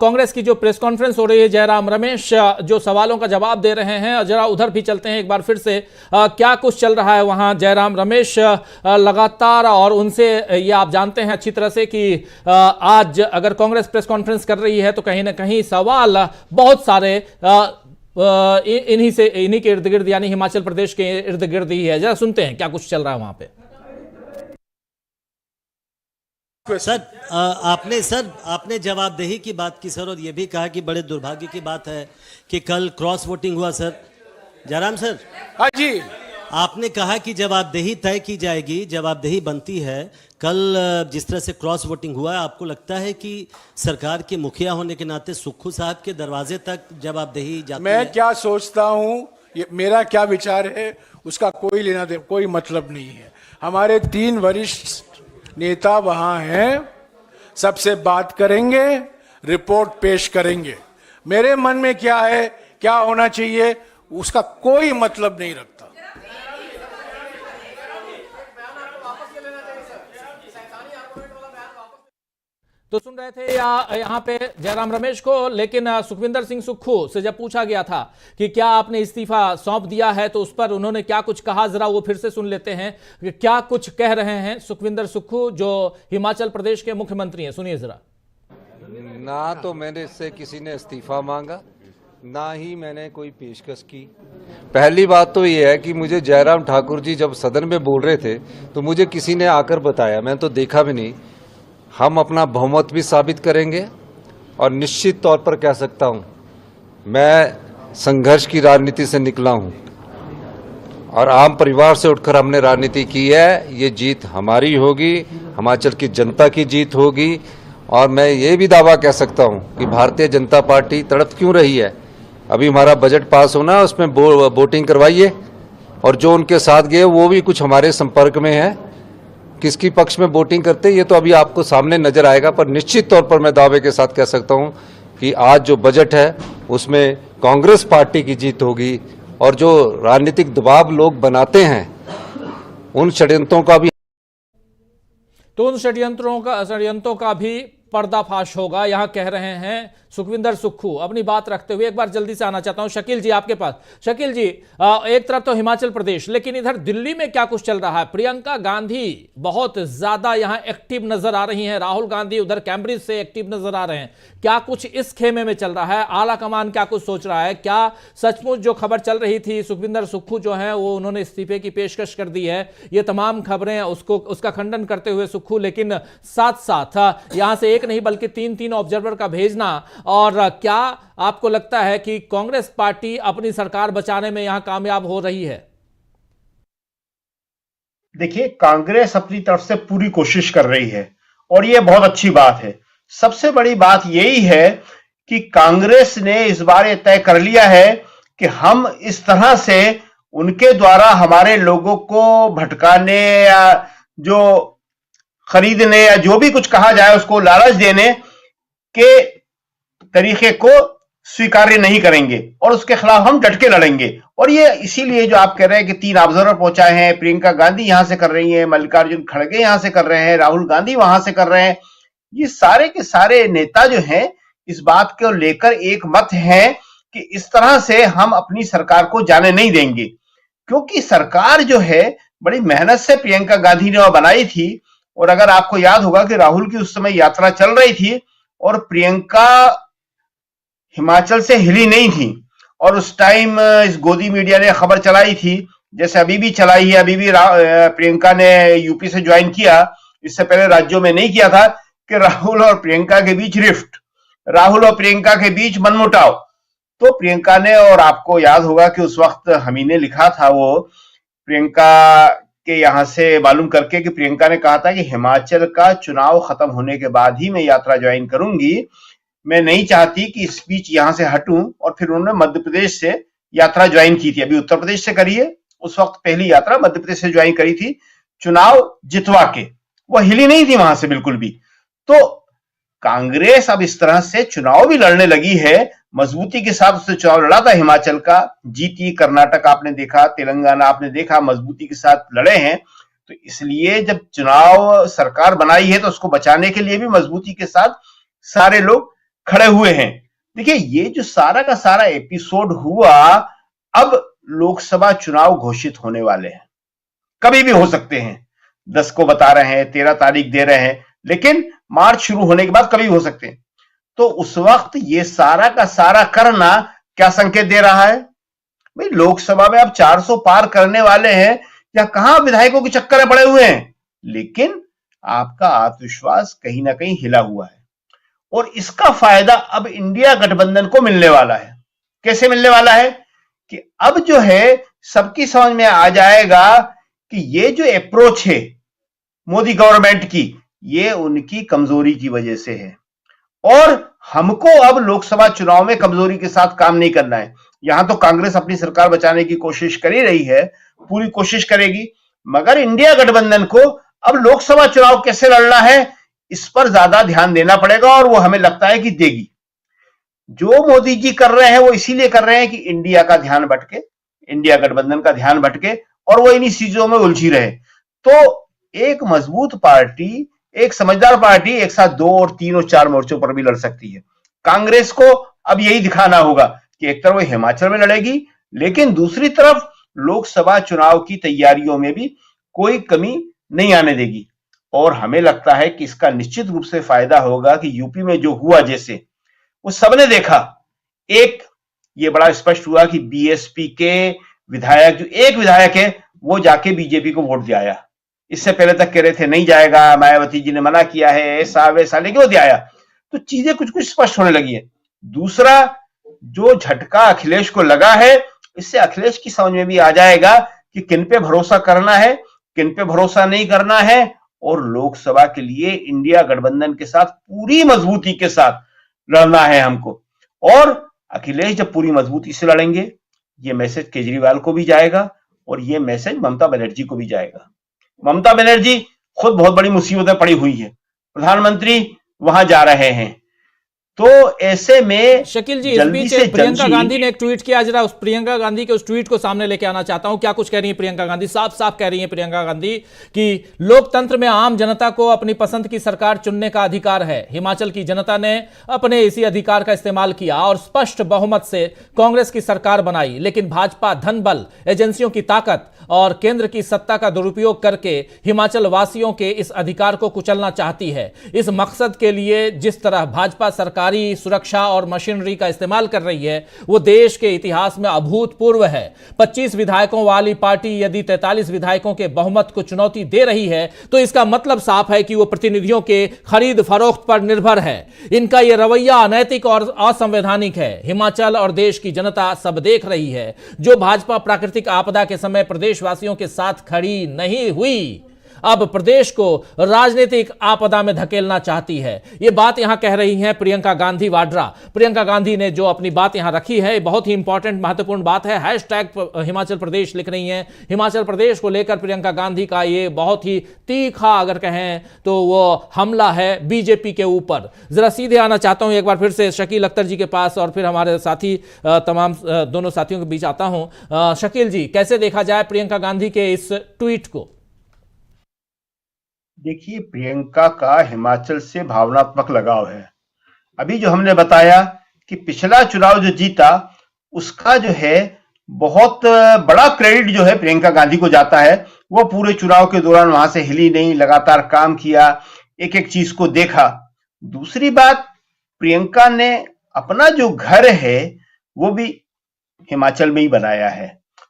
कांग्रेस की जो प्रेस कॉन्फ्रेंस हो रही है, जयराम रमेश जो सवालों का जवाब दे रहे हैं, जरा उधर भी चलते हैं एक बार फिर से। क्या कुछ चल रहा है वहां? जयराम रमेश लगातार, और उनसे ये आप जानते हैं अच्छी तरह से कि आज अगर कांग्रेस प्रेस कॉन्फ्रेंस कर रही है तो कहीं ना कहीं सवाल बहुत सारे इन्हीं के इर्द गिर्द, यानी हिमाचल प्रदेश के इर्द गिर्द ही है। जरा सुनते हैं क्या कुछ चल रहा है वहां पे। सर आपने जवाबदेही की बात की सर, और ये भी कहा कि बड़े दुर्भाग्य की बात है कि कल क्रॉस वोटिंग हुआ सर। जयराम सर, हाँ जी, आपने कहा कि जवाबदेही तय की जाएगी, जवाबदेही बनती है। कल जिस तरह से क्रॉस वोटिंग हुआ है, आपको लगता है कि सरकार के मुखिया होने के नाते सुक्खू साहब के दरवाजे तक जवाबदेही जाती है? मैं क्या सोचता हूँ, ये मेरा क्या विचार है, उसका कोई लेना देना कोई मतलब नहीं है। हमारे 3 वरिष्ठ नेता वहां हैं, सबसे बात करेंगे, रिपोर्ट पेश करेंगे। मेरे मन में क्या है, क्या होना चाहिए, उसका कोई मतलब नहीं रखता। तो सुन रहे थे यहाँ पे जयराम रमेश को, लेकिन सुखविंदर सिंह सुक्खू से जब पूछा गया था कि क्या आपने इस्तीफा सौंप दिया है, तो उस पर उन्होंने क्या कुछ कहा, जरा वो फिर से सुन लेते हैं कि क्या कुछ कह रहे हैं सुखविंदर सुक्खू जो हिमाचल प्रदेश के मुख्यमंत्री हैं। सुनिए जरा। ना तो मैंने इससे किसी ने इस्तीफा मांगा, ना ही मैंने कोई पेशकश की। पहली बात तो ये है कि मुझे जयराम ठाकुर जी जब सदन में बोल रहे थे तो मुझे किसी ने आकर बताया, मैं तो देखा भी नहीं। हम अपना बहुमत भी साबित करेंगे, और निश्चित तौर पर कह सकता हूं मैं संघर्ष की राजनीति से निकला हूं और आम परिवार से उठकर हमने राजनीति की है। ये जीत हमारी होगी, हिमाचल की जनता की जीत होगी, और मैं ये भी दावा कह सकता हूं कि भारतीय जनता पार्टी तड़प क्यों रही है। अभी हमारा बजट पास होना, उसमें वोटिंग करवाइए, और जो उनके साथ गए वो भी कुछ हमारे संपर्क में है। किसकी पक्ष में वोटिंग करते ये तो अभी आपको सामने नजर आएगा, पर निश्चित तौर पर मैं दावे के साथ कह सकता हूं कि आज जो बजट है उसमें कांग्रेस पार्टी की जीत होगी, और जो राजनीतिक दबाव लोग बनाते हैं उन षड्यंत्रों का भी षड्यंत्रों का भी पर्दाफाश होगा, यहां कह रहे हैं सुखविंदर सुक्खू अपनी बात रखते हुए एक बार जल्दी से आना चाहता हूं शकील जी आपके पास। शकील जी, एक तरफ तो हिमाचल प्रदेश, लेकिन इधर दिल्ली में क्या कुछ चल रहा है? प्रियंका गांधी बहुत ज्यादा यहां एक्टिव नजर आ रही हैं, राहुल गांधी उधर कैम्ब्रिज से एक्टिव नजर आ रहे हैं। क्या कुछ इस खेमे में चल रहा है? आला कमान क्या कुछ सोच रहा है? क्या सचमुच जो खबर चल रही थी सुखविंदर सुक्खू जो है वो उन्होंने इस्तीफे की पेशकश कर दी है, ये तमाम खबरें उसका खंडन करते हुए सुक्खू, लेकिन साथ साथ यहां से एक नहीं बल्कि तीन ऑब्जर्वर का भेजना, और क्या आपको लगता है कि कांग्रेस पार्टी अपनी सरकार बचाने में यहां कामयाब हो रही है? देखिए, कांग्रेस अपनी तरफ से पूरी कोशिश कर रही है और यह बहुत अच्छी बात है। सबसे बड़ी बात यही है कि कांग्रेस ने इस बार यह तय कर लिया है कि हम इस तरह से उनके द्वारा हमारे लोगों को भटकाने या जो खरीदने या जो भी कुछ कहा जाए उसको लालच देने के तरीके को स्वीकार्य नहीं करेंगे और उसके खिलाफ हम डट के लड़ेंगे। और ये इसीलिए जो आप कह रहे हैं कि 3 ऑब्जर्वर पहुंचाए हैं, प्रियंका गांधी यहां से कर रही हैं, मल्लिकार्जुन खड़गे यहां से कर रहे हैं, राहुल गांधी वहां से कर रहे हैं, ये सारे के सारे नेता जो हैं इस बात को लेकर एक मत है कि इस तरह से हम अपनी सरकार को जाने नहीं देंगे। क्योंकि सरकार जो है बड़ी मेहनत से प्रियंका गांधी ने बनाई थी, और अगर आपको याद होगा कि राहुल की उस समय यात्रा चल रही थी और प्रियंका हिमाचल से हिली नहीं थी, और उस टाइम इस गोदी मीडिया ने खबर चलाई थी, जैसे अभी भी चलाई है, अभी भी प्रियंका ने यूपी से ज्वाइन किया, इससे पहले राज्यों में नहीं किया था, कि राहुल और प्रियंका के बीच रिफ्ट, राहुल और प्रियंका के बीच मनमुटाव। तो प्रियंका ने, और आपको याद होगा कि उस वक्त हमी ने लिखा था वो प्रियंका के यहां से मालूम करके कि प्रियंका ने कहा था कि हिमाचल का चुनाव खत्म होने के बाद ही मैं यात्रा ज्वाइन करूंगी, मैं नहीं चाहती कि इस बीच यहां से हटूं। और फिर उन्होंने मध्य प्रदेश से यात्रा ज्वाइन की थी, अभी उत्तर प्रदेश से करी है, उस वक्त पहली यात्रा मध्य प्रदेश से ज्वाइन करी थी चुनाव जितवा के, वो हिली नहीं थी वहां से बिल्कुल भी। तो कांग्रेस अब इस तरह से चुनाव भी लड़ने लगी है, मजबूती के साथ उससे चुनाव लड़ा था, हिमाचल का जीती, कर्नाटक आपने देखा, तेलंगाना आपने देखा, मजबूती के साथ लड़े हैं। तो इसलिए जब चुनाव सरकार बनाई है तो उसको बचाने के लिए भी मजबूती के साथ सारे लोग खड़े हुए हैं। देखिए, ये जो सारा का सारा एपिसोड हुआ, अब लोकसभा चुनाव घोषित होने वाले हैं, कभी भी हो सकते हैं, 10 को बता रहे हैं, 13 तारीख दे रहे हैं, लेकिन मार्च शुरू होने के बाद कभी हो सकते हैं। तो उस वक्त ये सारा का सारा करना क्या संकेत दे रहा है? भाई, लोकसभा में अब 400 पार करने वाले हैं, या कहां विधायकों के चक्कर में पड़े हुए हैं, लेकिन आपका आत्मविश्वास कहीं ना कहीं हिला हुआ है। और इसका फायदा अब इंडिया गठबंधन को मिलने वाला है। कैसे मिलने वाला है? कि अब जो है सबकी समझ में आ जाएगा कि ये जो अप्रोच है मोदी गवर्नमेंट की, ये उनकी कमजोरी की वजह से है, और हमको अब लोकसभा चुनाव में कमजोरी के साथ काम नहीं करना है। यहां तो कांग्रेस अपनी सरकार बचाने की कोशिश कर ही रही है, पूरी कोशिश करेगी, मगर इंडिया गठबंधन को अब लोकसभा चुनाव कैसे लड़ना है इस पर ज्यादा ध्यान देना पड़ेगा, और वो हमें लगता है कि देगी। जो मोदी जी कर रहे हैं वो इसीलिए कर रहे हैं कि इंडिया का ध्यान भटके, इंडिया गठबंधन का ध्यान भटके, और वो इन्हीं चीजों में उलझी रहे। तो एक मजबूत पार्टी, एक समझदार पार्टी एक साथ 2 और 3 और 4 मोर्चों पर भी लड़ सकती है। कांग्रेस को अब यही दिखाना होगा कि एक तरफ वो हिमाचल में लड़ेगी, लेकिन दूसरी तरफ लोकसभा चुनाव की तैयारियों में भी कोई कमी नहीं आने देगी। और हमें लगता है कि इसका निश्चित रूप से फायदा होगा कि यूपी में जो हुआ, जैसे वो सबने देखा, एक ये बड़ा स्पष्ट हुआ कि बीएसपी के विधायक, जो एक विधायक है, वो जाके बीजेपी को वोट दिया। इससे पहले तक कह रहे थे नहीं जाएगा, मायावती जी ने मना किया है, ऐसा वैसा, लेकिन वो दिया। तो चीजें कुछ कुछ स्पष्ट होने लगी है। दूसरा, जो झटका अखिलेश को लगा है, इससे अखिलेश की समझ में भी आ जाएगा कि किन पे भरोसा करना है, किन पे भरोसा नहीं करना है, और लोकसभा के लिए इंडिया गठबंधन के साथ पूरी मजबूती के साथ लड़ना है हमको। और अखिलेश जब पूरी मजबूती से लड़ेंगे, ये मैसेज केजरीवाल को भी जाएगा, और ये मैसेज ममता बनर्जी को भी जाएगा। ममता बनर्जी खुद बहुत बड़ी मुसीबत में पड़ी हुई है, प्रधानमंत्री वहां जा रहे हैं, तो ऐसे में शकील जी, इस जल्दी बीच से प्रियंका जल्दी गांधी ने एक ट्वीट किया, जरा उस प्रियंका गांधी के उस ट्वीट को सामने लेके आना चाहता हूं। क्या कुछ कह रही है प्रियंका गांधी? साफ साफ कह रही है प्रियंका गांधी कि लोकतंत्र में आम जनता को अपनी पसंद की सरकार चुनने का अधिकार है। हिमाचल की जनता ने अपने इसी अधिकार का इस्तेमाल किया और स्पष्ट बहुमत से कांग्रेस की सरकार बनाई, लेकिन भाजपा धन बल, एजेंसियों की ताकत और केंद्र की सत्ता का दुरुपयोग करके हिमाचल वासियों के इस अधिकार को कुचलना चाहती है। इस मकसद के लिए जिस तरह भाजपा सरकारी सुरक्षा और मशीनरी का इस्तेमाल कर रही है, वो देश के इतिहास में अभूतपूर्व है। 25 विधायकों वाली पार्टी यदि 43 विधायकों के बहुमत को चुनौती दे रही है, तो इसका मतलब साफ है कि वो प्रतिनिधियों के खरीद फरोख्त पर निर्भर है। इनका यह रवैया अनैतिक और असंवैधानिक है। हिमाचल और देश की जनता सब देख रही है। जो भाजपा प्राकृतिक आपदा के समय प्रदेशवासियों के साथ खड़ी नहीं हुई, अब प्रदेश को राजनीतिक आपदा में धकेलना चाहती है। यह बात यहां कह रही हैं प्रियंका गांधी वाड्रा। प्रियंका गांधी ने जो अपनी बात यहां रखी है, बहुत ही इंपॉर्टेंट महत्वपूर्ण बात है। हैशटैग हिमाचल प्रदेश लिख रही हैं। हिमाचल प्रदेश को लेकर प्रियंका गांधी का ये बहुत ही तीखा, अगर कहें तो वो हमला है बीजेपी के ऊपर। जरा सीधे आना चाहता हूं एक बार फिर से शकील अख्तर जी के पास और फिर हमारे साथी तमाम दोनों साथियों के बीच आता हूं। शकील जी, कैसे देखा जाए प्रियंका गांधी के इस ट्वीट को? देखिए, प्रियंका का हिमाचल से भावनात्मक लगाव है। अभी जो हमने बताया कि पिछला चुनाव जो जीता, उसका जो है बहुत बड़ा क्रेडिट जो है प्रियंका गांधी को जाता है। वो पूरे चुनाव के दौरान वहां से हिली नहीं, लगातार काम किया, एक एक चीज को देखा। दूसरी बात, प्रियंका ने अपना जो घर है वो भी हिमाचल में ही बनाया है,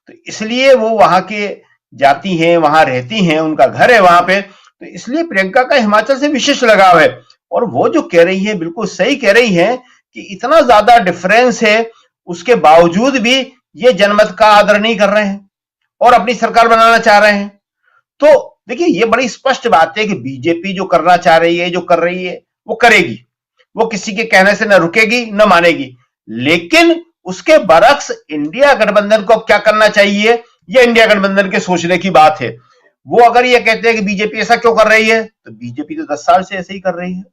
तो इसलिए वो वहां के जाती हैं, वहां रहती हैं, उनका घर है वहां पे, तो इसलिए प्रियंका का हिमाचल से विशेष लगाव है। और वो जो कह रही है, बिल्कुल सही कह रही है कि इतना ज्यादा डिफरेंस है, उसके बावजूद भी ये जनमत का आदर नहीं कर रहे हैं और अपनी सरकार बनाना चाह रहे हैं। तो देखिए, ये बड़ी स्पष्ट बात है कि बीजेपी जो करना चाह रही है, जो कर रही है, वो करेगी। वो किसी के कहने से न रुकेगी न मानेगी। लेकिन उसके बरक्स इंडिया गठबंधन को अब क्या करना चाहिए, ये इंडिया गठबंधन के सोचने की बात है। वो अगर ये कहते हैं कि बीजेपी ऐसा क्यों कर रही है, तो बीजेपी तो 10 साल से ऐसे ही कर रही है।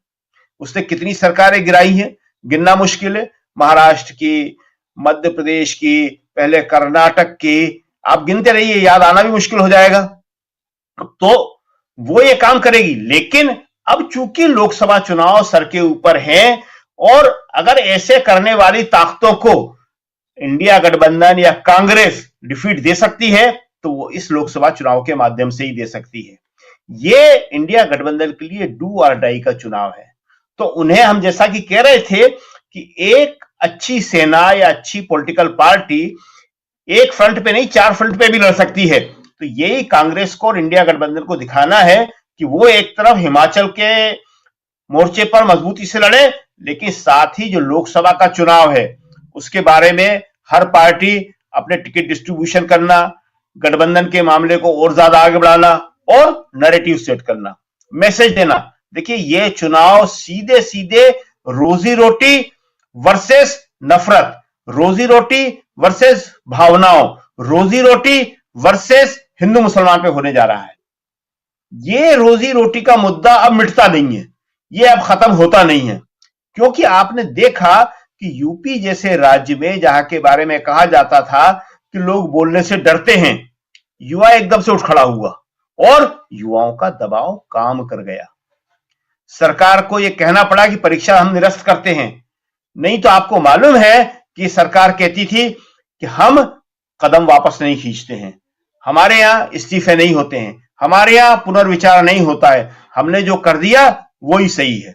उसने कितनी सरकारें गिराई हैं, गिनना मुश्किल है। महाराष्ट्र की, मध्य प्रदेश की, पहले कर्नाटक की, आप गिनते रहिए, याद आना भी मुश्किल हो जाएगा। तो वो ये काम करेगी। लेकिन अब चूंकि लोकसभा चुनाव सर के ऊपर हैं, और अगर ऐसे करने वाली ताकतों को इंडिया गठबंधन या कांग्रेस डिफीट दे सकती है, तो वो इस लोकसभा चुनाव के माध्यम से ही दे सकती है। ये इंडिया गठबंधन के लिए डू और डाई का चुनाव है। तो उन्हें हम जैसा कि कह रहे थे कि एक अच्छी सेना या अच्छी पॉलिटिकल पार्टी एक फ्रंट पे नहीं, 4 फ्रंट पे भी लड़ सकती है। तो यही कांग्रेस को और इंडिया गठबंधन को दिखाना है कि वो एक तरफ हिमाचल के मोर्चे पर मजबूती से लड़े, लेकिन साथ ही जो लोकसभा का चुनाव है उसके बारे में हर पार्टी अपने टिकट डिस्ट्रीब्यूशन करना, गठबंधन के मामले को और ज्यादा आगे बढ़ाना और नैरेटिव सेट करना, मैसेज देना। देखिए, ये चुनाव सीधे सीधे रोजी रोटी वर्सेस नफरत, रोजी रोटी वर्सेस भावनाओं, रोजी रोटी वर्सेस हिंदू मुसलमान पे होने जा रहा है। ये रोजी रोटी का मुद्दा अब मिटता नहीं है, ये अब खत्म होता नहीं है। क्योंकि आपने देखा कि यूपी जैसे राज्य में, जहां के बारे में कहा जाता था कि लोग बोलने से डरते हैं, युवा एकदम से उठ खड़ा हुआ और युवाओं का दबाव काम कर गया। सरकार को यह कहना पड़ा कि परीक्षा हम निरस्त करते हैं। नहीं तो आपको मालूम है कि सरकार कहती थी कि हम कदम वापस नहीं खींचते हैं, हमारे यहां इस्तीफे नहीं होते हैं, हमारे यहां पुनर्विचार नहीं होता है, हमने जो कर दिया वो ही सही है।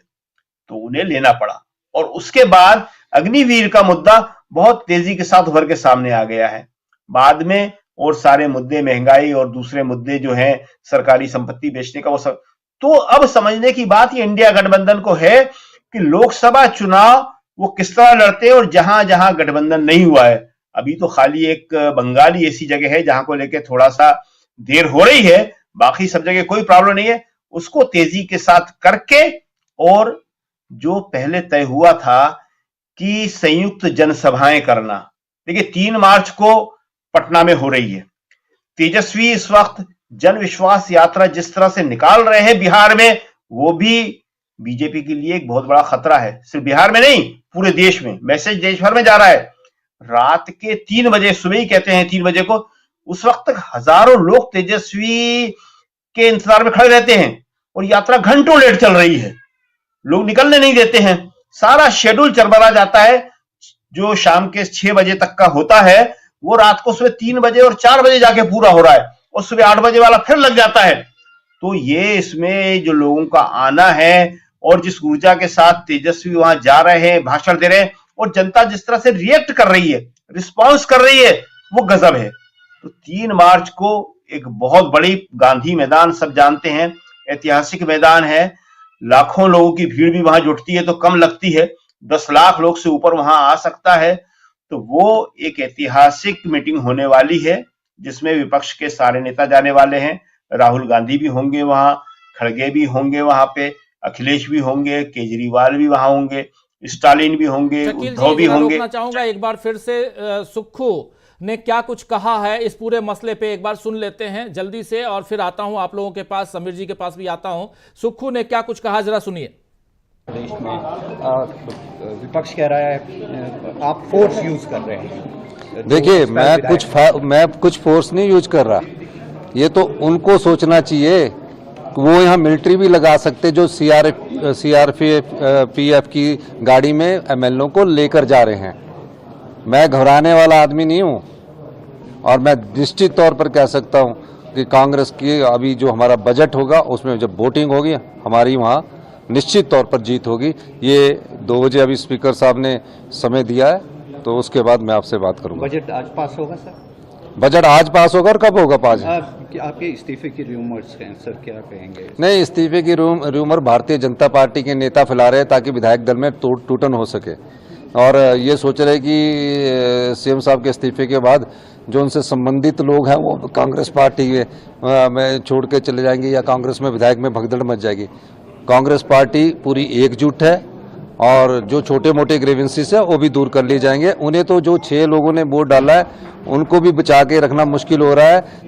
तो उन्हें लेना पड़ा। और उसके बाद अग्निवीर का मुद्दा बहुत तेजी के साथ उभर के सामने आ गया है। बाद में और सारे मुद्दे, महंगाई और दूसरे मुद्दे जो हैं, सरकारी संपत्ति बेचने का, वो सब। तो अब समझने की बात ये इंडिया गठबंधन को है कि लोकसभा चुनाव वो किस तरह लड़ते हैं। और जहां जहां गठबंधन नहीं हुआ है, अभी तो खाली एक बंगाली ऐसी जगह है जहां को लेके थोड़ा सा देर हो रही है, बाकी सब जगह कोई प्रॉब्लम नहीं है, उसको तेजी के साथ करके। और जो पहले तय हुआ था कि संयुक्त जनसभाएं करना, देखिए 3 मार्च को पटना में हो रही है। तेजस्वी इस वक्त जन विश्वास यात्रा जिस तरह से निकाल रहे हैं बिहार में, वो भी बीजेपी के लिए एक बहुत बड़ा खतरा है, सिर्फ बिहार में नहीं पूरे देश में। मैसेज देश भर में जा रहा है। रात के 3 बजे, सुबह ही कहते हैं 3 बजे को, उस वक्त तक हजारों लोग तेजस्वी के इंतजार में खड़े रहते हैं और यात्रा घंटों लेट चल रही है, लोग निकलने नहीं देते हैं, सारा शेड्यूल चरमरा जाता है। जो शाम के 6 बजे तक का होता है वो रात को सुबह 3 बजे और 4 बजे जाके पूरा हो रहा है और सुबह 8 बजे वाला फिर लग जाता है। तो ये इसमें जो लोगों का आना है और जिस ऊर्जा के साथ तेजस्वी वहां जा रहे हैं, भाषण दे रहे हैं, और जनता जिस तरह से रिएक्ट कर रही है, रिस्पॉन्स कर रही है, वो गजब है। तो 3 मार्च को एक बहुत बड़ी, गांधी मैदान सब जानते हैं, ऐतिहासिक मैदान है, लाखों लोगों की भीड़ भी वहां जुटती है तो कम लगती है, 10 लाख लोग से ऊपर वहां आ सकता है। तो वो एक ऐतिहासिक मीटिंग होने वाली है जिसमें विपक्ष के सारे नेता जाने वाले हैं। राहुल गांधी भी होंगे वहां, खड़गे भी होंगे वहां पे, अखिलेश भी होंगे, केजरीवाल भी वहां होंगे, स्टालिन भी होंगे, उद्धव भी होंगे। रोकना चाहूंगा एक बार फिर से, सुक्खू ने क्या कुछ कहा है इस पूरे मसले पे एक बार सुन लेते हैं जल्दी से, और फिर आता हूं आप लोगों के पास, समीर जी के पास भी आता हूं। सुक्खू ने क्या कुछ कहा, जरा सुनिए। प्रदेश में विपक्ष कह रहा है आप फोर्स यूज कर रहे हैं। देखिए, मैं कुछ फोर्स नहीं यूज कर रहा, ये तो उनको सोचना चाहिए। वो यहाँ मिलिट्री भी लगा सकते जो सीआरपीएफ की गाड़ी में एमएलओ को लेकर जा रहे हैं। मैं घबराने वाला आदमी नहीं हूँ और मैं निश्चित तौर पर कह सकता हूँ कि कांग्रेस की अभी जो हमारा बजट होगा उसमें जब वोटिंग होगी हमारी वहाँ निश्चित तौर पर जीत होगी। ये 2 बजे अभी स्पीकर साहब ने समय दिया है, तो उसके बाद मैं आपसे बात करूंगा। बजट आज पास होगा सर? बजट आज पास होगा और कब होगा पास? आपके इस्तीफे की रूमर्स हैं सर, क्या कहेंगे? नहीं, इस्तीफे की रूमर भारतीय जनता पार्टी के नेता फैला रहे हैं ताकि विधायक दल में टूटन हो सके, और ये सोच रहे कि सीएम साहब के इस्तीफे के बाद जो उनसे संबंधित लोग हैं वो कांग्रेस पार्टी में छोड़ के चले जाएंगे या कांग्रेस में विधायक में भगदड़ मच जाएगी। कांग्रेस पार्टी पूरी एकजुट है और जो छोटे मोटे ग्रीवेंसेस है वो भी दूर कर लिए जाएंगे। उन्हें तो जो 6 लोगों ने वोट डाला है उनको भी बचा के रखना मुश्किल हो रहा है।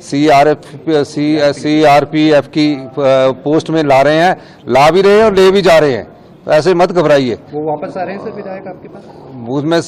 सीआरपीएफ की पोस्ट में ला रहे हैं, ला भी रहे हैं और ले भी जा रहे हैं, तो ऐसे मत घबराइए। वो वापस आ रहे हैं सर विधायक आपके पास? उसमें